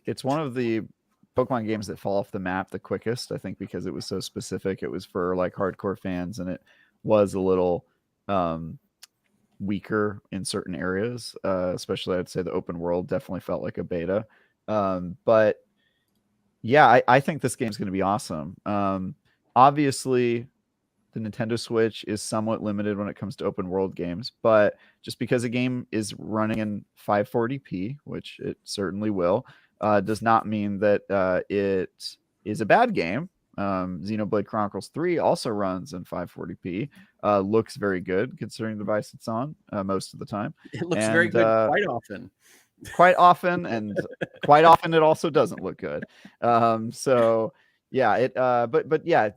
[SPEAKER 3] Pokemon games that fall off the map the quickest, I think, because it was so specific. It was for like hardcore fans, and it was a little weaker in certain areas, especially I'd say the open world definitely felt like a beta. But yeah, I think this game's going to be awesome. Obviously, the Nintendo Switch is somewhat limited when it comes to open world games, but just because a game is running in 540p, which it certainly will, does not mean that it is a bad game. Xenoblade Chronicles 3 also runs in 540p, looks very good considering the device it's on most of the time.
[SPEAKER 2] It looks very good quite often.
[SPEAKER 3] Quite often, and quite often it also doesn't look good. So yeah, but yeah,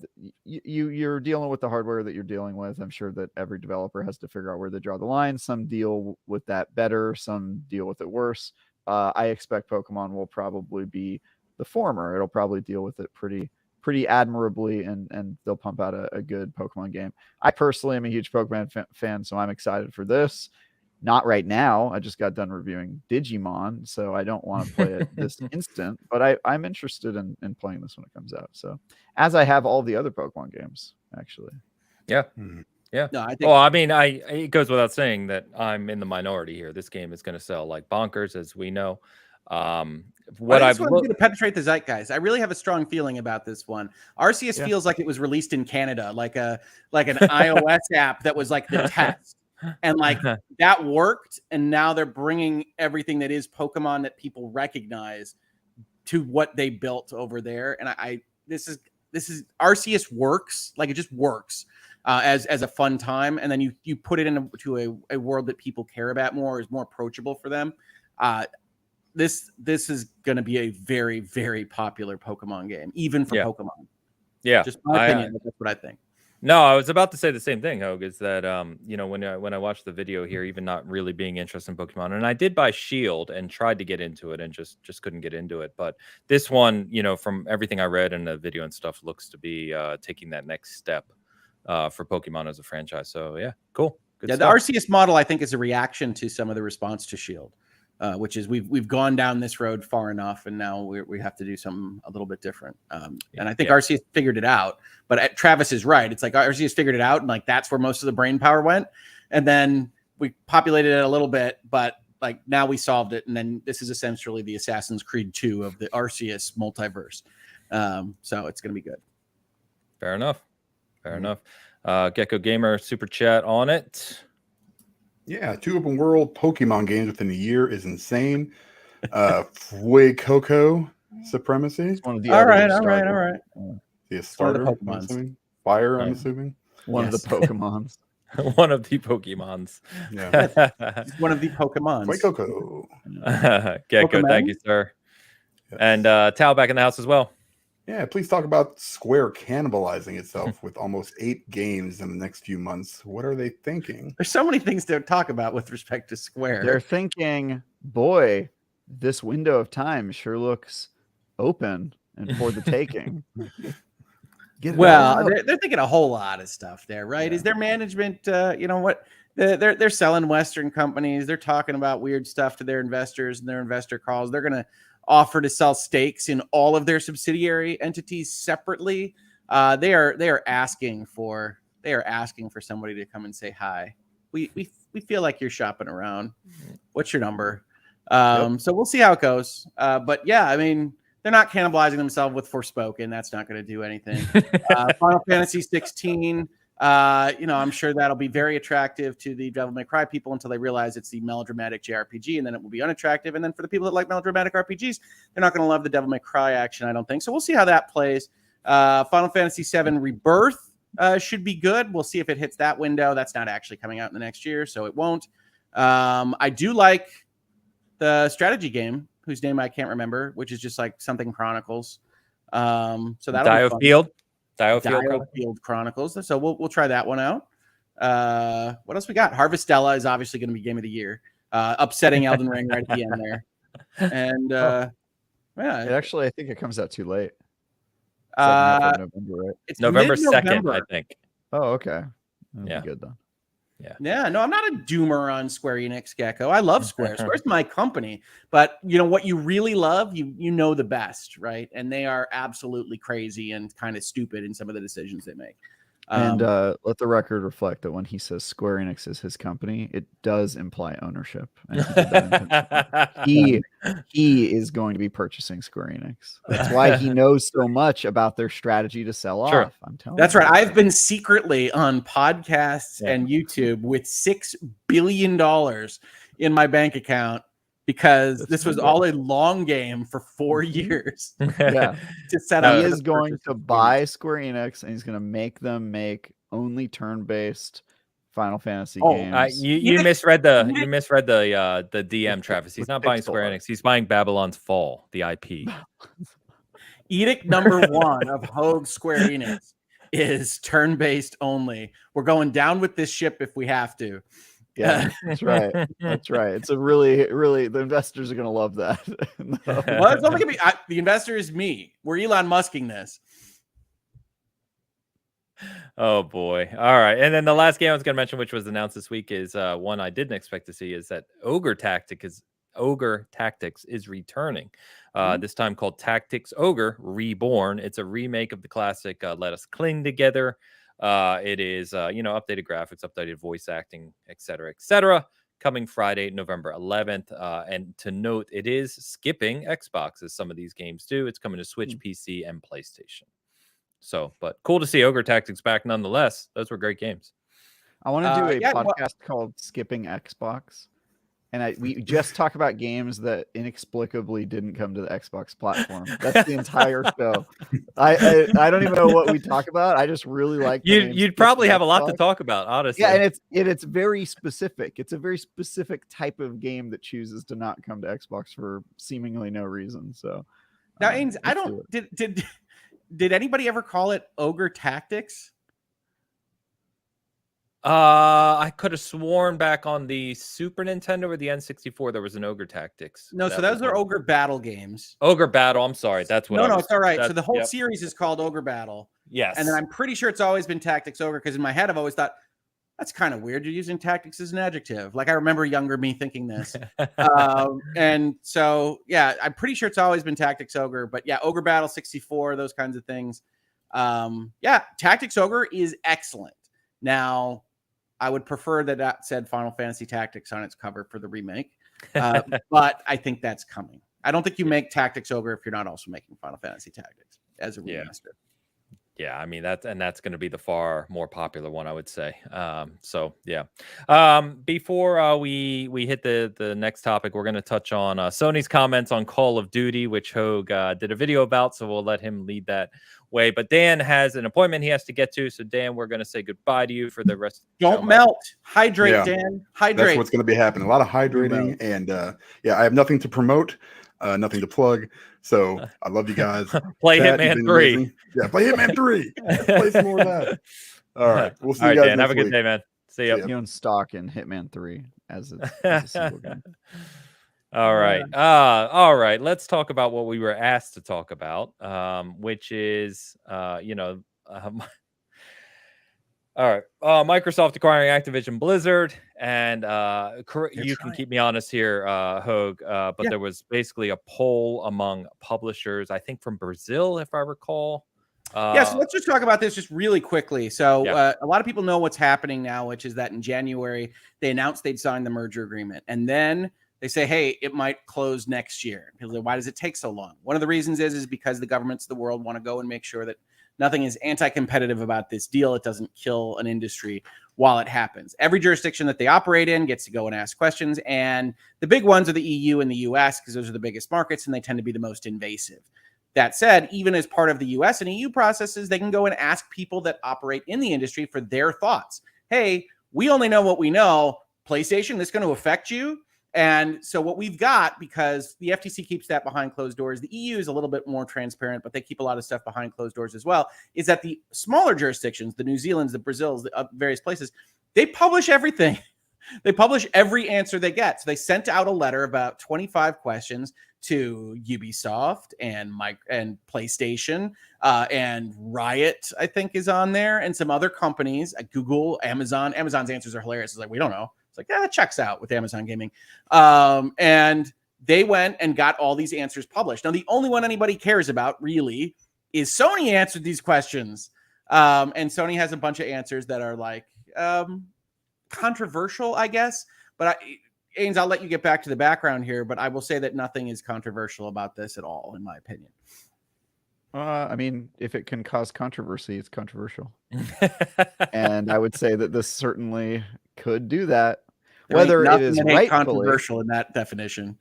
[SPEAKER 3] you're dealing with the hardware that you're dealing with. I'm sure that every developer has to figure out where they draw the line. Some deal with that better, some deal with it worse. I expect Pokemon will probably be the former. It'll probably deal with it pretty admirably, and they'll pump out a good Pokemon game. I personally am a huge Pokemon fan, so I'm excited for this. Not right now. I just got done reviewing Digimon, so I don't want to play it this instant, but I'm interested in playing this when it comes out. So, as I have all the other Pokemon games, actually.
[SPEAKER 1] Yeah. Yeah. No, it goes without saying that I'm in the minority here. This game is going to sell like bonkers, as we know.
[SPEAKER 2] What I've going to penetrate the zeitgeist. I really have a strong feeling about this one. Arceus feels like it was released in Canada, like an iOS app that was like the test. And like that worked, and now they're bringing everything that is Pokemon that people recognize to what they built over there. And this is Arceus works, like it just works as a fun time, and then you put it into a world that people care about more, is more approachable for them. this is going to be a very, very popular Pokemon game, even for Pokemon.
[SPEAKER 1] Yeah,
[SPEAKER 2] just my opinion. That's what I think.
[SPEAKER 1] No, I was about to say the same thing, Hogue, is that you know, when I watched the video here, even not really being interested in Pokemon, and I did buy Shield and tried to get into it and just couldn't get into it. But this one, you know, from everything I read in the video and stuff, looks to be taking that next step for Pokemon as a franchise. So yeah, cool. Good
[SPEAKER 2] stuff. The Arceus model, I think, is a reaction to some of the response to Shield. Which is we've gone down this road far enough, and now we have to do something a little bit different. And I think Arceus figured it out. But Travis is right. It's like Arceus figured it out, and like that's where most of the brain power went. And then we populated it a little bit, but like now we solved it. And then this is essentially the Assassin's Creed 2 of the Arceus multiverse. So it's going to be good.
[SPEAKER 1] Fair enough. Fair enough. Gecko Gamer super chat on it.
[SPEAKER 4] Yeah, 2 open world Pokemon games within a year is insane. Fue Coco Supremacy.
[SPEAKER 3] It's one of the
[SPEAKER 2] all right.
[SPEAKER 4] The starter, I'm assuming. Fire, I'm assuming.
[SPEAKER 3] One of the Pokemons.
[SPEAKER 1] One of the Pokemons.
[SPEAKER 4] Yeah.
[SPEAKER 2] One of the Pokemons.
[SPEAKER 4] Fue Coco.
[SPEAKER 1] Gecko, Pokemon? Thank you, sir. Yes. And Tao back in the house as well.
[SPEAKER 4] Yeah, please talk about Square cannibalizing itself with almost 8 games in the next few months. What are they thinking?
[SPEAKER 2] There's so many things to talk about with respect to Square.
[SPEAKER 3] They're thinking, boy, this window of time sure looks open and for the taking.
[SPEAKER 2] They're thinking a whole lot of stuff there, right? Yeah. Is their management, you know what? They're selling Western companies. They're talking about weird stuff to their investors and their investor calls. They're going to offer to sell stakes in all of their subsidiary entities separately. They are asking for somebody to come and say hi. We feel like you're shopping around. What's your number? So we'll see how it goes. But yeah, I mean, they're not cannibalizing themselves with Forspoken. That's not going to do anything. Final Fantasy 16. I'm sure that'll be very attractive to the Devil May Cry people until they realize it's the melodramatic JRPG, and then it will be unattractive. And then for the people that like melodramatic RPGs, they're not going to love the Devil May Cry action, I don't think. So we'll see how that plays. Final Fantasy VII Rebirth should be good. We'll see if it hits that window. That's not actually coming out in the next year, so it won't. I do like the strategy game, whose name I can't remember, which is just like something Chronicles. So that'll be fun. Diofield Chronicles. So we'll try that one out. What else we got? Harvestella is obviously going to be game of the year. Upsetting Elden Ring right at the end there. And yeah,
[SPEAKER 3] actually, I think it comes out too late.
[SPEAKER 2] November,
[SPEAKER 3] right?
[SPEAKER 2] It's
[SPEAKER 1] November 2nd, I think.
[SPEAKER 3] Oh, okay. That'll be good then.
[SPEAKER 2] Yeah, no, I'm not a doomer on Square Enix, Gecko. I love Square. Square's my company, but you know what you really love, you know the best, right? And they are absolutely crazy and kind of stupid in some of the decisions they make.
[SPEAKER 3] And let the record reflect that when he says Square Enix is his company, it does imply ownership. And he is going to be purchasing Square Enix. That's why he knows so much about their strategy to sell off. I'm telling you.
[SPEAKER 2] That's right. I've been secretly on podcasts and YouTube with $6 billion in my bank account because this was all a long game for 4 years.
[SPEAKER 3] Yeah.
[SPEAKER 2] To set up.
[SPEAKER 3] He is going to buy Square Enix and he's going to make them make only turn-based Final Fantasy games.
[SPEAKER 1] You misread the DM, Travis. He's not buying Square Enix. He's buying Babylon's Fall, the IP.
[SPEAKER 2] Edict number 1 of Hogue Square Enix is turn-based only. We're going down with this ship if we have to.
[SPEAKER 3] Yeah, that's right. That's right. It's a really, the investors are going to love that.
[SPEAKER 2] Well, it's only going to be the investor is me. We're Elon Musking this.
[SPEAKER 1] Oh boy! All right, and then the last game I was going to mention, which was announced this week, is one I didn't expect to see. Is that Ogre Tactics is returning. This time called Tactics Ogre Reborn. It's a remake of the classic Let Us Cling Together. It is, updated graphics, updated voice acting, etc. Coming Friday, November 11th. And to note, it is skipping Xbox, as some of these games do. It's coming to Switch, PC, and PlayStation. So, but cool to see Ogre Tactics back nonetheless. Those were great games.
[SPEAKER 3] I want to do a podcast called Skipping Xbox. and we just talk about games that inexplicably didn't come to the Xbox platform. That's the entire show. I don't even know what we talk about. I just really like
[SPEAKER 1] you'd probably have a lot to talk about, honestly.
[SPEAKER 3] Yeah, and it's very specific. It's a very specific type of game that chooses to not come to Xbox for seemingly no reason. So
[SPEAKER 2] now, Ains, I don't did anybody ever call it Ogre Tactics?
[SPEAKER 1] I could have sworn back on the Super Nintendo or the N64 there was an Ogre Tactics.
[SPEAKER 2] No, so those are Ogre Battle games.
[SPEAKER 1] Ogre Battle, I'm sorry. That's what
[SPEAKER 2] No, it's all right. So the whole series is called Ogre Battle.
[SPEAKER 1] Yes.
[SPEAKER 2] And then I'm pretty sure it's always been Tactics Ogre, because in my head I've always thought, that's kind of weird. You're using tactics as an adjective. Like, I remember younger me thinking this. And so, yeah, I'm pretty sure it's always been Tactics Ogre. But yeah, Ogre Battle 64, those kinds of things. Yeah, Tactics Ogre is excellent. Now, I would prefer that said Final Fantasy Tactics on its cover for the remake. But I think that's coming. I don't think you make Tactics Ogre if you're not also making Final Fantasy Tactics as a remaster.
[SPEAKER 1] Yeah, I mean that's going to be the far more popular one, I would say. So yeah. Before we hit the next topic, we're going to touch on Sony's comments on Call of Duty, which Hogue did a video about, so we'll let him lead that way. But Dan has an appointment he has to get to, so Dan, we're going to say goodbye to you for the rest.
[SPEAKER 2] Don't melt. Hydrate, Dan. Hydrate.
[SPEAKER 4] That's what's going to be happening. A lot of hydrating, and yeah, I have nothing to promote. Nothing to plug, so I love you guys.
[SPEAKER 1] Play Hitman 3.
[SPEAKER 4] Amazing. Yeah, play Hitman 3. Play some more of that. All right, we'll see you guys.
[SPEAKER 1] Dan, have a good day, man. See you.
[SPEAKER 3] You own stock in Hitman 3 as a single game.
[SPEAKER 1] All right. All right. Let's talk about what we were asked to talk about, which is, all right. Microsoft acquiring Activision Blizzard, and you can keep me honest here, Hogue. But there was basically a poll among publishers, I think from Brazil, if I recall.
[SPEAKER 2] So let's just talk about this just really quickly. So a lot of people know what's happening now, which is that in January they announced they'd signed the merger agreement, and then they say, hey, it might close next year. People say, why does it take so long? One of the reasons is because the governments of the world want to go and make sure that nothing is anti-competitive about this deal. It doesn't kill an industry while it happens. Every jurisdiction that they operate in gets to go and ask questions. And the big ones are the EU and the US, because those are the biggest markets and they tend to be the most invasive. That said, even as part of the US and EU processes, they can go and ask people that operate in the industry for their thoughts. Hey, we only know what we know. PlayStation, this is going to affect you. And so what we've got, because the FTC keeps that behind closed doors, the EU is a little bit more transparent, but they keep a lot of stuff behind closed doors as well, is that the smaller jurisdictions, the New Zealands, the Brazils, the various places, they publish everything. They publish every answer they get. So they sent out a letter about 25 questions to Ubisoft and PlayStation and Riot, I think, is on there, and some other companies, Google, Amazon. Amazon's answers are hilarious. It's like, we don't know. It's like, that checks out with Amazon Gaming. And they went and got all these answers published. Now, the only one anybody cares about, really, is Sony answered these questions. And Sony has a bunch of answers that are like controversial, I guess. But Ains, I'll let you get back to the background here, but I will say that nothing is controversial about this at all, in my opinion.
[SPEAKER 3] I mean, if it can cause controversy, it's controversial. And I would say that this certainly could do that. Whether it is rightfully
[SPEAKER 2] controversial in that definition.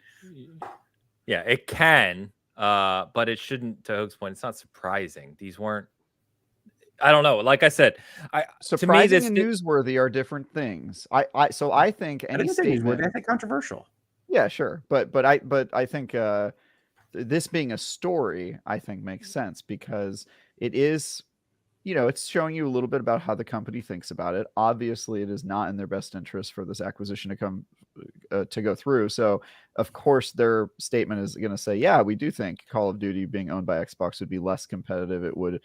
[SPEAKER 1] Yeah, it can, but it shouldn't, to Hogue's point, it's not surprising. These weren't, I don't know. Like I said,
[SPEAKER 3] surprising and newsworthy are different things. So I think any statement,
[SPEAKER 2] I think controversial.
[SPEAKER 3] Yeah, sure. But I think this being a story, I think makes sense, because it is, it's showing you a little bit about how the company thinks about it. Obviously, it is not in their best interest for this acquisition to go through. So, of course, their statement is going to say, yeah, we do think Call of Duty being owned by Xbox would be less competitive. It would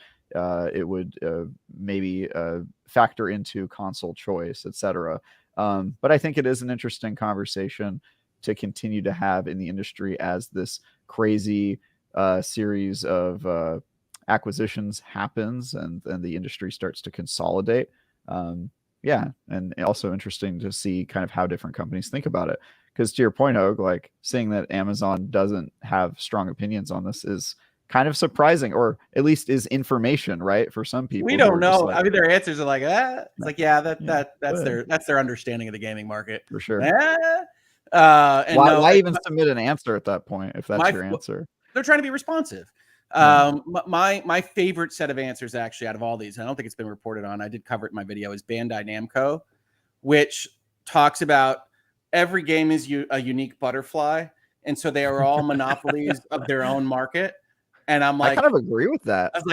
[SPEAKER 3] maybe factor into console choice, etc. But I think it is an interesting conversation to continue to have in the industry as this crazy series of acquisitions happens and the industry starts to consolidate. And also interesting to see kind of how different companies think about it. Because to your point, Hogue, like seeing that Amazon doesn't have strong opinions on this is kind of surprising, or at least is information, right? For some people,
[SPEAKER 2] we don't know. Like, I mean, their answers are like, it's like, that's their understanding of the gaming market
[SPEAKER 3] for sure. Why even submit an answer at that point if that's your answer?
[SPEAKER 2] They're trying to be responsive. My favorite set of answers actually out of all these, and I don't think it's been reported on, I did cover it in my video, is Bandai Namco, which talks about every game is a unique butterfly, and so they are all monopolies of their own market. And I'm like,
[SPEAKER 3] I kind of agree with that.
[SPEAKER 2] I was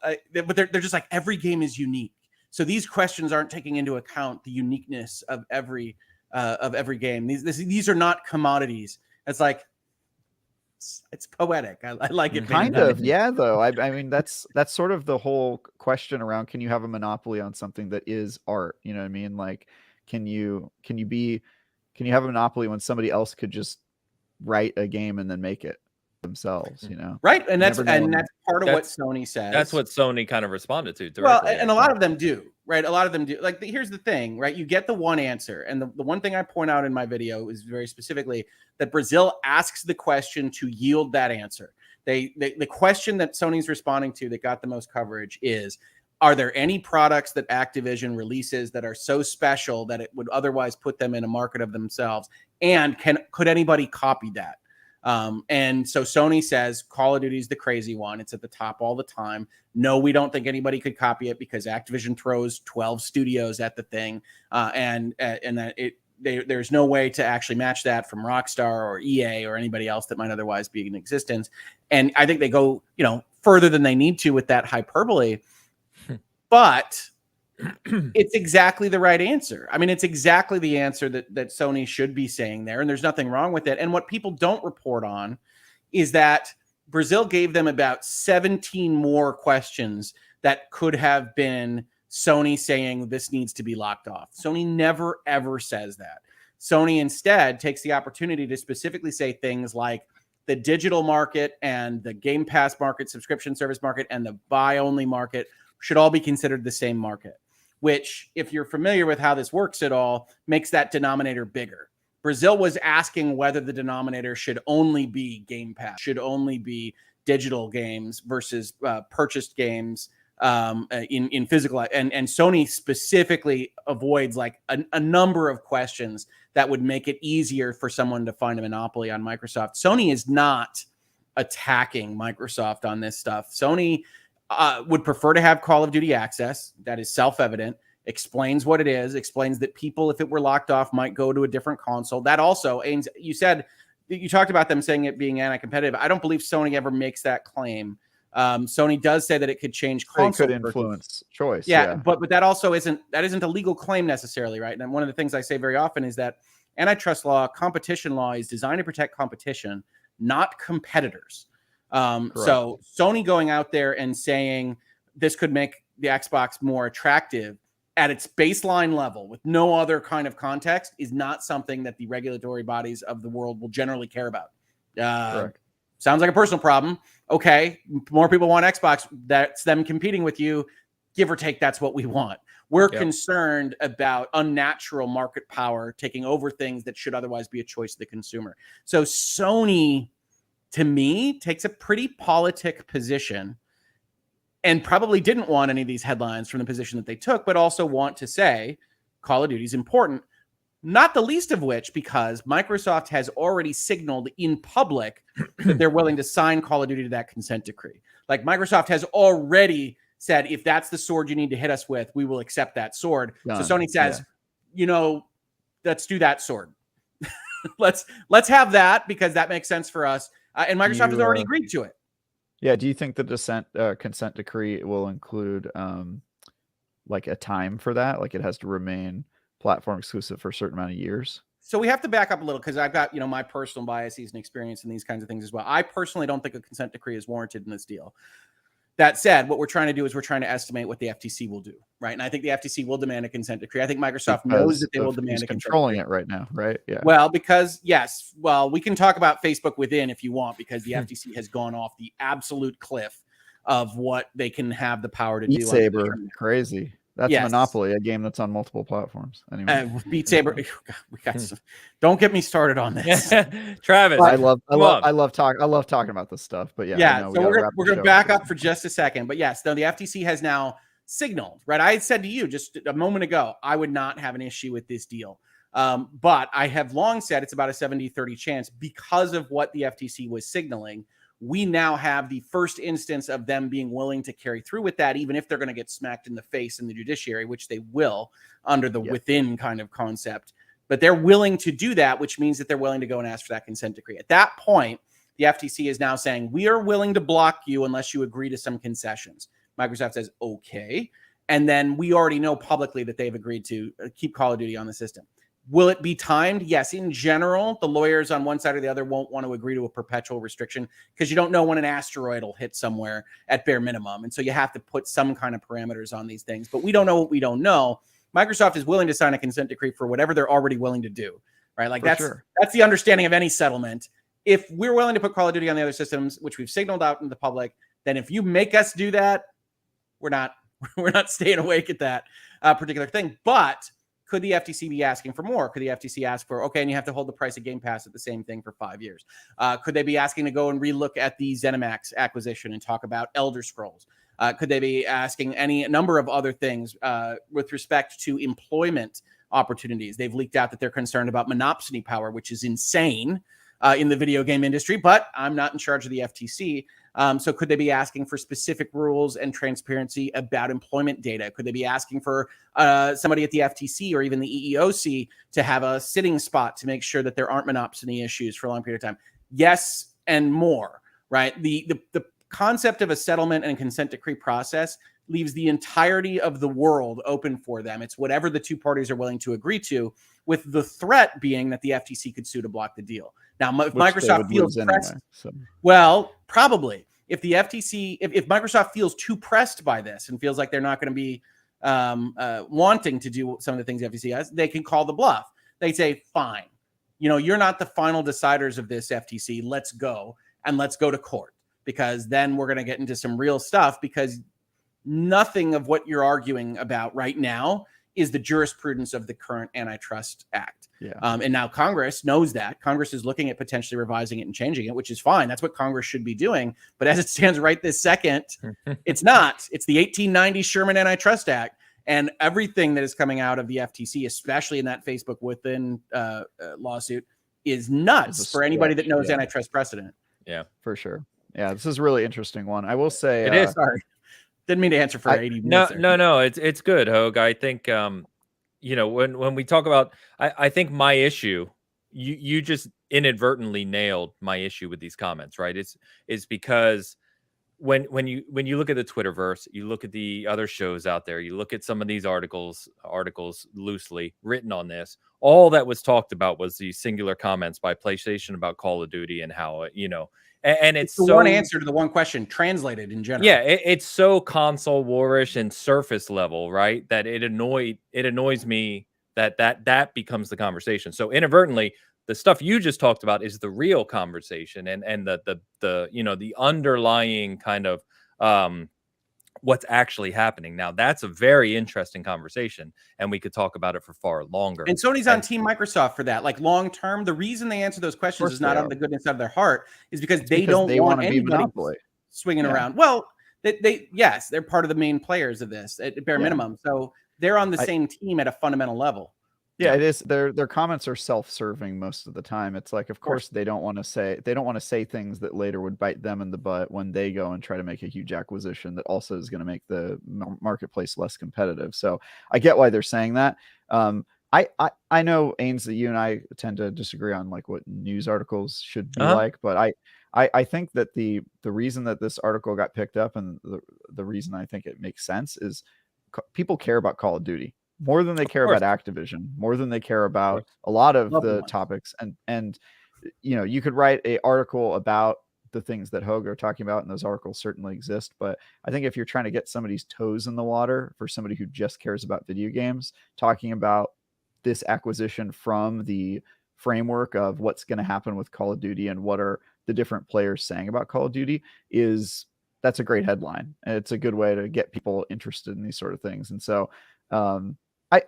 [SPEAKER 2] like, but they're just like, every game is unique. So these questions aren't taking into account the uniqueness of every game. These are not commodities. It's like, it's poetic. I like it.
[SPEAKER 3] Kind of, yeah. Though I mean, that's sort of the whole question around: can you have a monopoly on something that is art? You know what I mean? Like, can you have a monopoly when somebody else could just write a game and then make it themselves? You know,
[SPEAKER 2] right? And that's part of what Sony says.
[SPEAKER 1] That's what Sony kind of responded to directly.
[SPEAKER 2] Well, and a lot of them do, right? A lot of them do. Like, here's the thing, right? You get the one answer, and the one thing I point out in my video is very specifically that Brazil asks the question to yield that answer. The question that Sony's responding to that got the most coverage is, are there any products that Activision releases that are so special that it would otherwise put them in a market of themselves? And could anybody copy that? And so Sony says Call of Duty is the crazy one. It's at the top all the time. No, we don't think anybody could copy it because Activision throws 12 studios at the thing, and that there's no way to actually match that from Rockstar or EA or anybody else that might otherwise be in existence. And I think they go, further than they need to with that hyperbole, but it's exactly the right answer. I mean, it's exactly the answer that Sony should be saying there, and there's nothing wrong with it. And what people don't report on is that Brazil gave them about 17 more questions that could have been Sony saying this needs to be locked off. Sony never, ever says that. Sony instead takes the opportunity to specifically say things like the digital market and the Game Pass market, subscription service market, and the buy-only market should all be considered the same market, which, if you're familiar with how this works at all, makes that denominator bigger. Brazil was asking whether the denominator should only be Game Pass, should only be digital games versus purchased games in physical. And Sony specifically avoids like a number of questions that would make it easier for someone to find a monopoly on Microsoft. Sony is not attacking Microsoft on this stuff. Sony would prefer to have Call of Duty access. That is self-evident. Explains what it is, explains that people, if it were locked off, might go to a different console. That also, you talked about them saying it being anti-competitive. I don't believe Sony ever makes that claim. Sony does say that it could change console.
[SPEAKER 3] It could influence choice.
[SPEAKER 2] Yeah, but that also isn't a legal claim necessarily, right? And one of the things I say very often is that antitrust law, competition law is designed to protect competition, not competitors. So Sony going out there and saying this could make the Xbox more attractive at its baseline level with no other kind of context is not something that the regulatory bodies of the world will generally care about. Sounds like a personal problem. Okay, more people want Xbox. That's them competing with you. Give or take, that's what we want. We're concerned about unnatural market power taking over things that should otherwise be a choice of the consumer. So Sony, to me, takes a pretty politic position and probably didn't want any of these headlines from the position that they took, but also want to say Call of Duty is important, not the least of which because Microsoft has already signaled in public that they're willing to sign Call of Duty to that consent decree. Like, Microsoft has already said, if that's the sword you need to hit us with, we will accept that sword. So Sony says, let's do that sword. let's have that because that makes sense for us. And Microsoft has already agreed to it.
[SPEAKER 3] Yeah. Do you think the consent decree will include like a time for that? Like, it has to remain platform exclusive for a certain amount of years?
[SPEAKER 2] So we have to back up a little because I've got, my personal biases and experience in these kinds of things as well. I personally don't think a consent decree is warranted in this deal. That said, what we're trying to do is we're trying to estimate what the FTC will do, right? And I think the FTC will demand a consent decree. I think Microsoft knows that they will demand a consent
[SPEAKER 3] controlling
[SPEAKER 2] decree.
[SPEAKER 3] It right now, right? Yeah.
[SPEAKER 2] Well, because we can talk about Facebook within if you want, because the FTC has gone off the absolute cliff of what they can have the power to do.
[SPEAKER 3] Beat Saber, crazy. That's Monopoly, a game that's on multiple platforms. Anyway,
[SPEAKER 2] Beat Saber. We got some. Don't get me started on this,
[SPEAKER 1] Travis.
[SPEAKER 3] I love talking about this stuff. But
[SPEAKER 2] so we're gonna back up for just a second. But yes, though the FTC has now signaled, right? I had said to you just a moment ago, I would not have an issue with this deal. But I have long said it's about a 70-30 chance because of what the FTC was signaling. We now have the first instance of them being willing to carry through with that, even if they're going to get smacked in the face in the judiciary, which they will under the within kind of concept. But they're willing to do that, which means that they're willing to go and ask for that consent decree. At that point, the FTC is now saying, we are willing to block you unless you agree to some concessions. Microsoft says, okay. And then we already know publicly that they've agreed to keep Call of Duty on the system. Will it be timed? Yes. In general, the lawyers on one side or the other won't want to agree to a perpetual restriction because you don't know when an asteroid will hit somewhere at bare minimum. And so you have to put some kind of parameters on these things. But we don't know what we don't know. Microsoft is willing to sign a consent decree for whatever they're already willing to do, right? Like that's the understanding of any settlement. If we're willing to put Call of Duty on the other systems, which we've signaled out in the public, then if you make us do that, we're not staying awake at that particular thing. But could the FTC be asking for more? Could the FTC ask for, okay, and you have to hold the price of Game Pass at the same thing for 5 years? Could they be asking to go and relook at the ZeniMax acquisition and talk about Elder Scrolls? Could they be asking any number of other things with respect to employment opportunities? They've leaked out that they're concerned about monopsony power, which is insane in the video game industry, but I'm not in charge of the FTC. So could they be asking for specific rules and transparency about employment data? Could they be asking for somebody at the FTC or even the EEOC to have a sitting spot to make sure that there aren't monopsony issues for a long period of time? Yes, and more, right? The concept of a settlement and consent decree process leaves the entirety of the world open for them. It's whatever the two parties are willing to agree to, with the threat being that the FTC could sue to block the deal. Now, if Microsoft feels pressed, well, probably. If the FTC, if Microsoft feels too pressed by this and feels like they're not going to be wanting to do some of the things the FTC has, they can call the bluff. They say, fine, you're not the final deciders of this, FTC. Let's go to court, because then we're going to get into some real stuff, because nothing of what you're arguing about right now is the jurisprudence of the current Antitrust Act. Yeah. And now Congress knows that. Congress is looking at potentially revising it and changing it, which is fine. That's what Congress should be doing. But as it stands right this second, it's not. It's the 1890 Sherman Antitrust Act. And everything that is coming out of the FTC, especially in that Facebook Within lawsuit, is nuts for anybody that knows antitrust precedent.
[SPEAKER 1] Yeah,
[SPEAKER 3] for sure. Yeah, this is a really interesting one. I will say
[SPEAKER 1] it is.
[SPEAKER 2] Sorry. Didn't mean to answer for 80 minutes.
[SPEAKER 1] No. It's good, Hogue. I think when we talk about, I think my issue, you just inadvertently nailed my issue with these comments, right? It's because when you look at the Twitterverse, you look at the other shows out there, you look at some of these articles loosely written on this, all that was talked about was the singular comments by PlayStation about Call of Duty and how and it's
[SPEAKER 2] the
[SPEAKER 1] so,
[SPEAKER 2] one answer to the one question translated in general.
[SPEAKER 1] Yeah, it's so console warish and surface level, right? That it annoys me that becomes the conversation. So inadvertently, the stuff you just talked about is the real conversation, and the underlying kind of what's actually happening. Now, that's a very interesting conversation, and we could talk about it for far longer.
[SPEAKER 2] And Sony's on Team Microsoft for that. Like long term, the reason they answer those questions is not out of the goodness of their heart, is because they don't want anybody swinging around. Well, they're part of the main players of this at bare minimum. So they're on the same team at a fundamental level.
[SPEAKER 3] Yeah, it is. Their comments are self-serving most of the time. It's like, of course, they don't want to say things that later would bite them in the butt when they go and try to make a huge acquisition that also is going to make the marketplace less competitive. So I get why they're saying that. I know, Ains, that you and I tend to disagree on like what news articles should be like, but I think that the reason that this article got picked up, and the reason I think it makes sense, is people care about Call of Duty more than they care about Activision, more than they care about a lot of the topics. And you could write an article about the things that Hogue are talking about, and those articles certainly exist. But I think if you're trying to get somebody's toes in the water, for somebody who just cares about video games, talking about this acquisition from the framework of what's going to happen with Call of Duty and what are the different players saying about Call of Duty, that's a great headline. And it's a good way to get people interested in these sort of things. And so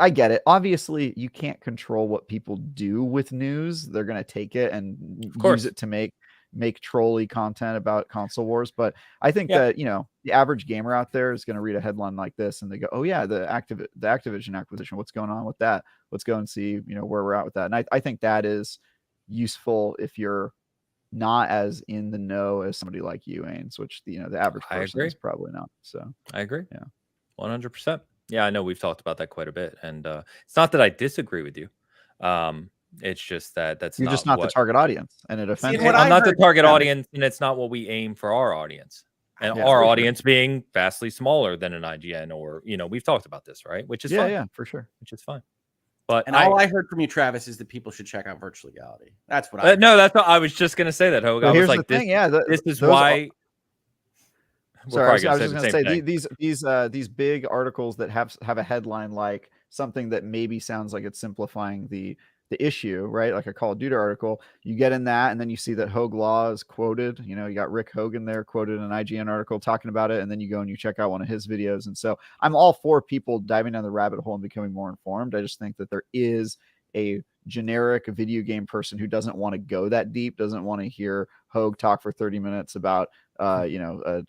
[SPEAKER 3] I get it. Obviously, you can't control what people do with news. They're going to take it and use it to make make trolly content about console wars. But I think that, you know, the average gamer out there is going to read a headline like this and they go, oh yeah, the Activision acquisition, what's going on with that? Let's go and see, you know, where we're at with that. And I think that is useful if you're not as in the know as somebody like you, Ains, which, you know, the average person is probably not. So
[SPEAKER 1] I agree.
[SPEAKER 3] Yeah.
[SPEAKER 1] 100%. Yeah, I know we've talked about that quite a bit. And it's not that I disagree with you. It's just that
[SPEAKER 3] you're just not the target audience, and it offends
[SPEAKER 1] me. I'm not the target audience, and it's not what we aim for our audience. And our audience being vastly smaller than an IGN, or, you know, we've talked about this, right? Which is fine.
[SPEAKER 3] Yeah, for sure.
[SPEAKER 1] Which is fine. But
[SPEAKER 2] all I heard from you, Travis, is that people should check out Virtual Legality. That's what
[SPEAKER 1] no, that's what I was just gonna say. That Hogue. I was like, this is why.
[SPEAKER 3] Sorry, I was just going to say these big articles that have a headline like something that maybe sounds like it's simplifying the issue, right? Like a Call of Duty article, you get in that, and then you see that Hogue Law is quoted. You know, you got Rick Hogan there quoted in an IGN article talking about it, and then you go and you check out one of his videos. And so I'm all for people diving down the rabbit hole and becoming more informed. I just think that there is a generic video game person who doesn't want to go that deep, doesn't want to hear Hogue talk for 30 minutes about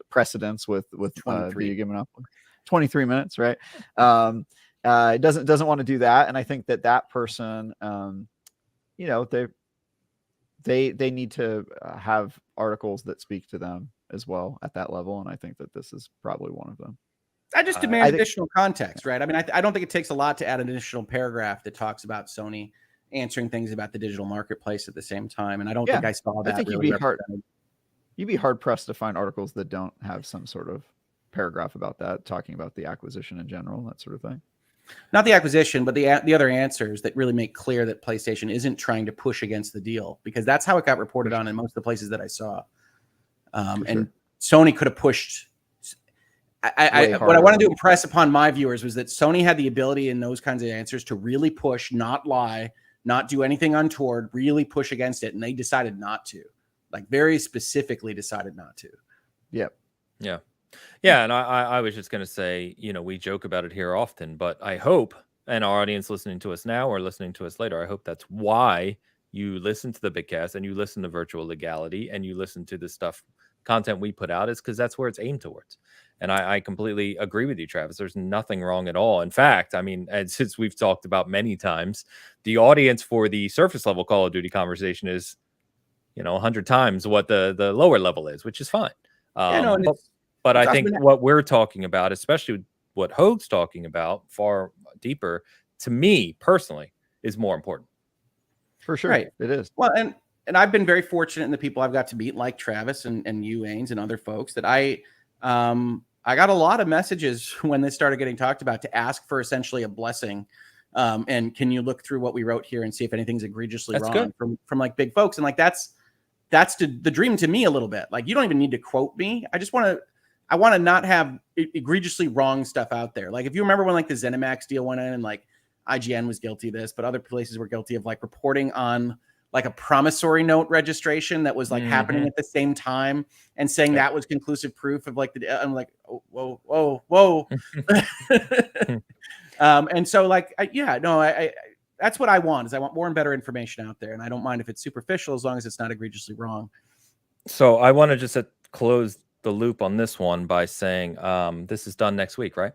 [SPEAKER 3] precedents with video game monopoly. 23 minutes, right? Doesn't want to do that. And I think that person, you know, they need to have articles that speak to them as well at that level. And I think that this is probably one of them.
[SPEAKER 2] I just demand additional context, right? I mean, I don't think it takes a lot to add an additional paragraph that talks about Sony answering things about the digital marketplace at the same time. And I don't think I saw that.
[SPEAKER 3] I think you'd be hard pressed to find articles that don't have some sort of paragraph about that, talking about the acquisition in general, that sort of thing.
[SPEAKER 2] Not the acquisition, but the other answers that really make clear that PlayStation isn't trying to push against the deal, because that's how it got reported on in most of the places that I saw. And Sony could have pushed. What I wanted to impress upon my viewers was that Sony had the ability in those kinds of answers to really push, not lie, not do anything untoward, really push against it. And they decided not to, like very specifically decided not to.
[SPEAKER 3] Yep.
[SPEAKER 1] Yeah. Yeah, and I was just going to say, you know, we joke about it here often, but I hope, and our audience listening to us now or listening to us later, I hope that's why you listen to the Bitcast and you listen to Virtual Legality and you listen to the content we put out, is because that's where it's aimed towards. And I completely agree with you, Travis. There's nothing wrong at all. In fact, I mean, and since we've talked about many times, the audience for the surface level Call of Duty conversation is, you know, 100 times what the lower level is, which is fine. But I think what we're talking about, especially what Hogue's talking about, far deeper, to me personally, is more important.
[SPEAKER 3] For sure. Right. It is.
[SPEAKER 2] Well, and I've been very fortunate in the people I've got to meet, like Travis and you, Ains, and other folks, that I got a lot of messages when this started getting talked about to ask for essentially a blessing. And can you look through what we wrote here and see if anything's egregiously wrong from like big folks? And like, that's the dream to me a little bit. Like, you don't even need to quote me. I want to not have egregiously wrong stuff out there. Like, if you remember when like the ZeniMax deal went in and like IGN was guilty of this, but other places were guilty of like reporting on like a promissory note registration that was like happening at the same time and saying that was conclusive proof of like I'm like, oh, whoa. And so like, that's what I want, is I want more and better information out there. And I don't mind if it's superficial as long as it's not egregiously wrong.
[SPEAKER 1] So I want to just close the loop on this one by saying this is done next week, right?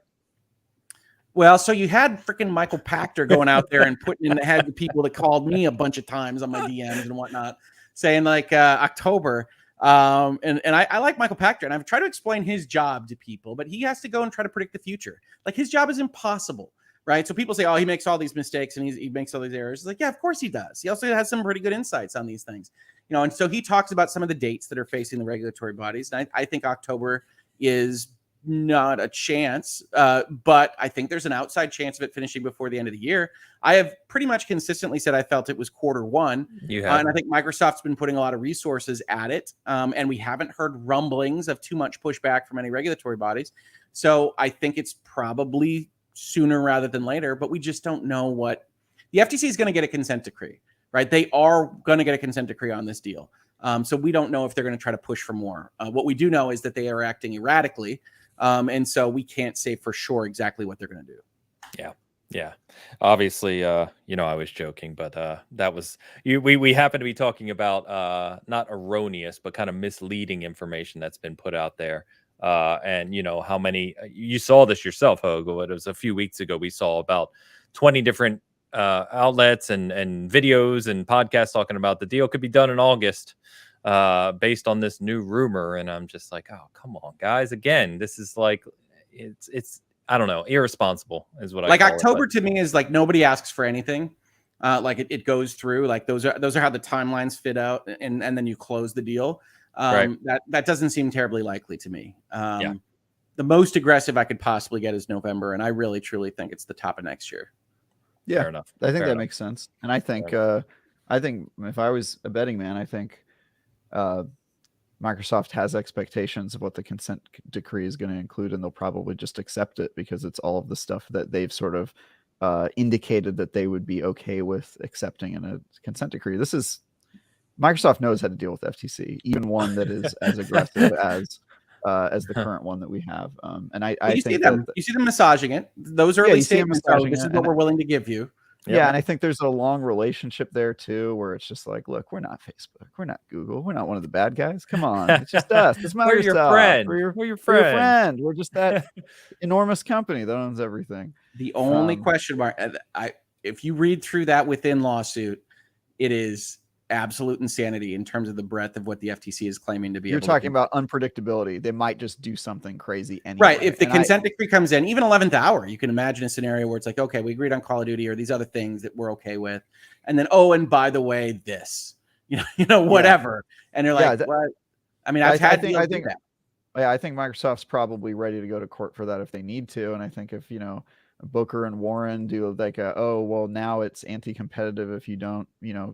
[SPEAKER 2] Well, so you had freaking Michael Pachter going out there and putting in the head the people that called me a bunch of times on my DMs and whatnot, saying like October. And I like Michael Pachter, and I've tried to explain his job to people, but he has to go and try to predict the future. Like, his job is impossible, right? So people say, oh, he makes all these mistakes and he makes all these errors. It's like, yeah, of course he does. He also has some pretty good insights on these things. You know, and so he talks about some of the dates that are facing the regulatory bodies. And I think October is not a chance, but I think there's an outside chance of it finishing before the end of the year. I have pretty much consistently said I felt it was quarter1. And I think Microsoft's been putting a lot of resources at it. And we haven't heard rumblings of too much pushback from any regulatory bodies. So I think it's probably sooner rather than later, but we just don't know what the FTC is going to get a consent decree. Right, they are going to get a consent decree on this deal. So we don't know if they're going to try to push for more. What we do know is that they are acting erratically. And so we can't say for sure exactly what they're going to do.
[SPEAKER 1] Yeah. Yeah, obviously, you know, I was joking, but that was we happen to be talking about not erroneous, but kind of misleading information that's been put out there. And you know how many you saw this yourself, Hogo. It was a few weeks ago. We saw about 20 different outlets and videos and podcasts talking about the deal could be done in August, based on this new rumor. And I'm just like, oh, come on, guys! Again, this is like, it's I don't know, irresponsible is what I
[SPEAKER 2] like
[SPEAKER 1] call
[SPEAKER 2] October
[SPEAKER 1] it,
[SPEAKER 2] to me is like nobody asks for anything. Like it goes through, like those are how the timelines fit out, and then you close the deal.
[SPEAKER 1] Right.
[SPEAKER 2] That doesn't seem terribly likely to me.
[SPEAKER 1] Yeah.
[SPEAKER 2] The most aggressive I could possibly get is November, and I really truly think it's the top of next year.
[SPEAKER 3] Yeah,
[SPEAKER 1] Fair enough.
[SPEAKER 3] I think
[SPEAKER 1] Fair
[SPEAKER 3] that
[SPEAKER 1] enough.
[SPEAKER 3] makes sense. And I think if I was a betting man, I think Microsoft has expectations of what the consent decree is going to include, and they'll probably just accept it because it's all of the stuff that they've sort of indicated that they would be okay with accepting in a consent decree. Microsoft knows how to deal with FTC, even one that is as aggressive as the current one that we have. And I think
[SPEAKER 2] you see them massaging it. Those early statements are, this is what we're willing to give you.
[SPEAKER 3] Yeah, and I think there's a long relationship there too, where it's just like, look, we're not Facebook, we're not Google, we're not one of the bad guys. Come on, it's just us. It's Microsoft.
[SPEAKER 1] We're your friend.
[SPEAKER 3] We're your friend. We're just that enormous company that owns everything.
[SPEAKER 2] The only question mark, if you read through that within lawsuit, it is absolute insanity in terms of the breadth of what the FTC is claiming to be.
[SPEAKER 3] You're talking about unpredictability. They might just do something crazy anyway.
[SPEAKER 2] Right. If the consent decree comes in, even 11th hour, you can imagine a scenario where it's like, okay, we agreed on Call of Duty or these other things that we're okay with. And then, oh, and by the way, this, whatever. Yeah. And you're like, what? I mean, I think
[SPEAKER 3] Microsoft's probably ready to go to court for that if they need to. And I think if, Booker and Warren do like now it's anti-competitive if you don't,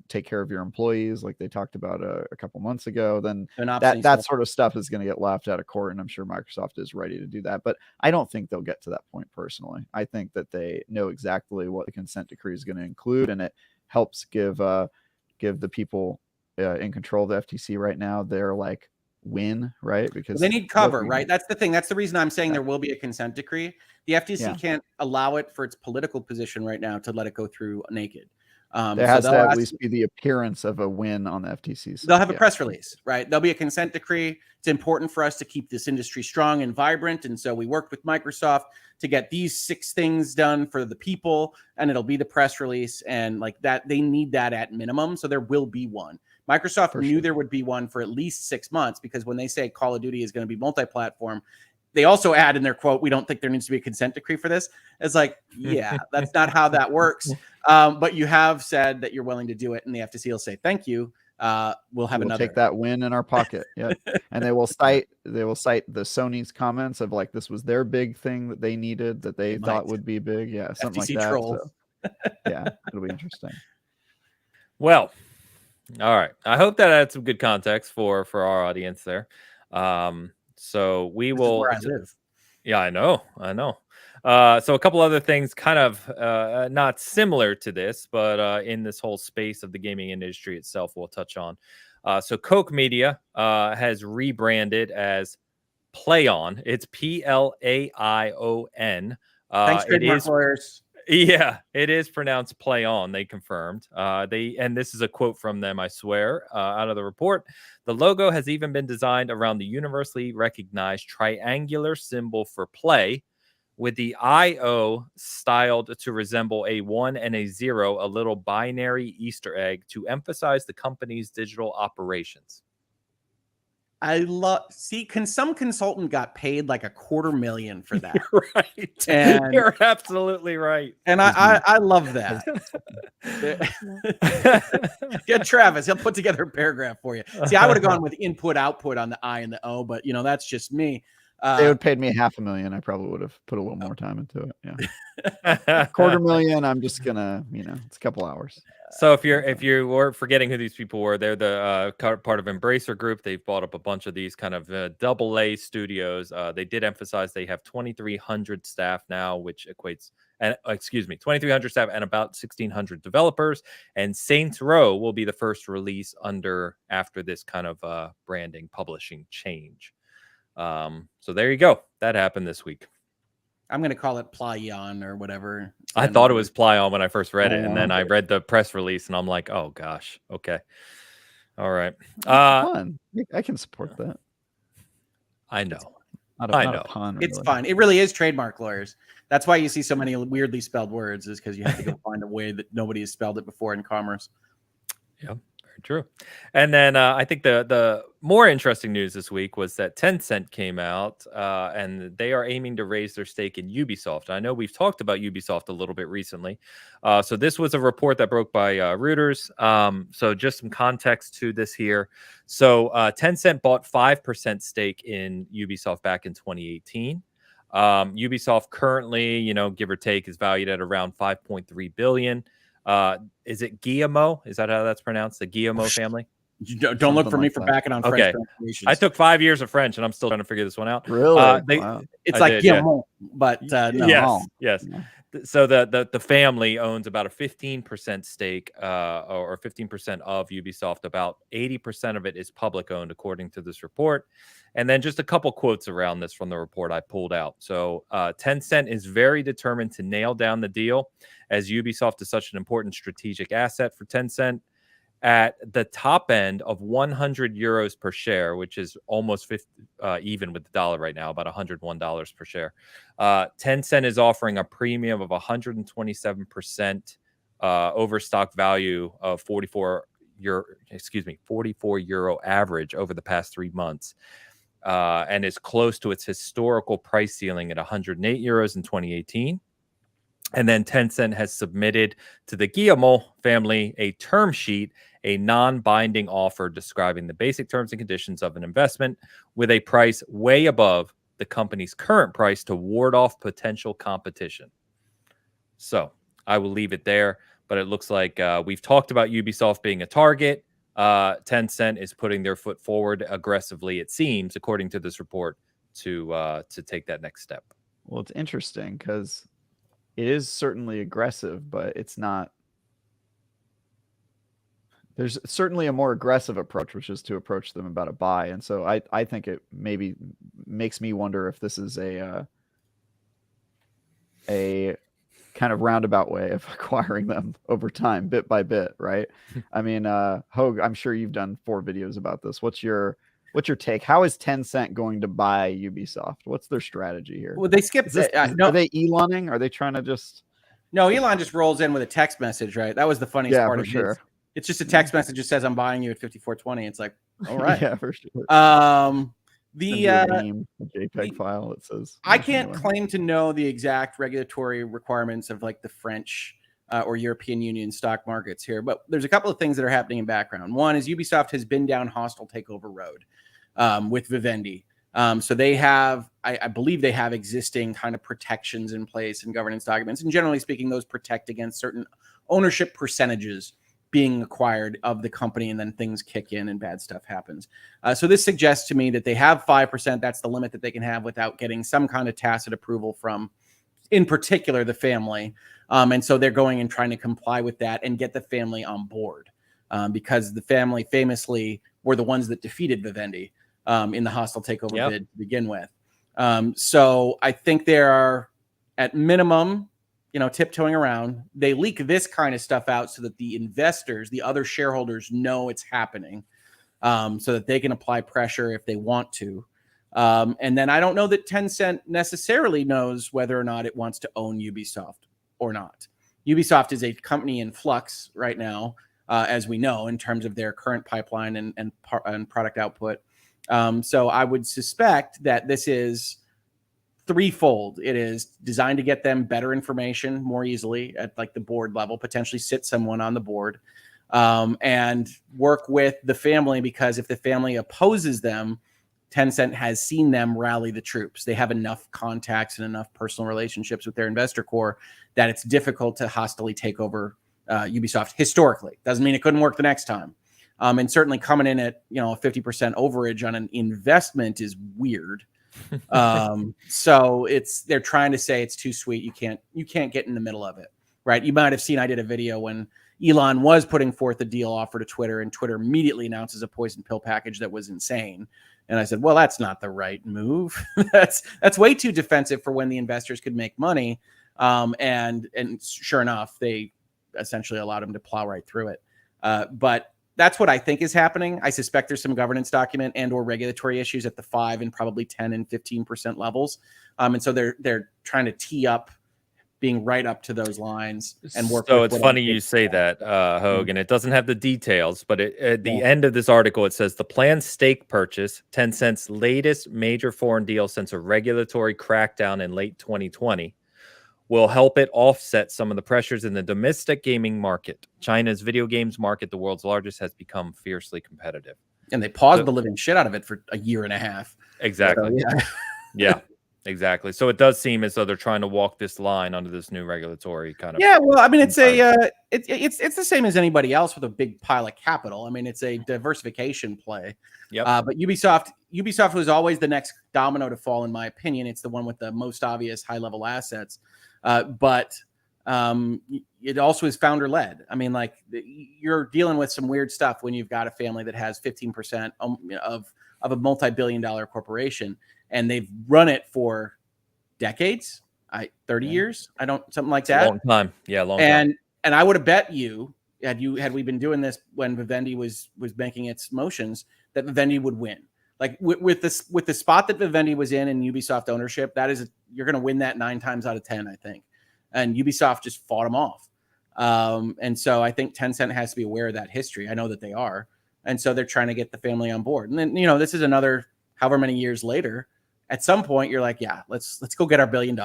[SPEAKER 3] take care of your employees like they talked about a couple months ago, then that sort of stuff is going to get laughed out of court. And I'm sure Microsoft is ready to do that. But I don't think they'll get to that point personally. I think that they know exactly what the consent decree is going to include, and it helps give the people in control of the FTC right now their win, right? Because
[SPEAKER 2] they need cover, right? That's the thing. That's the reason I'm saying there will be a consent decree. The FTC can't allow it for its political position right now to let it go through naked.
[SPEAKER 3] There has to at least be the appearance of a win on the FTC.
[SPEAKER 2] They'll have a press release, right? There'll be a consent decree. It's important for us to keep this industry strong and vibrant. And so we worked with Microsoft to get these 6 things done for the people, and it'll be the press release. And like that, they need that at minimum. So there will be one. Microsoft knew there would be one for at least 6 months, because when they say Call of Duty is going to be multi-platform, they also add in their quote, we don't think there needs to be a consent decree for this. It's like, yeah, that's not how that works. But you have said that you're willing to do it, and the FTC will say, thank you. We'll take that win in our pocket. Yeah. And they will cite the Sony's comments of like, this was their big thing that they needed, that they thought would be big. Yeah. Something FTC like that. So, yeah, it'll be interesting.
[SPEAKER 1] Well, all right. I hope that had some good context for our audience there. So we will. Yeah, I know. So a couple other things, kind of not similar to this, but in this whole space of the gaming industry itself, we'll touch on. So Koch Media has rebranded as Plaion. It's Plaion.
[SPEAKER 2] Thanks, trademark lawyers.
[SPEAKER 1] Yeah, it is pronounced Plaion, they confirmed. And this is a quote from them, I swear, out of the report. The logo has even been designed around the universally recognized triangular symbol for play, with the IO styled to resemble a 1 and a 0, a little binary Easter egg to emphasize the company's digital operations.
[SPEAKER 2] Some consultant got paid like $250,000 for that.
[SPEAKER 1] You're right. And you're absolutely right.
[SPEAKER 2] And I love that. Get Travis, he'll put together a paragraph for you. See, I would have gone with input output on the I and the O, but that's just me.
[SPEAKER 3] They would have paid me $500,000. I probably would have put a little more time into it. Yeah. $250,000. I'm just gonna, it's a couple hours.
[SPEAKER 1] So if you were forgetting who these people were, they're the part of Embracer Group. They've bought up a bunch of these kind of AA studios. They did emphasize they have 2,300 staff now, which equates, 2,300 staff and about 1,600 developers. And Saints Row will be the first release after this kind of branding publishing change. So there you go. That happened this week.
[SPEAKER 2] I'm going to call it Plaion or whatever.
[SPEAKER 1] I thought it was Plaion when I first read it, and then I read the press release, and I'm like, oh gosh, okay, all right.
[SPEAKER 3] Fun. I can support that.
[SPEAKER 1] I know.
[SPEAKER 3] Not a pun. Really.
[SPEAKER 2] It's fine. It really is trademark lawyers. That's why you see so many weirdly spelled words, is because you have to go find a way that nobody has spelled it before in commerce.
[SPEAKER 1] Yeah, very true. And then I think the more interesting news this week was that Tencent came out and they are aiming to raise their stake in Ubisoft. I know we've talked about Ubisoft a little bit recently. So this was a report that broke by Reuters. So just some context to this here. So Tencent bought 5% stake in Ubisoft back in 2018. Ubisoft currently, give or take, is valued at around 5.3 billion. Is it Guillemot? Is that how that's pronounced? The Guillemot family?
[SPEAKER 2] Don't look for me for backing on French pronunciations.
[SPEAKER 1] I took 5 years of French, and I'm still trying to figure this one out.
[SPEAKER 3] Really? Wow.
[SPEAKER 2] It's like Guillemot, but no.
[SPEAKER 1] Yes. So the family owns about a 15% stake, or 15% of Ubisoft. About 80% of it is public owned, according to this report. And then just a couple quotes around this from the report I pulled out. So Tencent is very determined to nail down the deal, as Ubisoft is such an important strategic asset for Tencent. At the top end of 100 euros per share, which is almost 50, even with the dollar right now, about $101 per share. Tencent is offering a premium of 127% over stock value of 44 euro average over the past 3 months, and is close to its historical price ceiling at 108 euros in 2018. And then Tencent has submitted to the Guillemot family a term sheet, a non-binding offer describing the basic terms and conditions of an investment with a price way above the company's current price to ward off potential competition. So I will leave it there, but it looks like we've talked about Ubisoft being a target. Tencent is putting their foot forward aggressively, it seems, according to this report, to take that next step.
[SPEAKER 3] Well, it's interesting because it is certainly aggressive, but it's not. There's certainly a more aggressive approach, which is to approach them about a buy. And so I think it maybe makes me wonder if this is a kind of roundabout way of acquiring them over time, bit by bit, right? I mean, Hogue, I'm sure you've done 4 videos about this. What's your take? How is Tencent going to buy Ubisoft? What's their strategy here?
[SPEAKER 2] Well, they skipped
[SPEAKER 3] it. Are they Eloning? Are they trying to just...
[SPEAKER 2] No, Elon just rolls in with a text message, right? That was the funniest part of
[SPEAKER 3] sure.
[SPEAKER 2] It's just a text message that says, "I'm buying you at 54.20." It's like, all right.
[SPEAKER 3] Yeah, for sure.
[SPEAKER 2] The
[SPEAKER 3] JPEG file, it says.
[SPEAKER 2] I can't claim to know the exact regulatory requirements of like the French or European Union stock markets here, but there's a couple of things that are happening in background. One is Ubisoft has been down hostile takeover road with Vivendi. So they have, I believe they have existing kind of protections in place and governance documents. And generally speaking, those protect against certain ownership percentages being acquired of the company, and then things kick in and bad stuff happens. So this suggests to me that they have 5%. That's the limit that they can have without getting some kind of tacit approval from, in particular, the family. And so they're going and trying to comply with that and get the family on board, because the family famously were the ones that defeated Vivendi in the hostile takeover bid to begin with. So I think there are, at minimum, tiptoeing around. They leak this kind of stuff out so that the investors, the other shareholders, know it's happening, so that they can apply pressure if they want to. And then I don't know that Tencent necessarily knows whether or not it wants to own Ubisoft or not. Ubisoft is a company in flux right now, as we know, in terms of their current pipeline and product output. So I would suspect that this is threefold. It is designed to get them better information more easily at like the board level, potentially sit someone on the board, and work with the family, because if the family opposes them, Tencent has seen them rally the troops. They have enough contacts and enough personal relationships with their investor core that it's difficult to hostilely take over Ubisoft historically. Doesn't mean it couldn't work the next time. And certainly coming in at, a 50% overage on an investment is weird. So they're trying to say it's too sweet. You can't get in the middle of it, right? You might have seen, I did a video when Elon was putting forth a deal offer to Twitter, and Twitter immediately announces a poison pill package that was insane, And I said, well, that's not the right move. that's way too defensive for when the investors could make money. And sure enough, they essentially allowed him to plow right through it. But that's what I think is happening. I suspect there's some governance document and or regulatory issues at the 5 and probably 10 and 15% levels. And so they're trying to tee up being right up to those lines and work.
[SPEAKER 1] So it's funny you say that, Hogue, and it doesn't have the details, but at the end of this article, it says the planned stake purchase, Tencent's latest major foreign deal since a regulatory crackdown in late 2020, will help it offset some of the pressures in the domestic gaming market. China's video games market, the world's largest, has become fiercely competitive.
[SPEAKER 2] And they paused the living shit out of it for a year and a half.
[SPEAKER 1] Exactly.
[SPEAKER 2] So,
[SPEAKER 1] yeah. Exactly. So it does seem as though they're trying to walk this line under this new regulatory kind of.
[SPEAKER 2] Yeah, well, I mean, it's it's the same as anybody else with a big pile of capital. I mean, it's a diversification play.
[SPEAKER 1] Yep.
[SPEAKER 2] But Ubisoft was always the next domino to fall, in my opinion. It's the one with the most obvious high-level assets. But it also is founder-led. I mean, like, you're dealing with some weird stuff when you've got a family that has 15% of a multi-billion-dollar corporation. And they've run it for decades, 30 years. Something like that.
[SPEAKER 1] Long time. Yeah, long time.
[SPEAKER 2] And I would have bet had we been doing this when Vivendi was making its motions, that Vivendi would win. Like with the spot that Vivendi was in Ubisoft ownership, you're going to win that 9 times out of 10, I think. And Ubisoft just fought them off. And so I think Tencent has to be aware of that history. I know that they are. And so they're trying to get the family on board. And then, this is another however many years later. At some point, you're like, yeah, let's go get our $1 billion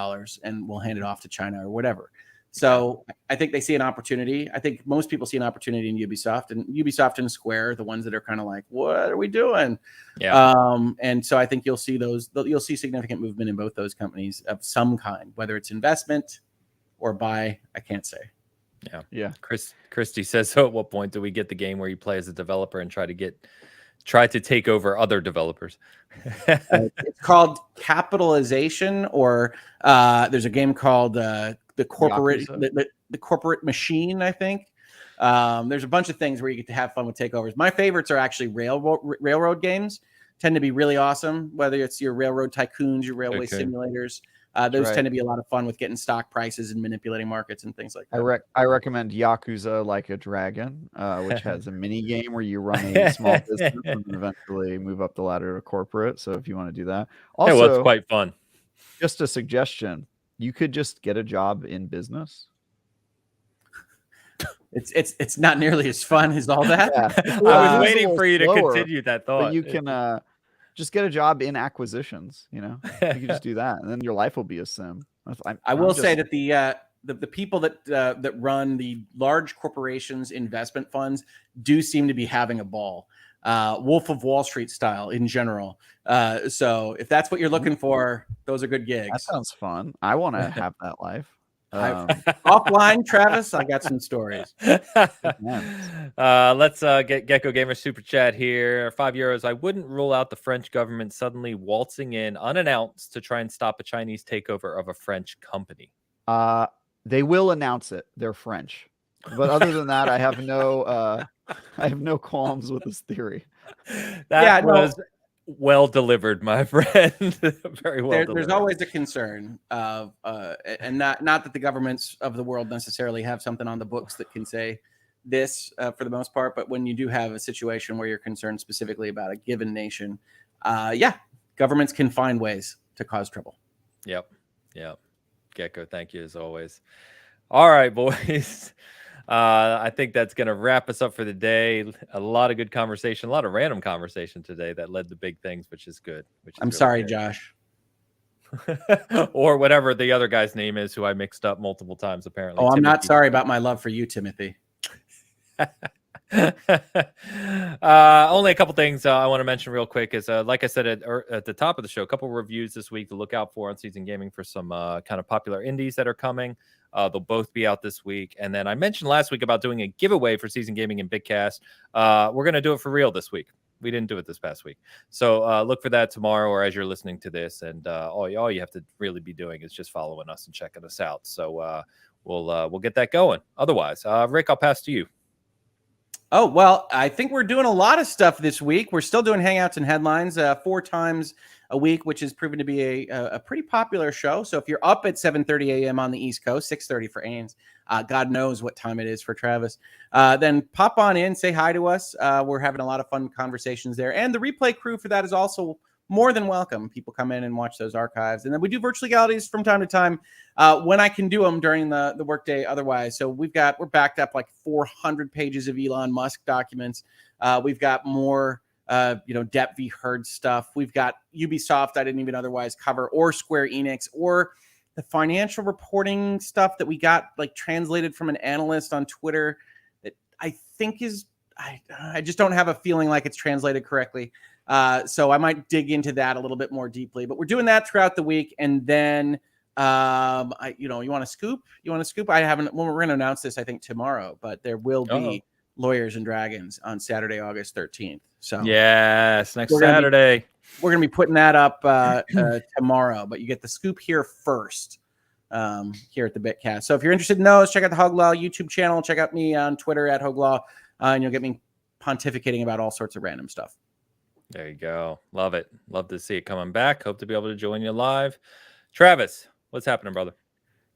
[SPEAKER 2] and we'll hand it off to China or whatever. So I think they see an opportunity. I think most people see an opportunity in Ubisoft, and Ubisoft and Square, the ones that are kind of like, what are we doing?
[SPEAKER 1] Yeah.
[SPEAKER 2] And so I think you'll see significant movement in both those companies of some kind, whether it's investment or buy. I can't say.
[SPEAKER 1] Yeah. Christy says, so at what point do we get the game where you play as a developer and try to take over other developers?
[SPEAKER 2] It's called Capitalization, or there's a game called the Corporate Machine, I think. There's a bunch of things where you get to have fun with takeovers. My favorites are actually railroad games. Tend to be really awesome, whether it's your railroad tycoons, your railway simulators. Those tend to be a lot of fun with getting stock prices and manipulating markets and things like that.
[SPEAKER 3] I recommend Yakuza Like a Dragon, which has a mini game where you run a small business and eventually move up the ladder to corporate. So if you want to do that, also,
[SPEAKER 1] it's quite fun.
[SPEAKER 3] Just a suggestion: you could just get a job in business.
[SPEAKER 2] It's not nearly as fun as all that.
[SPEAKER 1] Yeah. I was waiting for you to continue that thought.
[SPEAKER 3] But you can just get a job in acquisitions. You can just do that, and then your life will be a sim.
[SPEAKER 2] I will say that the people that run the large corporations investment funds do seem to be having a ball, Wolf of Wall Street style in general. So if that's what you're looking for, those are good gigs.
[SPEAKER 3] That sounds fun. I want to have that life.
[SPEAKER 2] Offline, Travis, I got some stories.
[SPEAKER 1] Let's get Gecko Gamer super chat here. €5. I wouldn't rule out the French government suddenly waltzing in unannounced to try and stop a Chinese takeover of a French company.
[SPEAKER 3] They will announce it. They're French, but other than that, I have no qualms with this theory.
[SPEAKER 1] That was well delivered, my friend. Very well delivered.
[SPEAKER 2] There's always a concern of and not that the governments of the world necessarily have something on the books that can say this for the most part, but when you do have a situation where you're concerned specifically about a given nation, governments can find ways to cause trouble.
[SPEAKER 1] Yep. Gecko, thank you as always. All right, boys. I think that's going to wrap us up for the day. A lot of good conversation, a lot of random conversation today that led to big things, which is good.
[SPEAKER 2] I'm really sorry, good. Josh.
[SPEAKER 1] Or whatever the other guy's name is who I mixed up multiple times, apparently.
[SPEAKER 2] Oh, I'm not sorry about my love for you, Timothy.
[SPEAKER 1] Only a couple things I want to mention real quick is like I said at the top of the show, a couple reviews this week to look out for on Season Gaming for some kind of popular indies that are coming. They'll both be out this week. And then I mentioned last week about doing a giveaway for Season Gaming and Bitcast. We're going to do it for real this week. We didn't do it this past week. So look for that tomorrow or as you're listening to this. And all you have to really be doing is just following us and checking us out. So we'll get that going. Otherwise, Rick, I'll pass to you.
[SPEAKER 2] Oh, well, I think we're doing a lot of stuff this week. We're still doing Hangouts and Headlines 4 times a week, which has proven to be a pretty popular show. So if you're up at 7:30 a.m. on the East Coast, 6:30 for Ains, God knows what time it is for Travis, then pop on in, say hi to us. We're having a lot of fun conversations there. And the replay crew for that is also more than welcome. People come in and watch those archives. And then we do virtual legalities from time to time when I can do them during the workday otherwise. So we're backed up like 400 pages of Elon Musk documents. We've got more, Depp v. Heard stuff. We've got Ubisoft I didn't even otherwise cover, or Square Enix, or the financial reporting stuff that we got like translated from an analyst on Twitter that I think is, I just don't have a feeling like it's translated correctly. So I might dig into that a little bit more deeply, but we're doing that throughout the week. And then, you want to scoop? We're going to announce this, I think, tomorrow, but there will be Lawyers and Dragons on Saturday, August 13th. So
[SPEAKER 1] yes, next Saturday.
[SPEAKER 2] We're going to be putting that up tomorrow, but you get the scoop here first here at the Bitcast. So if you're interested in those, check out the Hoglaw YouTube channel. Check out me on Twitter at Hoglaw, and you'll get me pontificating about all sorts of random stuff.
[SPEAKER 1] There you go. Love it. Love to see it coming back. Hope to be able to join you live. Travis, what's happening, brother?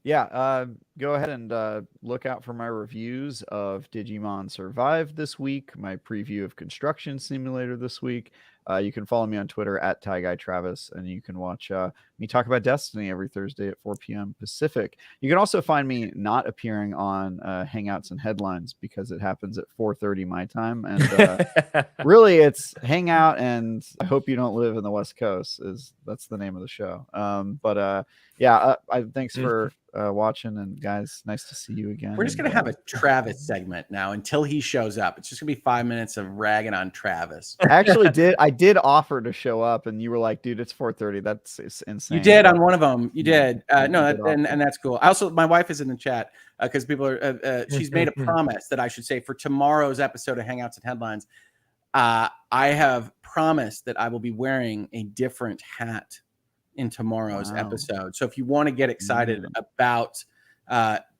[SPEAKER 3] Yeah, go ahead and look out for my reviews of Digimon Survive this week, my preview of Construction Simulator this week. You can follow me on Twitter at TyGuyTravis, and you can watch me talk about Destiny every Thursday at 4 p.m. Pacific. You can also find me not appearing on Hangouts and Headlines because it happens at 4:30 my time. And really, it's Hangout, and I hope you don't live in the West Coast. That's the name of the show. Thanks for watching, and guys, nice to see you again.
[SPEAKER 2] We're just gonna have a Travis segment now until he shows up. It's just gonna be 5 minutes of ragging on Travis.
[SPEAKER 3] I did offer to show up, and you were like, "Dude, it's 4:30. That's insane."
[SPEAKER 2] You did on one of them. You did. And that's cool. Also, my wife is in the chat because people are. She's made a promise that I should say for tomorrow's episode of Hangouts and Headlines. I have promised that I will be wearing a different hat in tomorrow's episode. So if you want to get excited about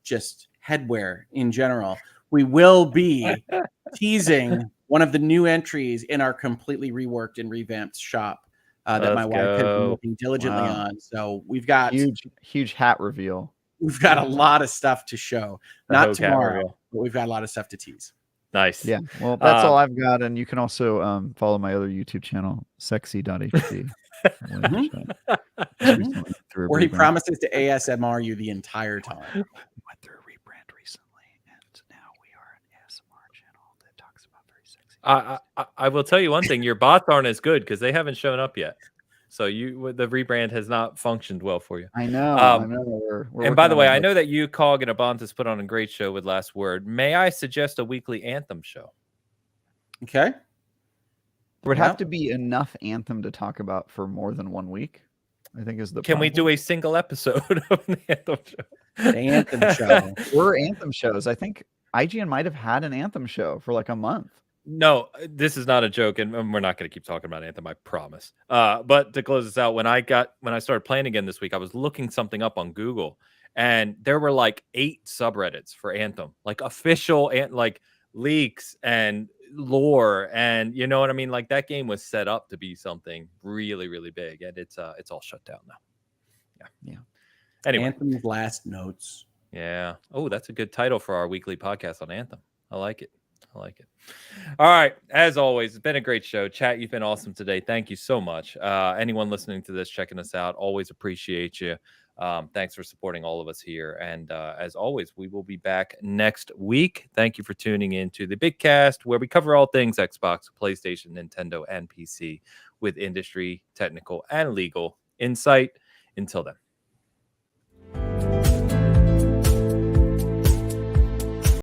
[SPEAKER 2] just headwear in general, we will be teasing one of the new entries in our completely reworked and revamped shop that my wife has been working diligently on. So we've got
[SPEAKER 3] huge hat reveal.
[SPEAKER 2] We've got a lot of stuff to show. Not tomorrow, but we've got a lot of stuff to tease.
[SPEAKER 1] Nice.
[SPEAKER 3] Yeah. Well, that's all I've got. And you can also follow my other YouTube channel, sexy.hd.
[SPEAKER 2] Where he promises to ASMR you the entire time.
[SPEAKER 3] We went through a rebrand recently, and now we are an ASMR channel that talks about very sexy.
[SPEAKER 1] I will tell you one thing: your bots aren't as good because they haven't shown up yet. So the rebrand has not functioned well for you.
[SPEAKER 3] I know. We're
[SPEAKER 1] and by the way, I know that you, Cog, and Abantus put on a great show with Last Word. May I suggest a weekly Anthem show?
[SPEAKER 2] Okay.
[SPEAKER 3] There would have to be enough Anthem to talk about for more than 1 week, I think is the
[SPEAKER 1] Can we do a single episode of the Anthem show?
[SPEAKER 2] The Anthem show.
[SPEAKER 3] Or Anthem shows. I think IGN might have had an Anthem show for like a month.
[SPEAKER 1] No, this is not a joke, and we're not going to keep talking about Anthem, I promise. But to close this out, when I started playing again this week, I was looking something up on Google, and there were like 8 subreddits for Anthem, like official and like leaks and lore, and you know what I mean. Like that game was set up to be something really, really big, and it's all shut down now. Yeah. Anyway,
[SPEAKER 2] Anthem's last notes.
[SPEAKER 1] Yeah. Oh, that's a good title for our weekly podcast on Anthem. I like it. All right. As always, it's been a great show. Chat, you've been awesome today. Thank you so much. Anyone listening to this, checking us out, always appreciate you. Thanks for supporting all of us here. And as always, we will be back next week. Thank you for tuning in to the Bitcast, where we cover all things Xbox, PlayStation, Nintendo, and PC with industry, technical, and legal insight. Until then.